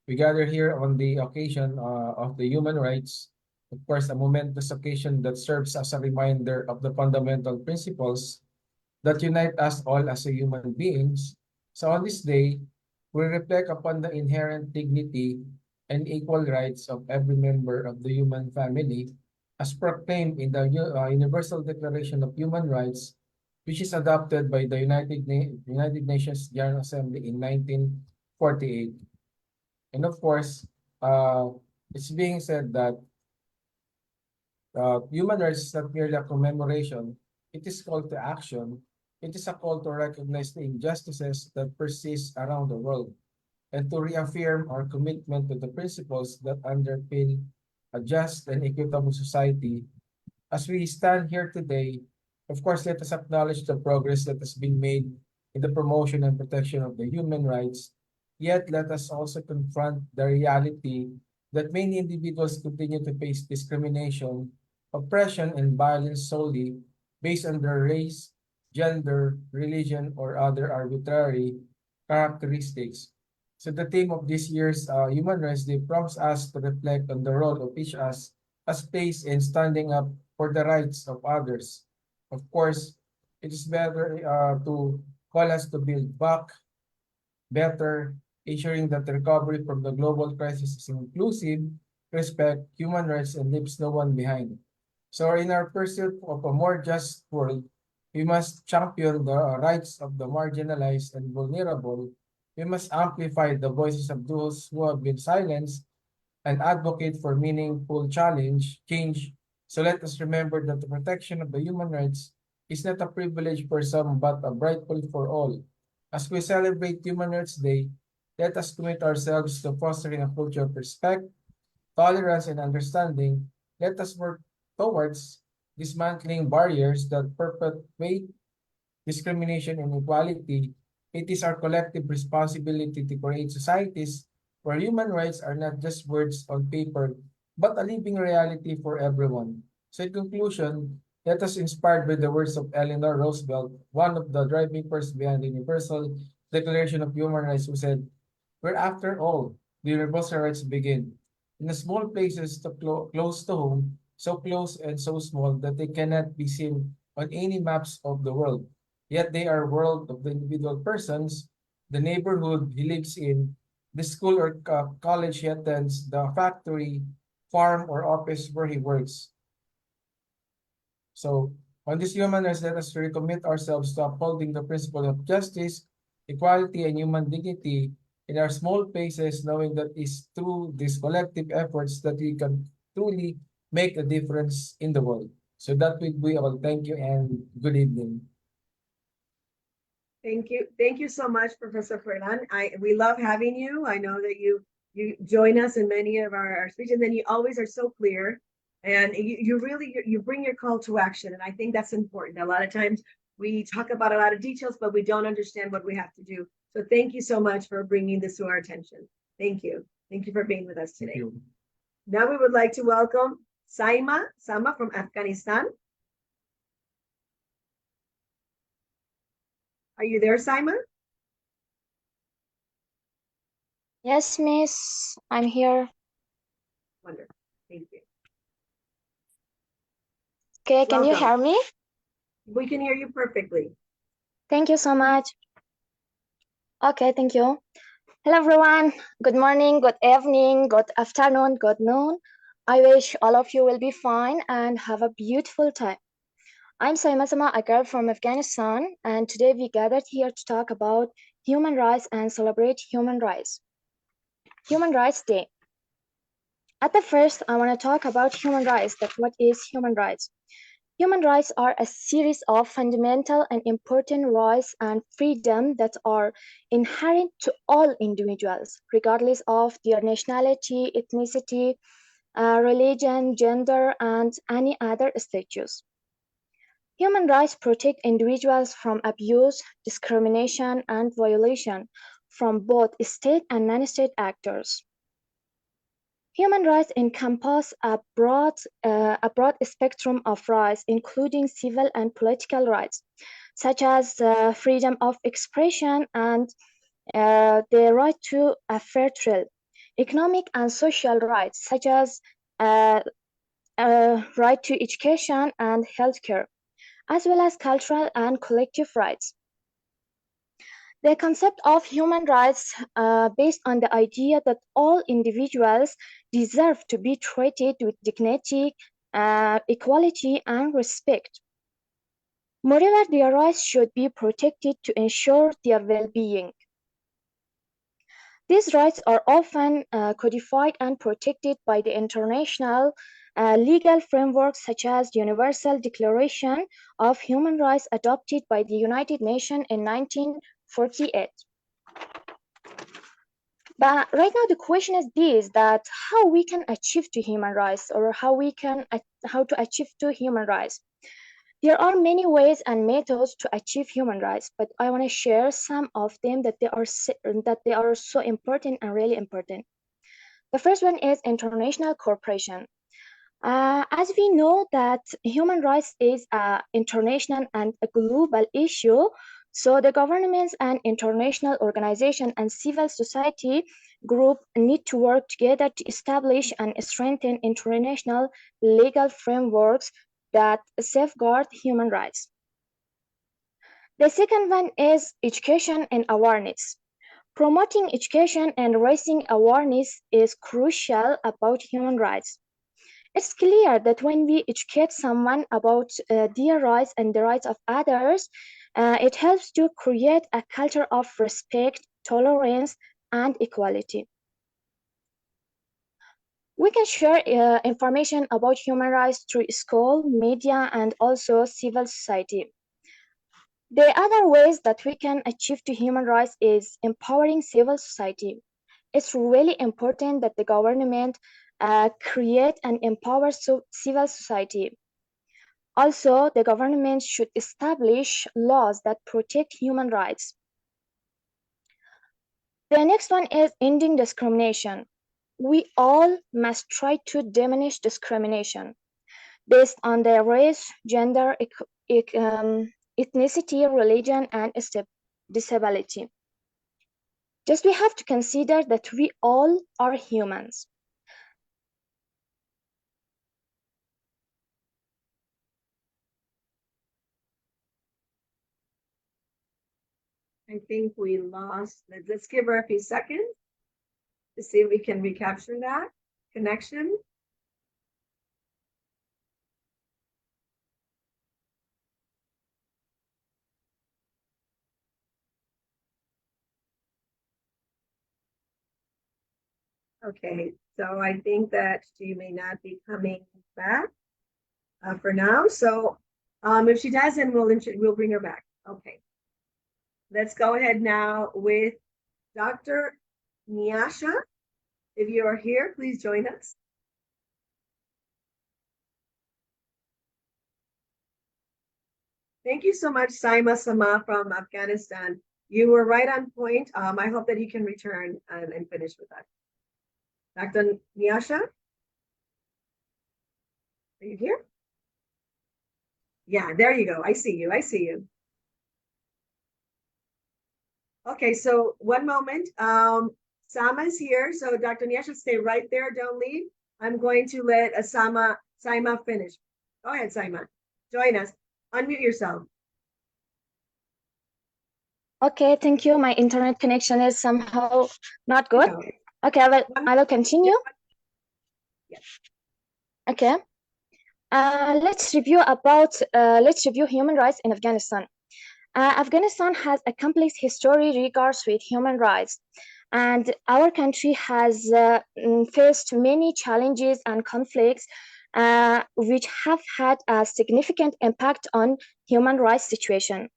we gather here on the occasion of the human rights. Of course, a momentous occasion that serves as a reminder of the fundamental principles that unite us all as a human beings. So on this day, we reflect upon the inherent dignity and equal rights of every member of the human family, as proclaimed in the Universal Declaration of Human Rights, which is adopted by the United Nations General Assembly in 1948. And of course, it's being said that human rights is not merely a commemoration, it is called to action. It is a call to recognize the injustices that persist around the world and to reaffirm our commitment to the principles that underpin a just and equitable society. As we stand here today, of course, let us acknowledge the progress that has been made in the promotion and protection of the human rights, yet let us also confront the reality that many individuals continue to face discrimination, oppression, and violence solely based on their race, gender, religion, or other arbitrary characteristics. So the theme of this year's Human Rights Day prompts us to reflect on the role of each us as plays in standing up for the rights of others. Of course, it is better to call us to build back better, ensuring that the recovery from the global crisis is inclusive, respect human rights, and leaves no one behind. So in our pursuit of a more just world, we must champion the rights of the marginalized and vulnerable. We must amplify the voices of those who have been silenced and advocate for meaningful change. So let us remember that the protection of the human rights is not a privilege for some, but a rightful for all. As we celebrate Human Rights Day, let us commit ourselves to fostering a culture of respect, tolerance, and understanding. Let us work towards dismantling barriers that perpetuate discrimination and inequality. It is our collective responsibility to create societies where human rights are not just words on paper, but a living reality for everyone. So in conclusion, let us inspired by the words of Eleanor Roosevelt, one of the driving forces behind the Universal Declaration of Human Rights, who said, "Where after all, the universal rights begin, in the small places close to home, so close and so small that they cannot be seen on any maps of the world. Yet they are world of the individual persons, the neighborhood he lives in, the school or college he attends, the factory, farm, or office where he works." So, on this human rights, let us recommit ourselves to upholding the principle of justice, equality, and human dignity in our small places, knowing that it's through these collective efforts that we can truly make a difference in the world. So that would be all. Thank you and good evening. Thank you. Thank you so much, Professor Froilan. We love having you. I know that you join us in many of our speeches, and you always are so clear. And you really bring your call to action. And I think that's important. A lot of times we talk about a lot of details, but we don't understand what we have to do. So thank you so much for bringing this to our attention. Thank you. Thank you for being with us today. Now we would like to welcome Sama from Afghanistan. Are you there, Saima? Yes, Miss, I'm here. Wonderful. Thank you. Okay, can you hear me? We can hear you perfectly. Thank you so much. Okay, thank you. Hello, everyone. Good morning, good evening, good afternoon, good noon. I wish all of you will be fine and have a beautiful time. I'm Saima, a girl from Afghanistan, and today we gathered here to talk about human rights and celebrate human rights. Human Rights Day. At the first, I want to talk about human rights. That what is human rights? Human rights are a series of fundamental and important rights and freedom that are inherent to all individuals, regardless of their nationality, ethnicity, religion, gender, and any other status. Human rights protect individuals from abuse, discrimination, and violation from both state and non-state actors. Human rights encompass a broad spectrum of rights, including civil and political rights, such as freedom of expression and the right to a fair trial, economic and social rights, such as right to education and healthcare, as well as cultural and collective rights. The concept of human rights based on the idea that all individuals deserve to be treated with dignity, equality, and respect. Moreover, their rights should be protected to ensure their well-being. These rights are often codified and protected by the international legal frameworks such as the Universal Declaration of Human Rights adopted by the United Nations in 1948. But right now the question is this, that how we can achieve to human rights, or how to achieve to human rights. There are many ways and methods to achieve human rights, but I want to share some of them that they are so important and really important. The first one is international cooperation. As we know that human rights is an international and a global issue, so the governments and international organizations and civil society group need to work together to establish and strengthen international legal frameworks that safeguard human rights. The second one is education and awareness. Promoting education and raising awareness is crucial about human rights. It's clear that when we educate someone about their rights and the rights of others, it helps to create a culture of respect, tolerance, and equality. We can share information about human rights through school, media, and also civil society. The other ways that we can achieve to human rights is empowering civil society. It's really important that the government create and empower civil society. Also, the government should establish laws that protect human rights. The next one is ending discrimination. We all must try to diminish discrimination based on their race, gender, ethnicity, religion, and disability. Just we have to consider that we all are humans. I think we lost. Let's give her a few seconds to see if we can recapture that connection. Okay, so I think that she may not be coming back for now. So if she doesn't, we'll bring her back. Okay. Let's go ahead now with Dr. Nyasha. If you are here, please join us. Thank you so much, Saima Sama from Afghanistan. You were right on point. I hope that you can return and finish with us. Dr. Nyasha? Are you here? Yeah, there you go. I see you. I see you. Okay, so one moment. Sama's here. So Dr. Nyasha, stay right there. Don't leave. I'm going to let Saima finish. Go ahead, Saima. Join us. Unmute yourself. Okay, thank you. My internet connection is somehow not good. No. Okay, I will continue. Yes. Okay. Let's review human rights in Afghanistan. Afghanistan has a complex history regards with human rights. And our country has faced many challenges and conflicts which have had a significant impact on human rights situation.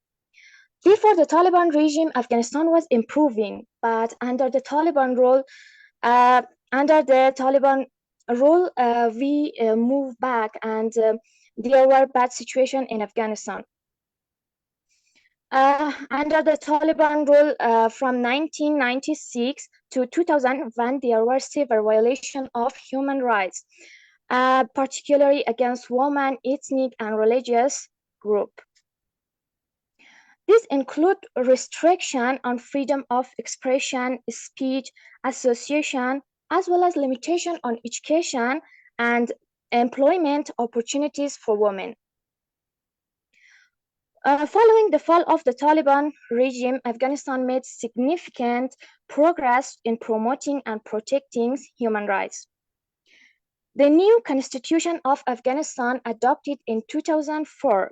Before the Taliban regime, Afghanistan was improving, but under the Taliban rule, we moved back, and there were bad situation in Afghanistan. Under the Taliban rule from 1996 to 2001, there were severe violations of human rights, particularly against women, ethnic, and religious groups. These include restriction on freedom of expression, speech, association, as well as limitation on education and employment opportunities for women. Following the fall of the Taliban regime, Afghanistan made significant progress in promoting and protecting human rights. The new Constitution of Afghanistan, adopted in 2004,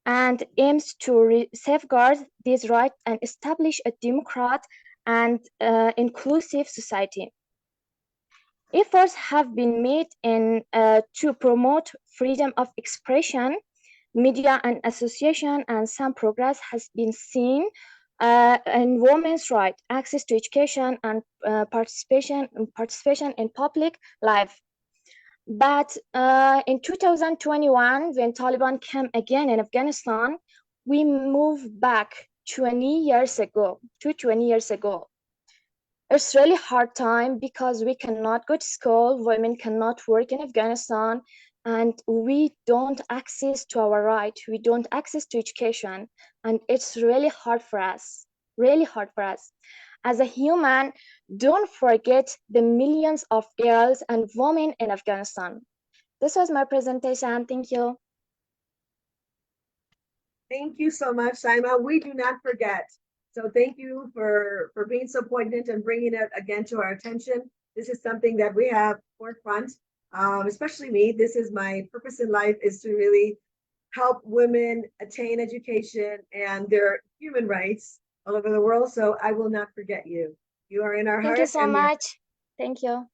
and aims to safeguard these rights and establish a democratic and inclusive society. Efforts have been made to promote freedom of expression, media and association, and some progress has been seen in women's rights, access to education, and participation in public life. But in 2021, when Taliban came again in Afghanistan, we moved back 20 years ago. It's really hard time because we cannot go to school, women cannot work in Afghanistan, and we don't access to our right, we don't access to education, and it's really hard for us, As a human, don't forget the millions of girls and women in Afghanistan. This was my presentation. Thank you. Thank you so much, Saima. We do not forget. So thank you for being so poignant and bringing it again to our attention. This is something that we have forefront, especially me. This is my purpose in life, is to really help women attain education and their human rights all over the world. So I will not forget you. You are in our hearts. Thank you so much. Thank you.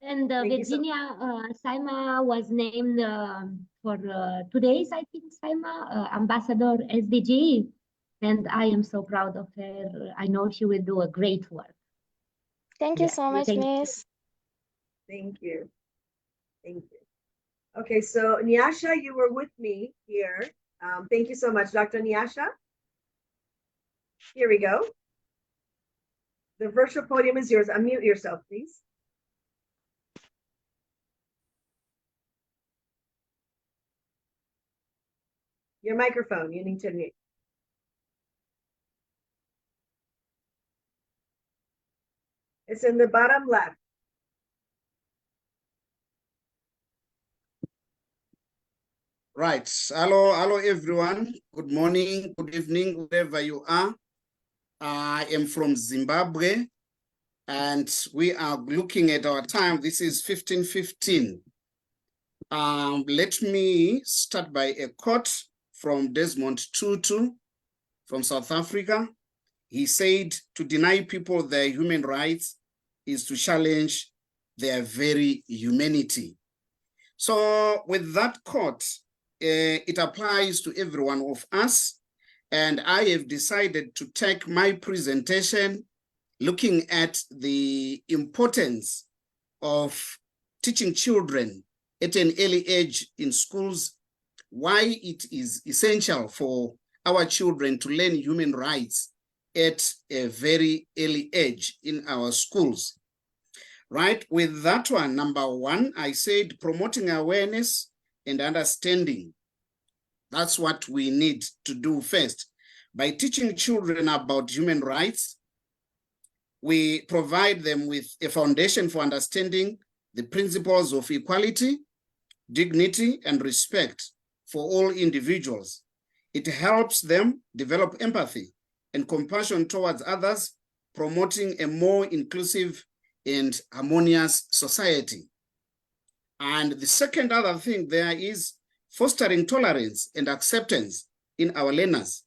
And Virginia, Saima was named for today's, I think, Saima, Ambassador SDG. And I am so proud of her. I know she will do a great work. Thank you so much, Miss. Thank you. Thank you. Okay, so Nyasha, you were with me here. Thank you so much, Dr. Nyasha. Here we go. The virtual podium is yours. Unmute yourself, please. Your microphone, you need to unmute. It's in the bottom left. Right. Hello, everyone. Good morning, good evening, wherever you are. I am from Zimbabwe, and we are looking at our time. This is 15:15. Let me start by a quote from Desmond Tutu from South Africa. He said, "To deny people their human rights is to challenge their very humanity." So with that quote, it applies to every one of us. And I have decided to take my presentation looking at the importance of teaching children at an early age in schools, why it is essential for our children to learn human rights at a very early age in our schools. Right, with that one, number one, I said promoting awareness and understanding. That's what we need to do first. By teaching children about human rights, we provide them with a foundation for understanding the principles of equality, dignity, and respect for all individuals. It helps them develop empathy and compassion towards others, promoting a more inclusive and harmonious society. And the second other thing there is fostering tolerance and acceptance in our learners.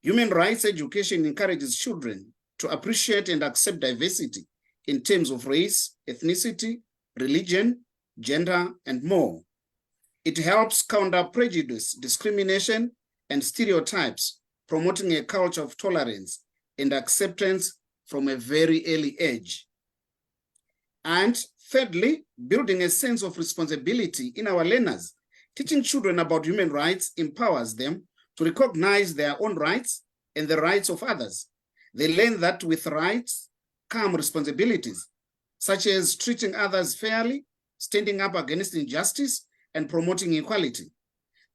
Human rights education encourages children to appreciate and accept diversity in terms of race, ethnicity, religion, gender, and more. It helps counter prejudice, discrimination, and stereotypes, promoting a culture of tolerance and acceptance from a very early age. And thirdly, building a sense of responsibility in our learners. Teaching children about human rights empowers them to recognize their own rights and the rights of others. They learn that with rights come responsibilities, such as treating others fairly, standing up against injustice, and promoting equality.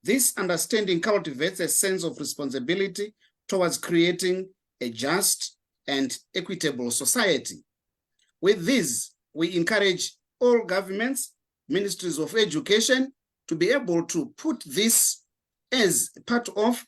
This understanding cultivates a sense of responsibility towards creating a just and equitable society. With this, we encourage all governments, ministries of education, to be able to put this as part of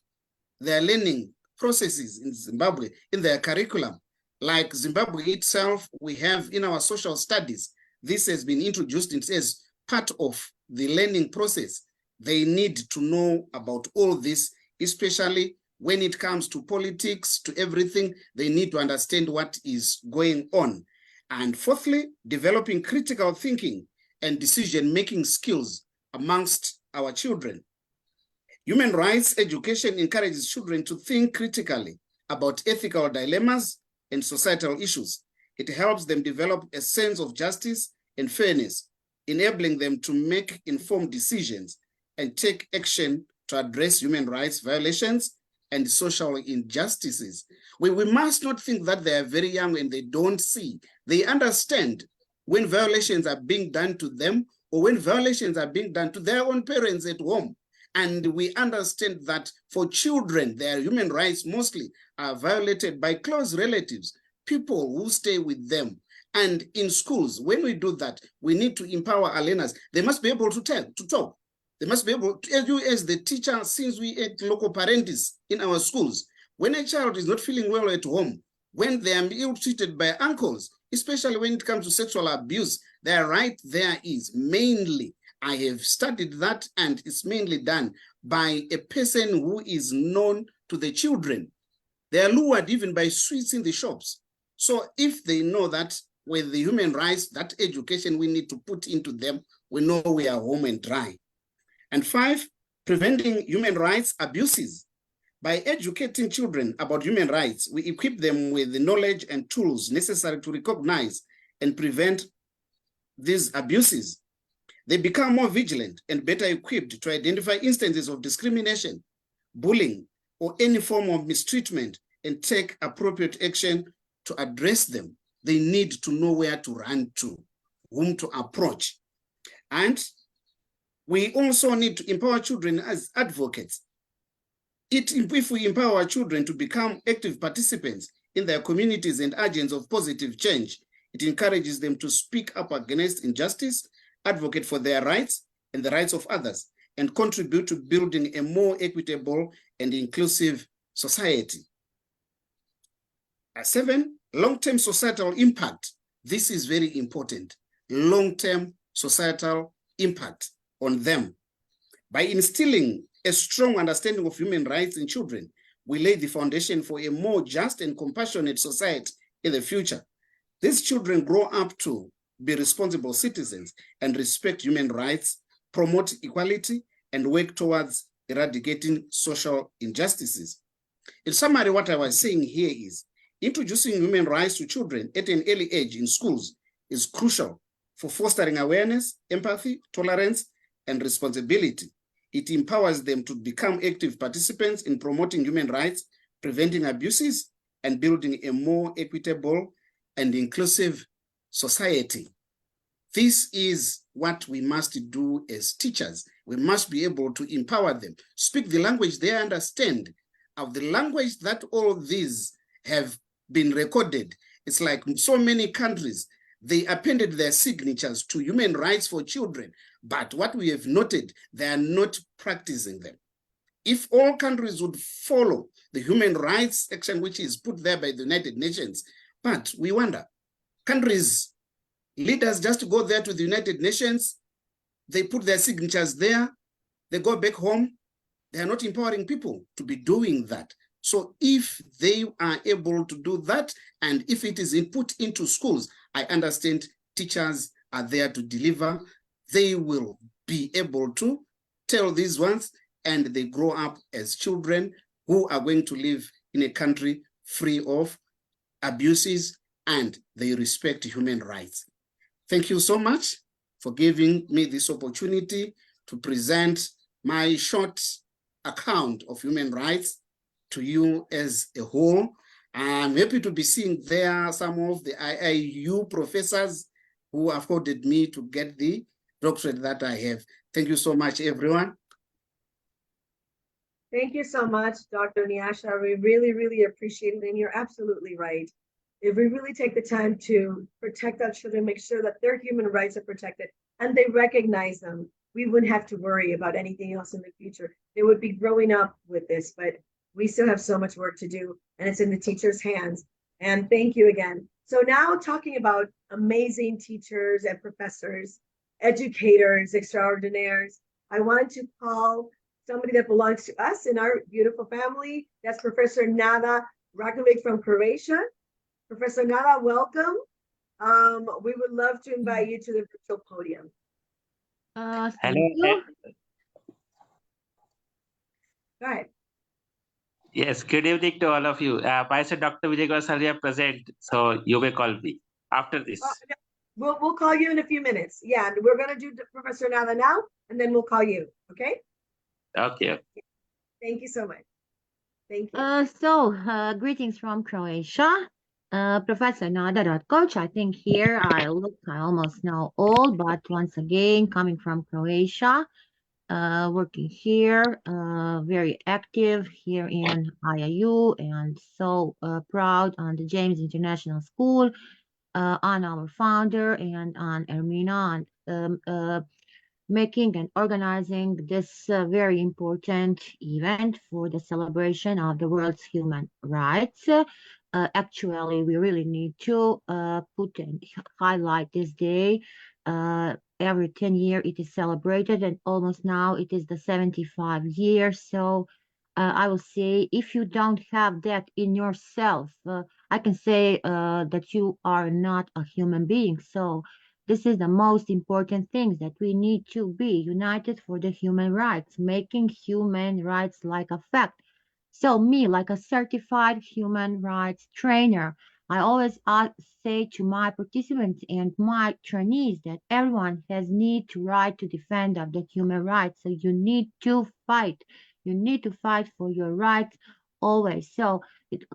their learning processes in Zimbabwe, in their curriculum. Like Zimbabwe itself, we have in our social studies, this has been introduced as part of the learning process. They need to know about all this, especially when it comes to politics, to everything. They need to understand what is going on. And fourthly, developing critical thinking and decision-making skills amongst our children. Human rights education encourages children to think critically about ethical dilemmas and societal issues. It helps them develop a sense of justice and fairness, enabling them to make informed decisions and take action to address human rights violations and social injustices. We must not think that they are very young and they don't see. They understand when violations are being done to them or when violations are being done to their own parents at home. And we understand that for children, their human rights mostly are violated by close relatives, people who stay with them. And in schools, when we do that, we need to empower our learners. They must be able to talk. They must be able to, you as the teacher, since we at local parentis in our schools, when a child is not feeling well at home, when they are ill-treated by uncles, especially when it comes to sexual abuse, their right there is mainly, I have studied that, and it's mainly done by a person who is known to the children. They are lured even by sweets in the shops. So if they know that with the human rights, that education we need to put into them, we know we are home and dry. And 5, preventing human rights abuses. By educating children about human rights, we equip them with the knowledge and tools necessary to recognize and prevent these abuses. They become more vigilant and better equipped to identify instances of discrimination, bullying, or any form of mistreatment and take appropriate action to address them. They need to know where to run to, whom to approach. And we also need to empower children as advocates. If we empower our children to become active participants in their communities and agents of positive change, it encourages them to speak up against injustice, advocate for their rights and the rights of others, and contribute to building a more equitable and inclusive society. 7, long-term societal impact. This is very important. Long-term societal impact on them. By instilling a strong understanding of human rights in children, we lay the foundation for a more just and compassionate society in the future. These children grow up to be responsible citizens and respect human rights, promote equality, and work towards eradicating social injustices. In summary, what I was saying here is introducing human rights to children at an early age in schools is crucial for fostering awareness, empathy, tolerance, and responsibility. It empowers them to become active participants in promoting human rights, preventing abuses, and building a more equitable and inclusive society. This is what we must do as teachers. We must be able to empower them, speak the language they understand, of the language that all these have been recorded. It's like so many countries, they appended their signatures to human rights for children, but what we have noted, they are not practicing them. If all countries would follow the human rights action which is put there by the United Nations, but we wonder, countries, leaders just go there to the United Nations, they put their signatures there, they go back home, they are not empowering people to be doing that. So if they are able to do that, and if it is put into schools, I understand teachers are there to deliver. They will be able to tell these ones, and they grow up as children who are going to live in a country free of abuses, and they respect human rights. Thank you so much for giving me this opportunity to present my short account of human rights to you as a whole. I'm happy to be seeing there some of the IIU professors who afforded me to get the doctorate that I have. Thank you so much, everyone. Thank you so much, Dr. Nyasha. We really, really appreciate it. And you're absolutely right. If we really take the time to protect our children, make sure that their human rights are protected and they recognize them, we wouldn't have to worry about anything else in the future. They would be growing up with this, but we still have so much work to do, and it's in the teachers' hands. And thank you again. So now, talking about amazing teachers and professors, educators, extraordinaires, I want to call somebody that belongs to us in our beautiful family. That's Professor Nada Rakovic from Croatia. Professor Nada, welcome. We would love to invite you to the virtual podium. Hello. Thank you. Go ahead. Yes, good evening to all of you. I said Dr. Vijay Gosalia present, so you may call me after this. We'll call you in a few minutes. Yeah, and we're gonna do Professor Nada now, and then we'll call you. Okay. Okay. Thank you so much. Thank you. Greetings from Croatia. Professor Nada, coach. I think here I almost know all, but once again, coming from Croatia, working here, very active here in IIU, and so proud on the James International School, on our founder, and on Ermina, and making and organizing this very important event for the celebration of the world's human rights. Actually, we really need to put and highlight this day. Every 10 years it is celebrated, and almost now it is the 75 years. So I will say, if you don't have that in yourself, I can say that you are not a human being. So this is the most important thing, that we need to be united for the human rights, making human rights like a fact. So me, like a certified human rights trainer, I always say to my participants and my trainees that everyone has need to right to defend of the human rights. So you need to fight. You need to fight for your rights always. So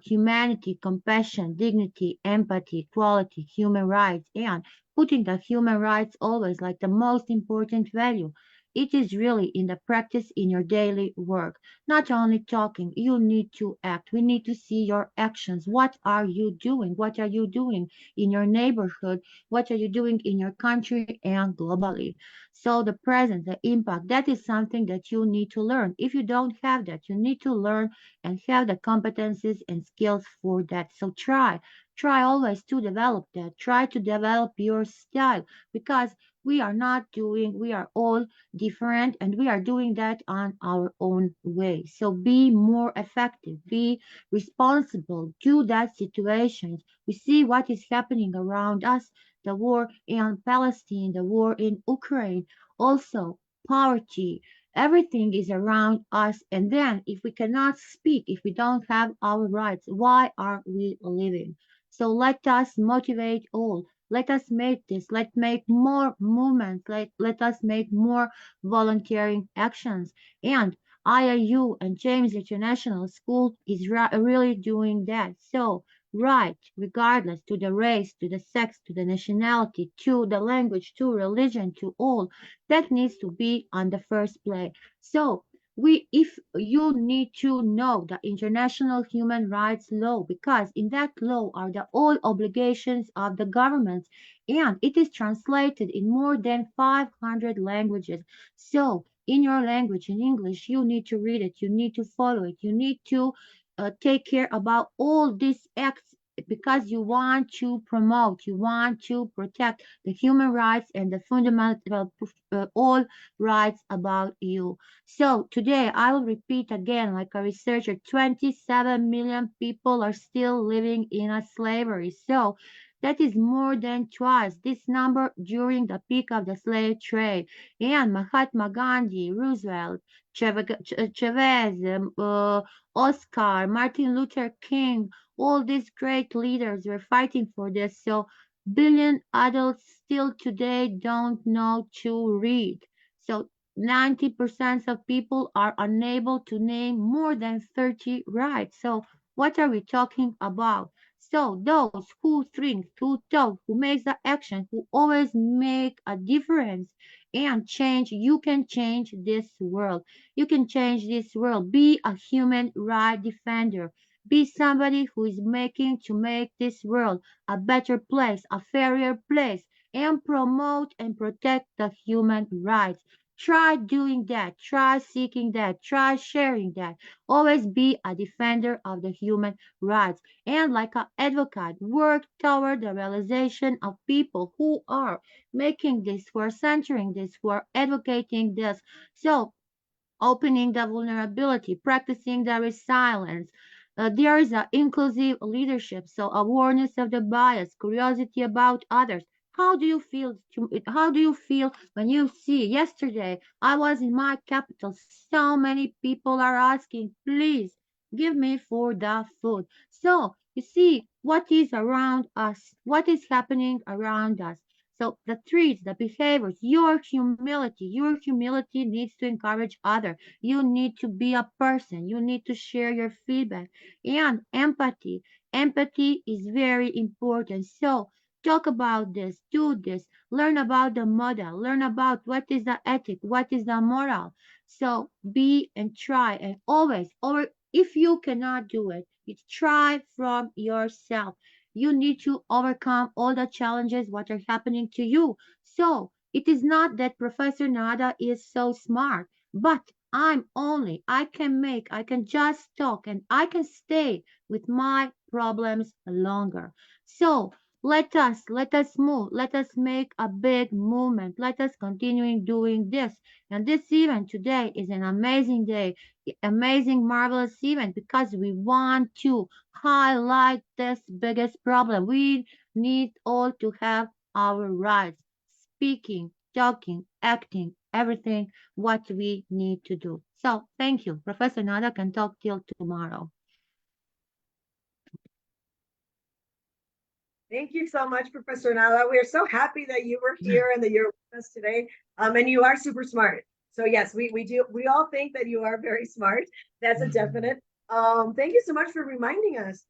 humanity, compassion, dignity, empathy, equality, human rights, and putting the human rights always like the most important value. It is really in the practice in your daily work, not only talking. You need to act. We need to see your actions. What are you doing? What are you doing in your neighborhood? What are you doing in your country and globally? So the presence, the impact, that is something that you need to learn. If you don't have that, you need to learn and have the competencies and skills for that. So try always to develop that. Try to develop your style, because we are all different, and we are doing that on our own way. So be more effective, be responsible to that situations. We see what is happening around us, the war in Palestine, the war in Ukraine, also poverty. Everything is around us. And then if we cannot speak, if we don't have our rights, why are we living? So let us motivate all. Let us make this. Let's make more movements. Let us make more volunteering actions. And IIU and James International School is really doing that. So right, regardless to the race, to the sex, to the nationality, to the language, to religion, to all, that needs to be on the first place. So if you need to know the international human rights law, because in that law are the all obligations of the governments, and it is translated in more than 500 languages. So in your language, in English, you need to read it, you need to follow it, you need to take care about all these acts because you want to promote, you want to protect the human rights and the fundamental all rights about you. So today I will repeat again, like a researcher, 27 million people are still living in a slavery. So that is more than twice this number during the peak of the slave trade. And Mahatma Gandhi, Roosevelt, Chavez, Oscar, Martin Luther King, all these great leaders were fighting for this. So billion adults still today don't know to read. So 90% of people are unable to name more than 30 rights. So what are we talking about? So those who think, who talk, who makes the action, who always make a difference and change, you can change this world. You can change this world. Be a human right defender. Be somebody who is making to make this world a better place, a fairer place, and promote and protect the human rights. Try doing that. Try seeking that. Try sharing that. Always be a defender of the human rights. And like an advocate, work toward the realization of people who are making this, who are centering this, who are advocating this. So opening the vulnerability, practicing the resilience. There is an inclusive leadership, so awareness of the bias, curiosity about others. How do you feel? How do you feel when you see? Yesterday, I was in my capital. So many people are asking, please give me for the food. So you see what is around us, what is happening around us. So the traits, the behaviors, your humility needs to encourage others. You need to be a person. You need to share your feedback and empathy. Empathy is very important. So talk about this, do this, learn about the model, learn about what is the ethic, what is the moral. So be and try and always, or if you cannot do it, try from yourself. You need to overcome all the challenges what are happening to you. So it is not that Professor Nada is so smart, but I can just talk and I can stay with my problems longer. So let us move, let us make a big movement, let us continue doing this. And this event today is an amazing day, amazing, marvelous event because we want to highlight this biggest problem. We need all to have our rights, speaking, talking, acting, everything what we need to do. So thank you. Professor Nada can talk till tomorrow. Thank you so much, Professor Nala. We're so happy that you were here and that you're with us today. And you are super smart. So yes, we all think that you are very smart. That's a definite. Thank you so much for reminding us.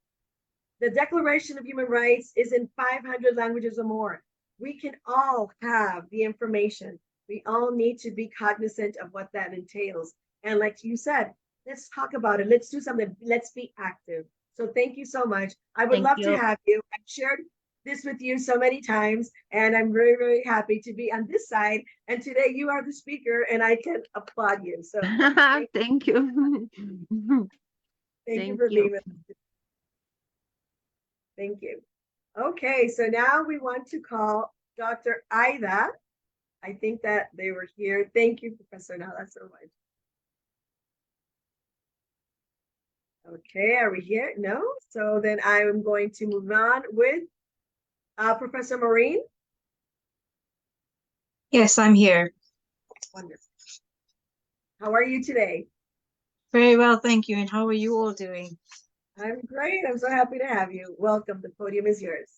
The Declaration of Human Rights is in 500 languages or more. We can all have the information. We all need to be cognizant of what that entails. And like you said, let's talk about it. Let's do something. Let's be active. So thank you so much. I would love to have you. I've shared this with you so many times, and I'm very, very happy to be on this side. And today you are the speaker, and I can applaud you. So thank you. Thank you for being with us. Thank you. Okay, so now we want to call Dr. Aida. I think that they were here. Thank you, Professor Nala, so much. Okay, are we here? No? So then I'm going to move on with Professor Maureen. Yes, I'm here. Wonderful. How are you today? Very well, thank you. And how are you all doing? I'm great. I'm so happy to have you. Welcome. The podium is yours.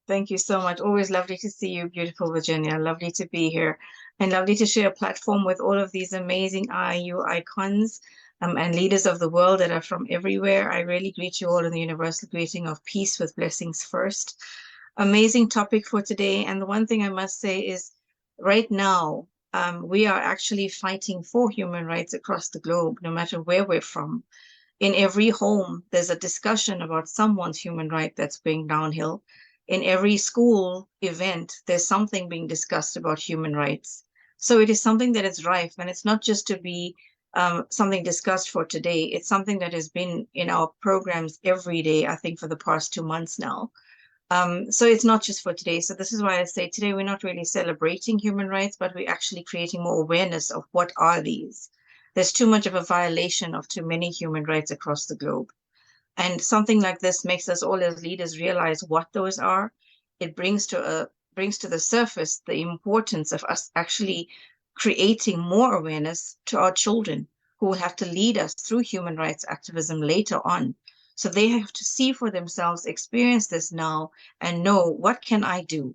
Thank you so much. Always lovely to see you, beautiful Virginia. Lovely to be here and lovely to share a platform with all of these amazing IU icons and leaders of the world that are from everywhere. I really greet you all in the universal greeting of peace with blessings first. Amazing topic for today. And the one thing I must say is right now, we are actually fighting for human rights across the globe, no matter where we're from. In every home, there's a discussion about someone's human right that's going downhill. In every school event, there's something being discussed about human rights. So it is something that is rife, and it's not just to be something discussed for today. It's something that has been in our programs every day, I think, for the past 2 months now. So it's not just for today. So this is why I say today we're not really celebrating human rights, but we're actually creating more awareness of what are these. There's too much of a violation of too many human rights across the globe. And something like this makes us all as leaders realize what those are. It brings to the surface the importance of us actually creating more awareness to our children who will have to lead us through human rights activism later on. So they have to see for themselves, experience this now, and know, what can I do?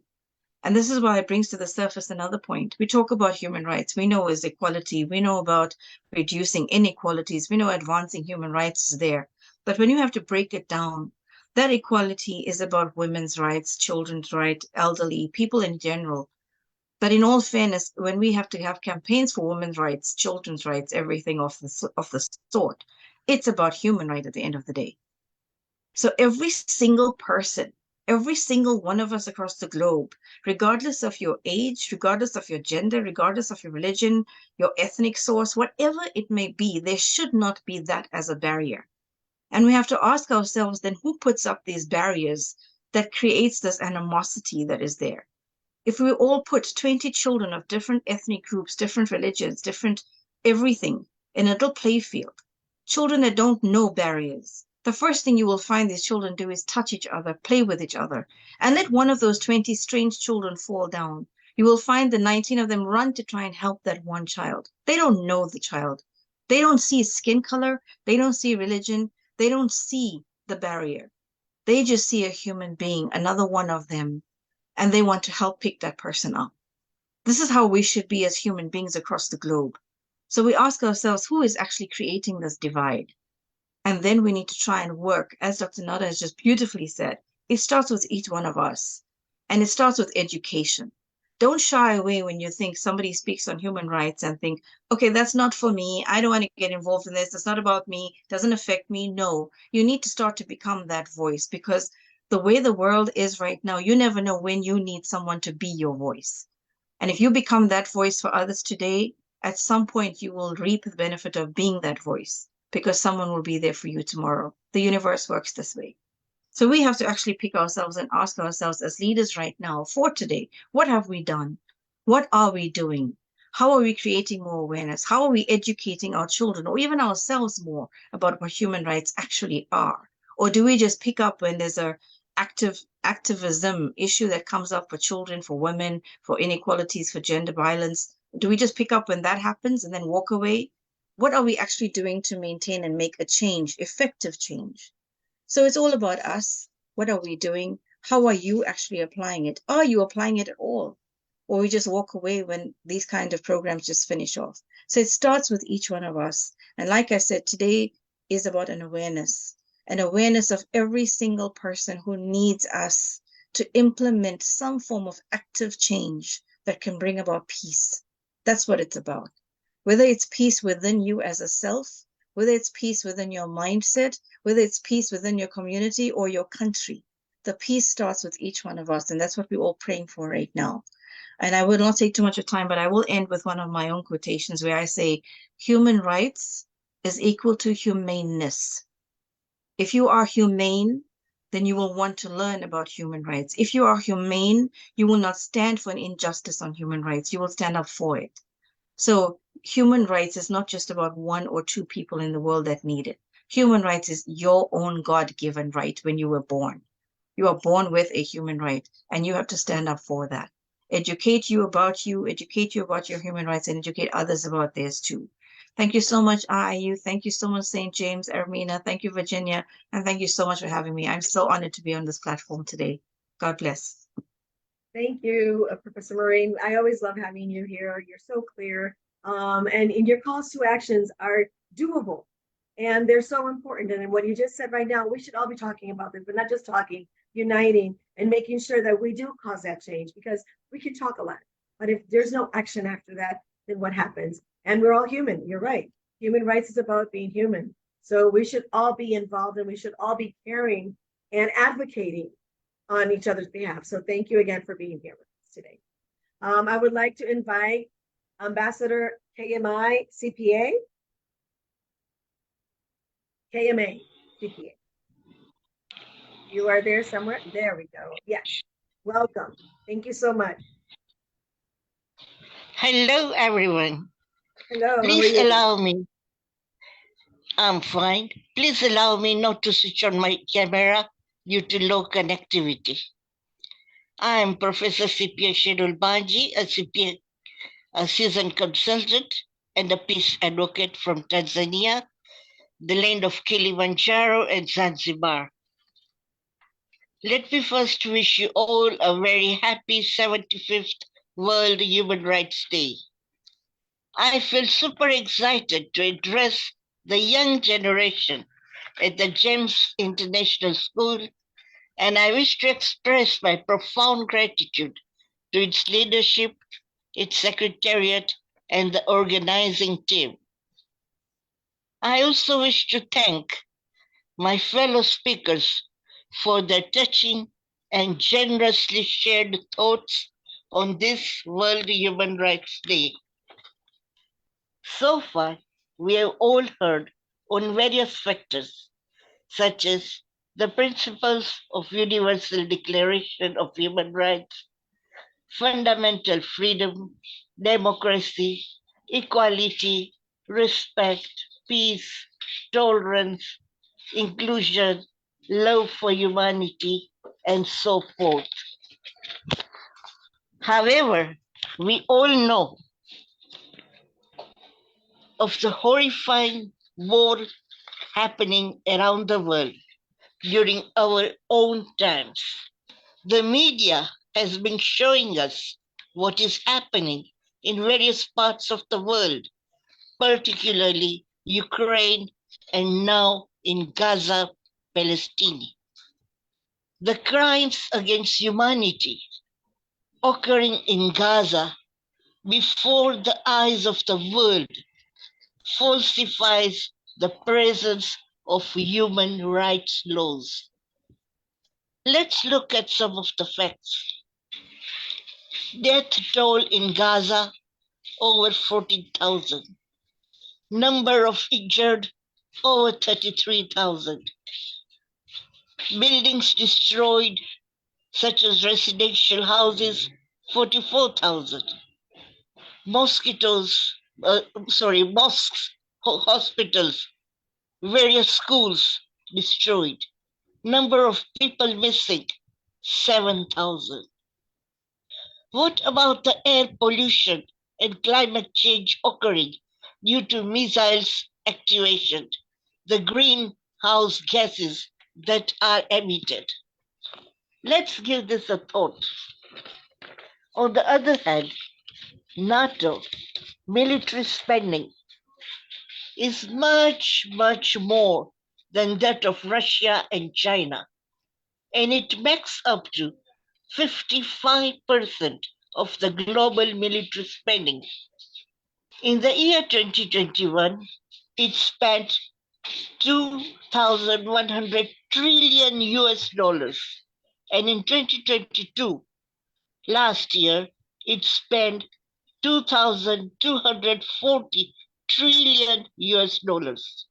And this is why it brings to the surface another point. We talk about human rights. We know is equality. We know about reducing inequalities. We know advancing human rights is there. But when you have to break it down, that equality is about women's rights, children's rights, elderly, people in general. But in all fairness, when we have to have campaigns for women's rights, children's rights, everything of the sort, it's about human right at the end of the day. So every single person, every single one of us across the globe, regardless of your age, regardless of your gender, regardless of your religion, your ethnic source, whatever it may be, there should not be that as a barrier. And we have to ask ourselves then, who puts up these barriers that creates this animosity that is there? If we all put 20 children of different ethnic groups, different religions, different everything in a little play field, children that don't know barriers, the first thing you will find these children do is touch each other, play with each other, and let one of those 20 strange children fall down. You will find the 19 of them run to try and help that one child. They don't know the child. They don't see skin color. They don't see religion. They don't see the barrier. They just see a human being, another one of them, and they want to help pick that person up. This is how we should be as human beings across the globe. So we ask ourselves, who is actually creating this divide? And then we need to try and work, as Dr. Nada has just beautifully said, it starts with each one of us. And it starts with education. Don't shy away when you think somebody speaks on human rights and think, okay, that's not for me. I don't want to get involved in this. It's not about me. It doesn't affect me. No, you need to start to become that voice, because the way the world is right now, you never know when you need someone to be your voice. And if you become that voice for others today, at some point you will reap the benefit of being that voice, because someone will be there for you tomorrow. The universe works this way. So we have to actually pick ourselves and ask ourselves as leaders right now for today, what have we done? What are we doing? How are we creating more awareness? How are we educating our children or even ourselves more about what human rights actually are? Or do we just pick up when there's a activism issue that comes up for children, for women, for inequalities, for gender violence? Do we just pick up when that happens and then walk away? What are we actually doing to maintain and make a change, effective change? So it's all about us. What are we doing? How are you actually applying it? Are you applying it at all? Or we just walk away when these kind of programs just finish off? So it starts with each one of us. And like I said, today is about an awareness of every single person who needs us to implement some form of active change that can bring about peace. That's what it's about. Whether it's peace within you as a self, whether it's peace within your mindset, whether it's peace within your community or your country, the peace starts with each one of us. And that's what we're all praying for right now. And I will not take too much of time, but I will end with one of my own quotations where I say, human rights is equal to humaneness. If you are humane, then you will want to learn about human rights. If you are humane, you will not stand for an injustice on human rights. You will stand up for it. So human rights is not just about one or two people in the world that need it. Human rights is your own God-given right when you were born. You are born with a human right, and you have to stand up for that. Educate you about your human rights, and educate others about theirs too. Thank you so much, IIU. Thank you so much, St. James, Ermina. Thank you, Virginia. And thank you so much for having me. I'm so honored to be on this platform today. God bless. Thank you, Professor Maureen. I always love having you here. You're so clear. And your calls to actions are doable. And they're so important. And what you just said right now, we should all be talking about this, but not just talking, uniting and making sure that we do cause that change, because we can talk a lot. But if there's no action after that, then what happens? And we're all human. You're right. Human rights is about being human. So we should all be involved, and we should all be caring and advocating on each other's behalf. So thank you again for being here with us today. I would like to invite Ambassador KMI CPA KMA, CPA. You are there somewhere? There we go. Yes. Welcome. Thank you so much. Hello, everyone. Hello, how are Please you? allow me. I'm fine. Please allow me not to switch on my camera due to low connectivity. I am Professor CPA Shedul Banji, a CPA, a seasoned consultant and a peace advocate from Tanzania, the land of Kilimanjaro and Zanzibar. Let me first wish you all a very happy 75th World Human Rights Day. I feel super excited to address the young generation at the GEMS International School, and I wish to express my profound gratitude to its leadership, its secretariat, and the organizing team. I also wish to thank my fellow speakers for their touching and generously shared thoughts on this World Human Rights Day. So far, we have all heard on various factors, such as the principles of Universal Declaration of Human Rights, fundamental freedom, democracy, equality, respect, peace, tolerance, inclusion, love for humanity, and so forth. However, we all know of the horrifying war happening around the world during our own times. The media has been showing us what is happening in various parts of the world, particularly Ukraine and now in Gaza, Palestine. The crimes against humanity occurring in Gaza before the eyes of the world falsifies the presence of human rights laws. Let's look at some of the facts. Death toll in Gaza, over 14,000. Number of injured, over 33,000. Buildings destroyed, such as residential houses, 44,000. Mosques, hospitals, various schools destroyed. Number of people missing, 7,000. What about the air pollution and climate change occurring due to missiles activation, the greenhouse gases that are emitted? Let's give this a thought. On the other hand, NATO military spending is much, much more than that of Russia and China, and it makes up to 55% of the global military spending. In the year 2021, it spent 2,100 trillion US dollars, and in 2022, last year, it spent 2,240 trillion US dollars.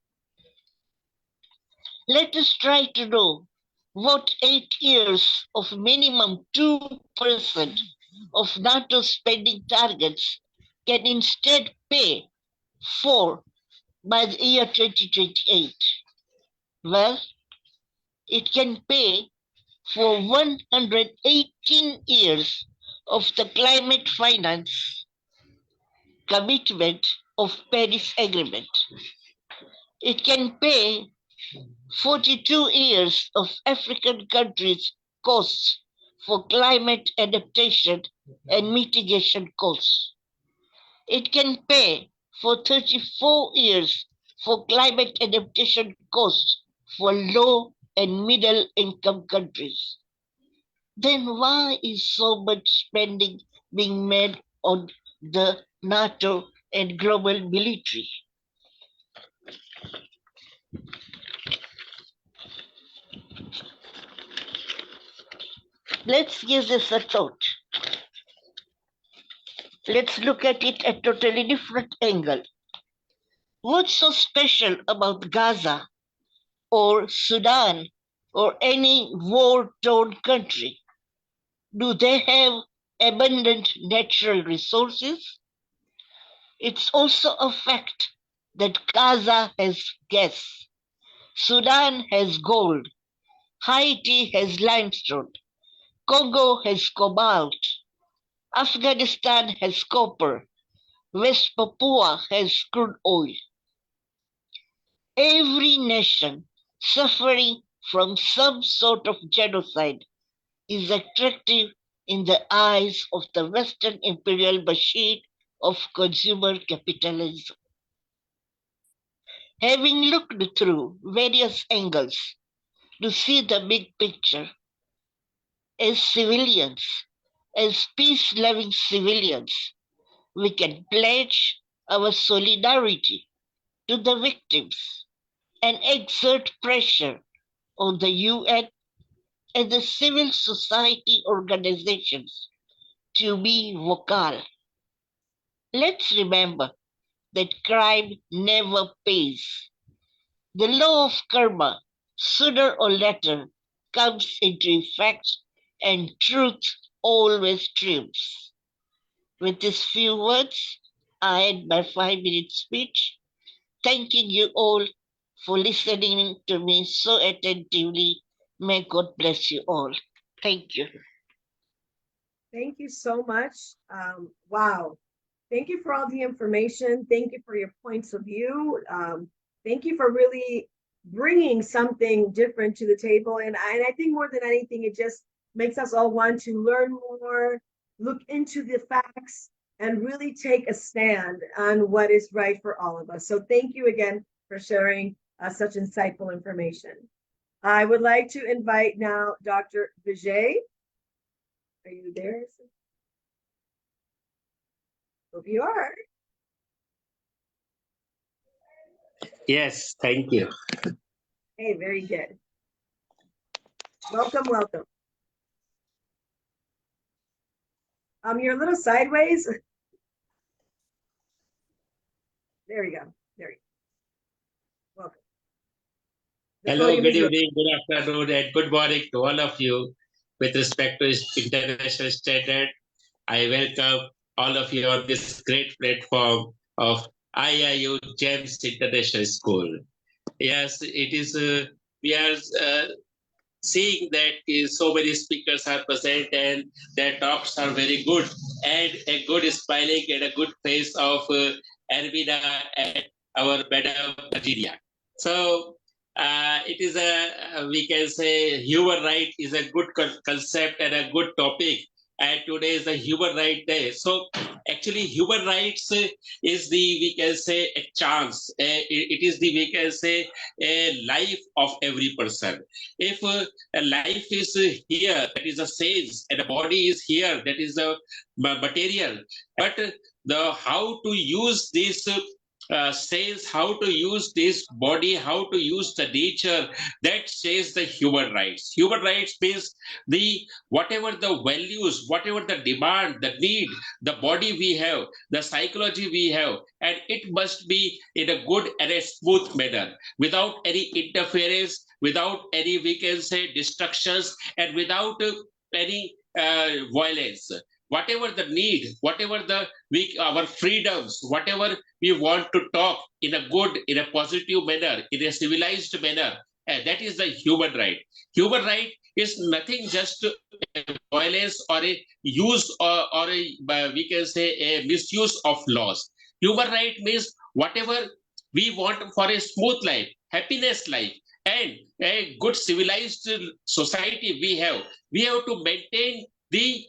Let us try to know what 8 years of minimum 2% of NATO spending targets can instead pay for by the year 2028. Well, it can pay for 118 years of the climate finance commitment of Paris Agreement. It can pay 42 years of African countries' costs for climate adaptation and mitigation costs. It can pay for 34 years for climate adaptation costs for low and middle income countries. Then why is so much spending being made on the NATO and global military? Let's give this a thought. Let's look at it at a totally different angle. What's so special about Gaza or Sudan or any war-torn country? Do they have abundant natural resources? It's also a fact that Gaza has gas, Sudan has gold, Haiti has limestone, Congo has cobalt, Afghanistan has copper, West Papua has crude oil. Every nation suffering from some sort of genocide is attractive in the eyes of the Western imperial machine of consumer capitalism. Having looked through various angles to see the big picture, as civilians, as peace-loving civilians, we can pledge our solidarity to the victims and exert pressure on the UN and the civil society organizations to be vocal. Let's remember that crime never pays. The law of karma, sooner or later, comes into effect and truth always triumphs. With these few words, I end my 5-minute speech, thanking you all for listening to me so attentively. May God bless you all. Thank you. Thank you so much. Wow. Thank you for all the information. Thank you for your points of view. Thank you for really bringing something different to the table. And I think more than anything, it just makes us all want to learn more, look into the facts, and really take a stand on what is right for all of us. So thank you again for sharing such insightful information. I would like to invite now Dr. Vijay. Are you there? Hope you are. Yes, thank you. Hey, very good. Welcome, welcome. You're a little sideways. There you go. There you go. Welcome. Hello, good evening, good afternoon, and good morning to all of you. With respect to international standard, I welcome all of you on this great platform of IIU James International School. Yes, it is. We are seeing that so many speakers are present and their talks are very good, and a good smiling and a good face of Armina and our Madam Virginia. So it is we can say human right is a good concept and a good topic. And today is the Human Right Day. So actually human rights is the, we can say, a chance. It is the, we can say, a life of every person. If a life is here, that is a sense, and a body is here, that is a material. But the how to use this says how to use this body, how to use the nature, that says the human rights. Human rights means the whatever the values, whatever the demand, the need, the body we have, the psychology we have, and it must be in a good and a smooth manner, without any interference, without any, we can say, destructions, and without any violence. Whatever the need, whatever the our freedoms, whatever we want to talk in a good, in a positive manner, in a civilized manner, that is the human right. Human right is nothing just a violence or a use or a, we can say, a misuse of laws. Human right means whatever we want for a smooth life, happiness life, and a good civilized society we have to maintain the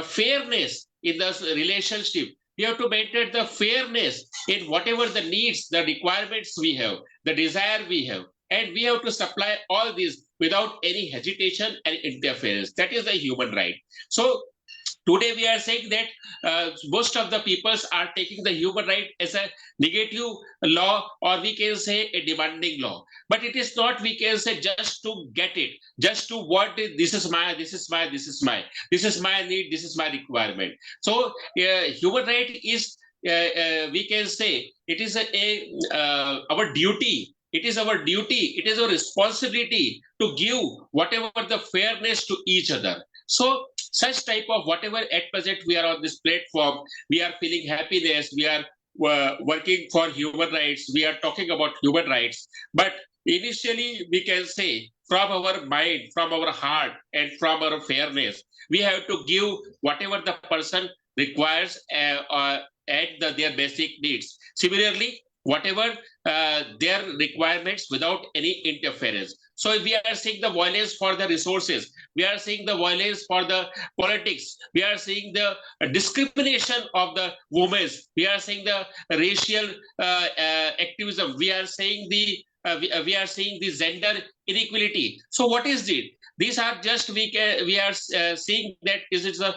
fairness in the relationship. We have to maintain the fairness in whatever the needs, the requirements we have, the desire we have, and we have to supply all these without any hesitation and interference. That is the human right. So today we are saying that most of the peoples are taking the human right as a negative law, or we can say a demanding law. But it is not, we can say, just to get it, just to want it. This is my need, this is my requirement. So human right is we can say it is our duty. It is our duty. It is our responsibility to give whatever the fairness to each other. So such type of whatever at present we are on this platform, we are feeling happiness. We are working for human rights. We are talking about human rights. But initially, we can say from our mind, from our heart, and from our fairness, we have to give whatever the person requires at their basic needs. Similarly, whatever their requirements without any interference. So if we are seeing the violence for the resources, we are seeing the violence for the politics, we are seeing the discrimination of the women, we are seeing the racial activism, we are seeing the gender inequality. So what is it? These are just we are seeing that this is a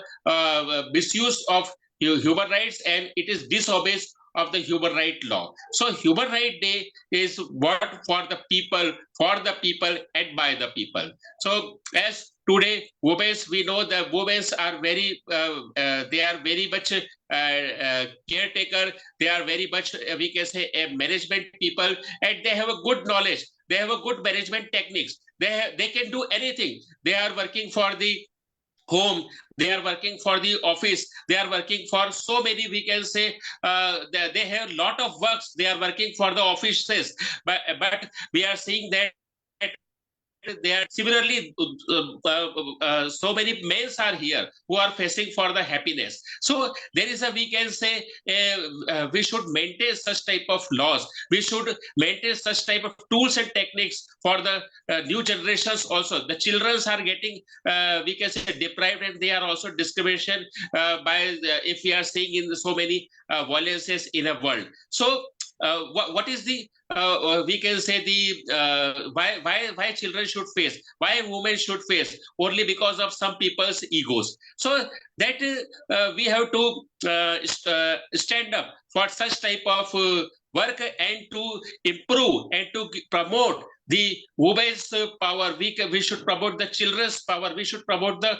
misuse of human rights, and it is disobeys of the human right law. So Human Right Day is what for the people, and by the people. So as today, women, we know that women are very, they are very much caretaker. They are very much, we can say, management people, and they have a good knowledge. They have a good management techniques. They can do anything. They are working for the home, they are working for the office, they are working for so many, we can say, they have a lot of works, they are working for the offices, but we are seeing that they are similarly so many males are here who are facing for the happiness. So there is a, we can say, we should maintain such type of laws, we should maintain such type of tools and techniques for the new generations also. The children are getting we can say deprived, and they are also discrimination by if we are seeing in so many violences in a world. So what is the we can say the why children should face, why women should face, only because of some people's egos. So that we have to stand up for such type of work, and to improve and to promote the women's power. We should promote the children's power. We should promote the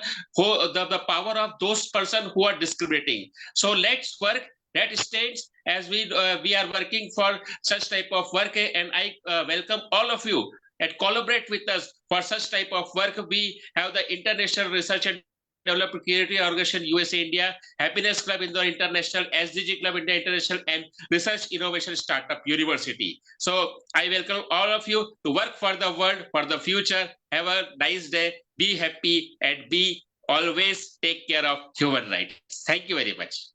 power of those persons who are discriminating. So let's work. That stands as we are working for such type of work, and I welcome all of you and collaborate with us for such type of work. We have the International Research and Development Community Organization USA India, Happiness Club Indore International, SDG Club India International, and Research Innovation Startup University. So I welcome all of you to work for the world, for the future. Have a nice day. Be happy, and be always take care of human rights. Thank you very much.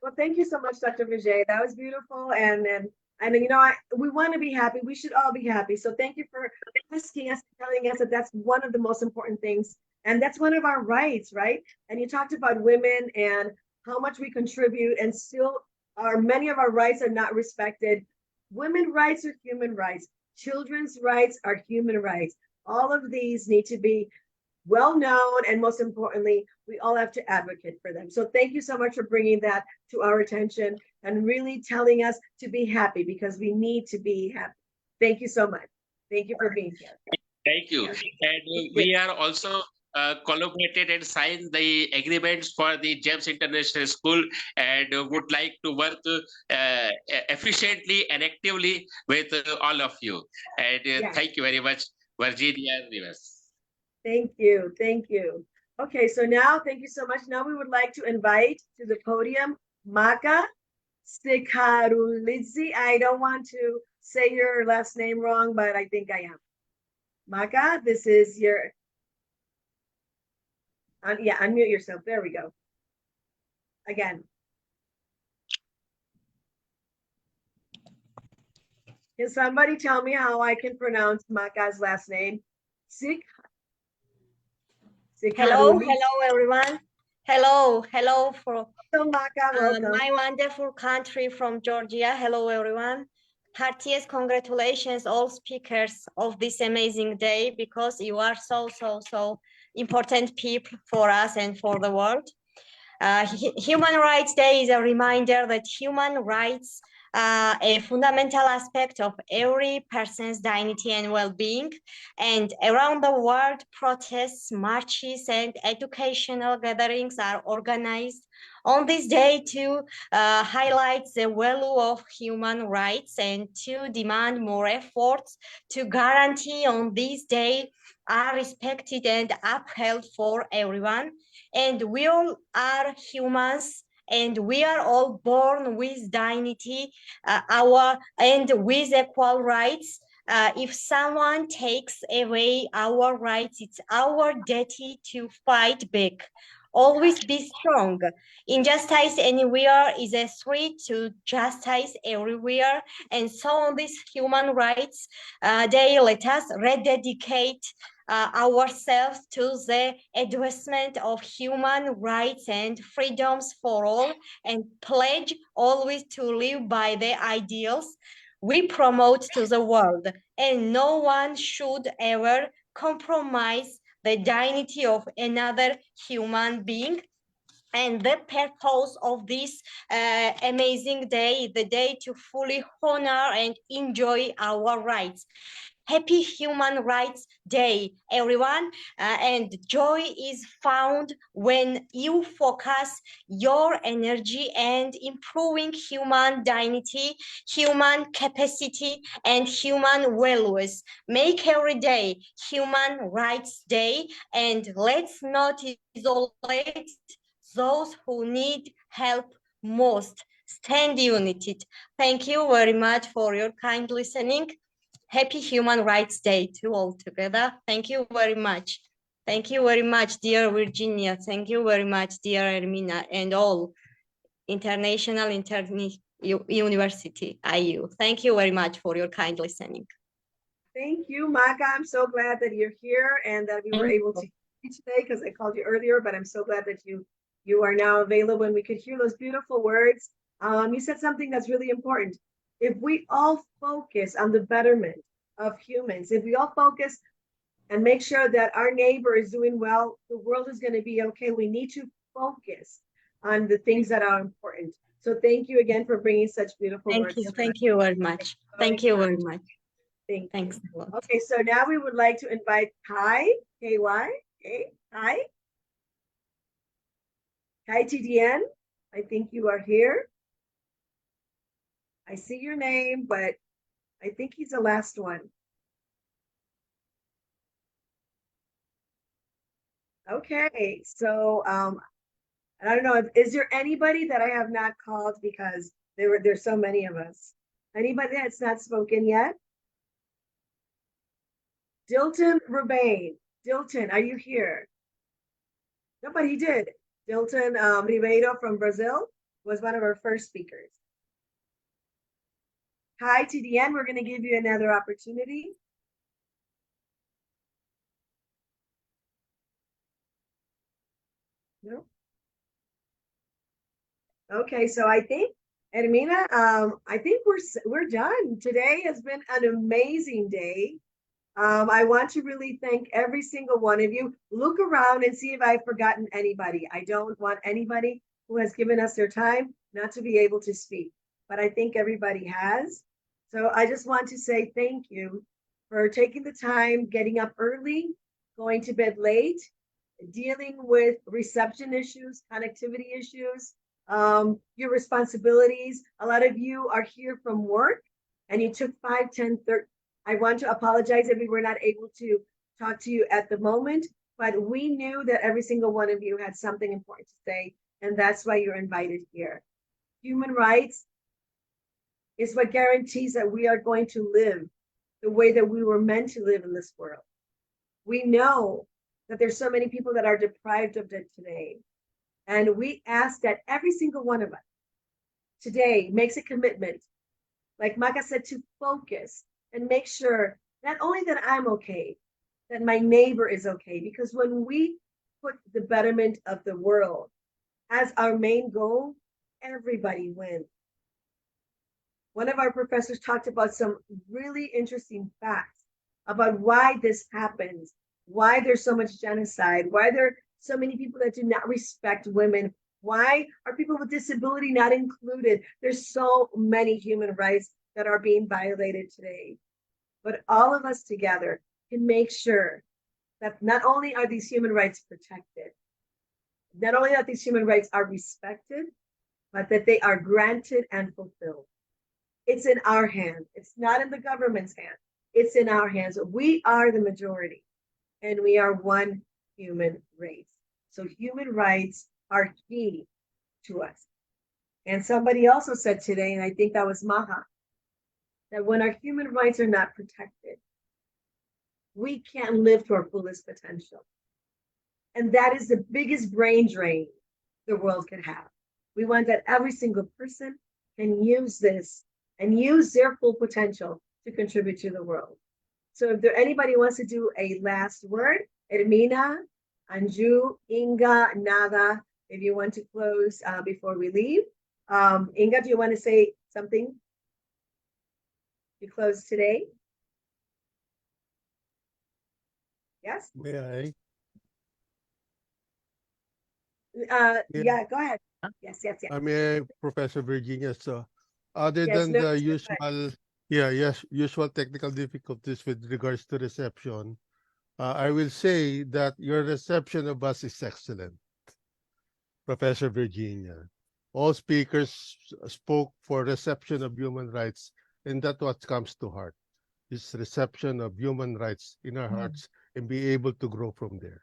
Well, thank you so much, Dr. Vijay. That was beautiful. And you know, we want to be happy. We should all be happy. So thank you for asking us, telling us that that's one of the most important things. And that's one of our rights, right? And you talked about women and how much we contribute, and still many of our rights are not respected. Women's rights are human rights. Children's rights are human rights. All of these need to be well known, and most importantly, we all have to advocate for them. So thank you so much for bringing that to our attention and really telling us to be happy, because we need to be happy. Thank you so much. Thank you for being here. Thank you. And we are also collaborated and signed the agreements for the GEMS International School, and would like to work efficiently and actively with all of you. And thank you very much, Virginia Rivas. Thank you. Thank you. Okay, so now, thank you so much. Now we would like to invite to the podium Maka Stikarulidze. I don't want to say your last name wrong, but I think I am. Maka, this is your, yeah, unmute yourself. There we go. Again. Can somebody tell me how I can pronounce Maka's last name? Hello everyone. Hello from Maka, my wonderful country from Georgia. Hello everyone. Heartiest congratulations all speakers of this amazing day, because you are so important people for us and for the world. Human Rights Day is a reminder that human rights are a fundamental aspect of every person's dignity and well-being. And around the world, protests, marches, and educational gatherings are organized On this day to highlight the value of human rights and to demand more efforts to guarantee on this day are respected and upheld for everyone. And we all are humans, and we are all born with dignity, and with equal rights. If someone takes away our rights, it's our duty to fight back. Always be strong. Injustice anywhere is a threat to justice everywhere. And so on this Human Rights Day, let us rededicate ourselves to the advancement of human rights and freedoms for all, and pledge always to live by the ideals we promote to the world. And no one should ever compromise the dignity of another human being. And the purpose of this amazing day, the day to fully honor and enjoy our rights. Happy Human Rights Day, everyone. And joy is found when you focus your energy and improving human dignity, human capacity, and human values. Make every day Human Rights Day, and let's not isolate those who need help most. Stand united. Thank you very much for your kind listening. Happy Human Rights Day to all together. Thank you very much. Thank you very much, dear Virginia. Thank you very much, dear Ermina, and all International University, IU. Thank you very much for your kind listening. Thank you, Maka. I'm so glad that you're here and that we were able to hear you today, because I called you earlier, but I'm so glad that you are now available and we could hear those beautiful words. You said something that's really important. If we all focus on the betterment of humans, if we all focus and make sure that our neighbor is doing well, the world is going to be okay. We need to focus on the things that are important. So thank you again for bringing such beautiful words. Thank you very much. Thank you very much. Thanks a lot. Okay, so now we would like to invite Kai, K-Y, Kai. Kai TDN, I think you are here. I see your name, but I think he's the last one. Okay, so I don't know, is there anybody that I have not called, because there's so many of us? Anybody that's not spoken yet? Dilton Rubain. Dilton, are you here? Nobody did. Dilton Ribeiro from Brazil was one of our first speakers. Hi, TDN, we're going to give you another opportunity. No? Okay, so I think, Ermina, I think we're done. Today has been an amazing day. I want to really thank every single one of you. Look around and see if I've forgotten anybody. I don't want anybody who has given us their time not to be able to speak, but I think everybody has. So I just want to say thank you for taking the time, getting up early, going to bed late, dealing with reception issues, connectivity issues, your responsibilities. A lot of you are here from work and you took 5, 10, 30. I want to apologize if we were not able to talk to you at the moment, but we knew that every single one of you had something important to say, and that's why you're invited here. Human rights is what guarantees that we are going to live the way that we were meant to live in this world. We know that there's so many people that are deprived of it today. And we ask that every single one of us today makes a commitment, like Maka said, to focus and make sure not only that I'm okay, that my neighbor is okay. Because when we put the betterment of the world as our main goal, everybody wins. One of our professors talked about some really interesting facts about why this happens, why there's so much genocide, why there are so many people that do not respect women, why are people with disability not included? There's so many human rights that are being violated today. But all of us together can make sure that not only are these human rights protected, not only that these human rights are respected, but that they are granted and fulfilled. It's in our hands. It's not in the government's hands. It's in our hands. We are the majority, and we are one human race. So human rights are key to us. And somebody also said today, and I think that was Maha, that when our human rights are not protected, we can't live to our fullest potential. And that is the biggest brain drain the world can have. We want that every single person can use this and use their full potential to contribute to the world. So if there anybody wants to do a last word, Hermina, Anju, Inga, Nada, if you want to close before we leave. Inga, do you want to say something to close today? Yes? May I? Yeah, go ahead. Yes. I'm Professor Virginia. So other Yes, than no, the it's good. usual technical difficulties with regards to reception, I will say that your reception of us is excellent, Professor Virginia. All speakers spoke for reception of human rights, and that's what comes to heart, is reception of human rights in our hearts and be able to grow from there.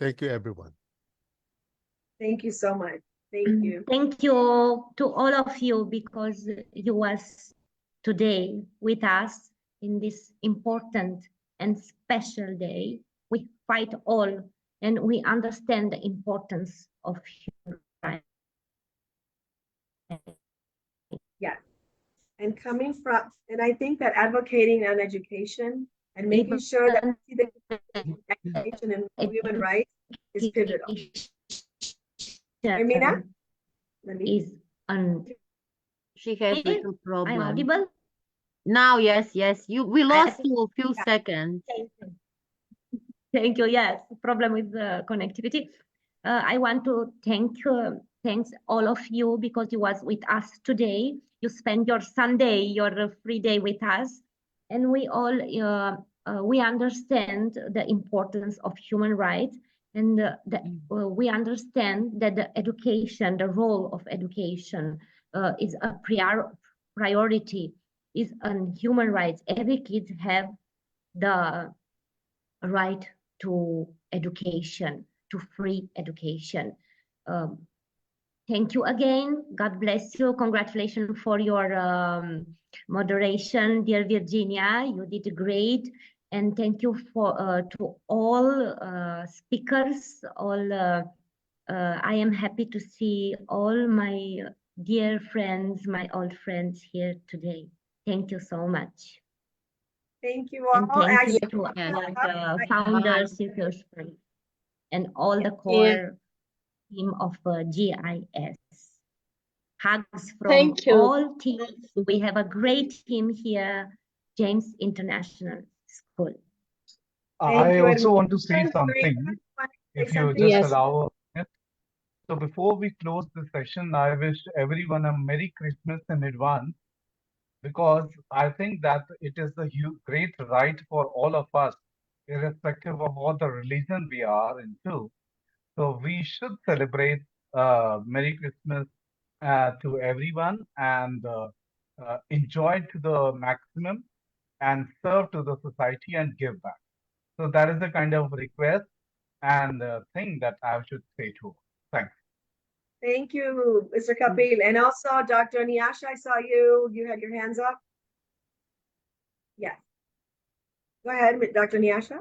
Thank you, everyone. Thank you so much. Thank you. Thank you to all of you, because you was today with us in this important and special day. We fight all, and we understand the importance of human rights. Yes. And coming from, and I think that advocating on education and making sure that we see the education and human rights is pivotal. Hermina? She has little I'm problem. audible? Now, yes. We lost you a few seconds. Thank you. Yes, problem with the connectivity. I want to thanks all of you, because you was with us today. You spend your Sunday, your free day with us, and we all we understand the importance of human rights, and we understand that the education, the role of education, is a priority, is on human rights. Every kid have the right to education, to free education. Thank you again. God bless you. Congratulations for your moderation, dear Virginia. You did great. And thank you for to all speakers. I am happy to see all my dear friends, my old friends here today. Thank you so much. Thank you all. And thank you to our founders, and all the core team of GIS. Hugs from all teams. We have a great team here, James International School. I also want to say something, if you just allow it. So before we close the session, I wish everyone a Merry Christmas in advance, because I think that it is a great right for all of us, irrespective of what the religion we are into. So we should celebrate Merry Christmas to everyone, and enjoy to the maximum, and serve to the society and give back. So that is the kind of request and thing that I should say to all. Thanks. Thank you, Mr. Kapil. And also, Dr. Nyasha, I saw you. You had your hands up. Yes. Go ahead, Dr. Nyasha.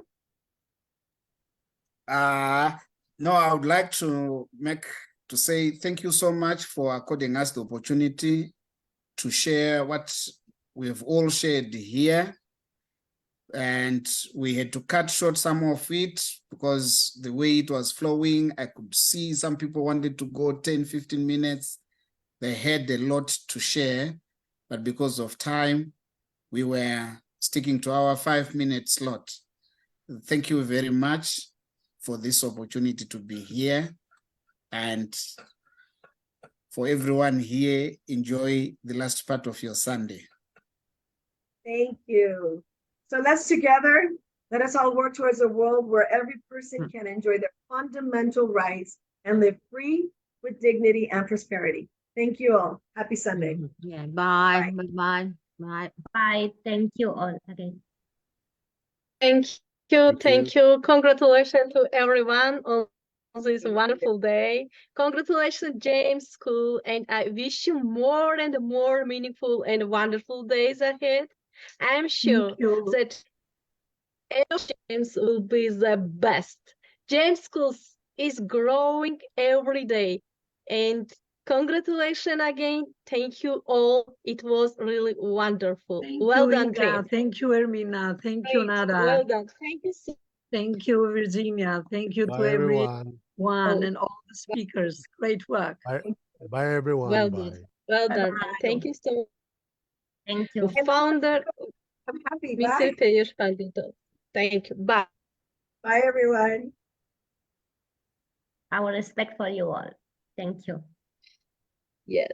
No, I would like to say thank you so much for according us the opportunity to share what we have all shared here. And we had to cut short some of it because the way it was flowing, I could see some people wanted to go 10, 15 minutes. They had a lot to share, but because of time, we were sticking to our 5-minute slot. Thank you very much for this opportunity to be here. And for everyone here, enjoy the last part of your Sunday. Thank you. So let us all work towards a world where every person can enjoy their fundamental rights and live free with dignity and prosperity. Thank you all. Happy Sunday. Yeah, bye. Bye. Bye. Bye. Thank you all again. Thank you. Thank you. Congratulations to everyone on this wonderful day. Congratulations, James School, and I wish you more and more meaningful and wonderful days ahead. I'm sure that James will be the best. James School is growing every day. And congratulations again. Thank you all. It was really wonderful. Well done, Prince. Thank you, Ermina. Thank you, Great. Nada. Well done. Thank you so Thank you, Virginia. Thank you to Bye, everyone. everyone and all the speakers. Great work. Bye, everyone. Well Bye. done. Well done. Thank you so much. Thank you. Founder, I'm happy. Mr. Bye. Peyush Pandita. Thank you. Bye. Bye, everyone. Our respect for you all. Thank you. Yes.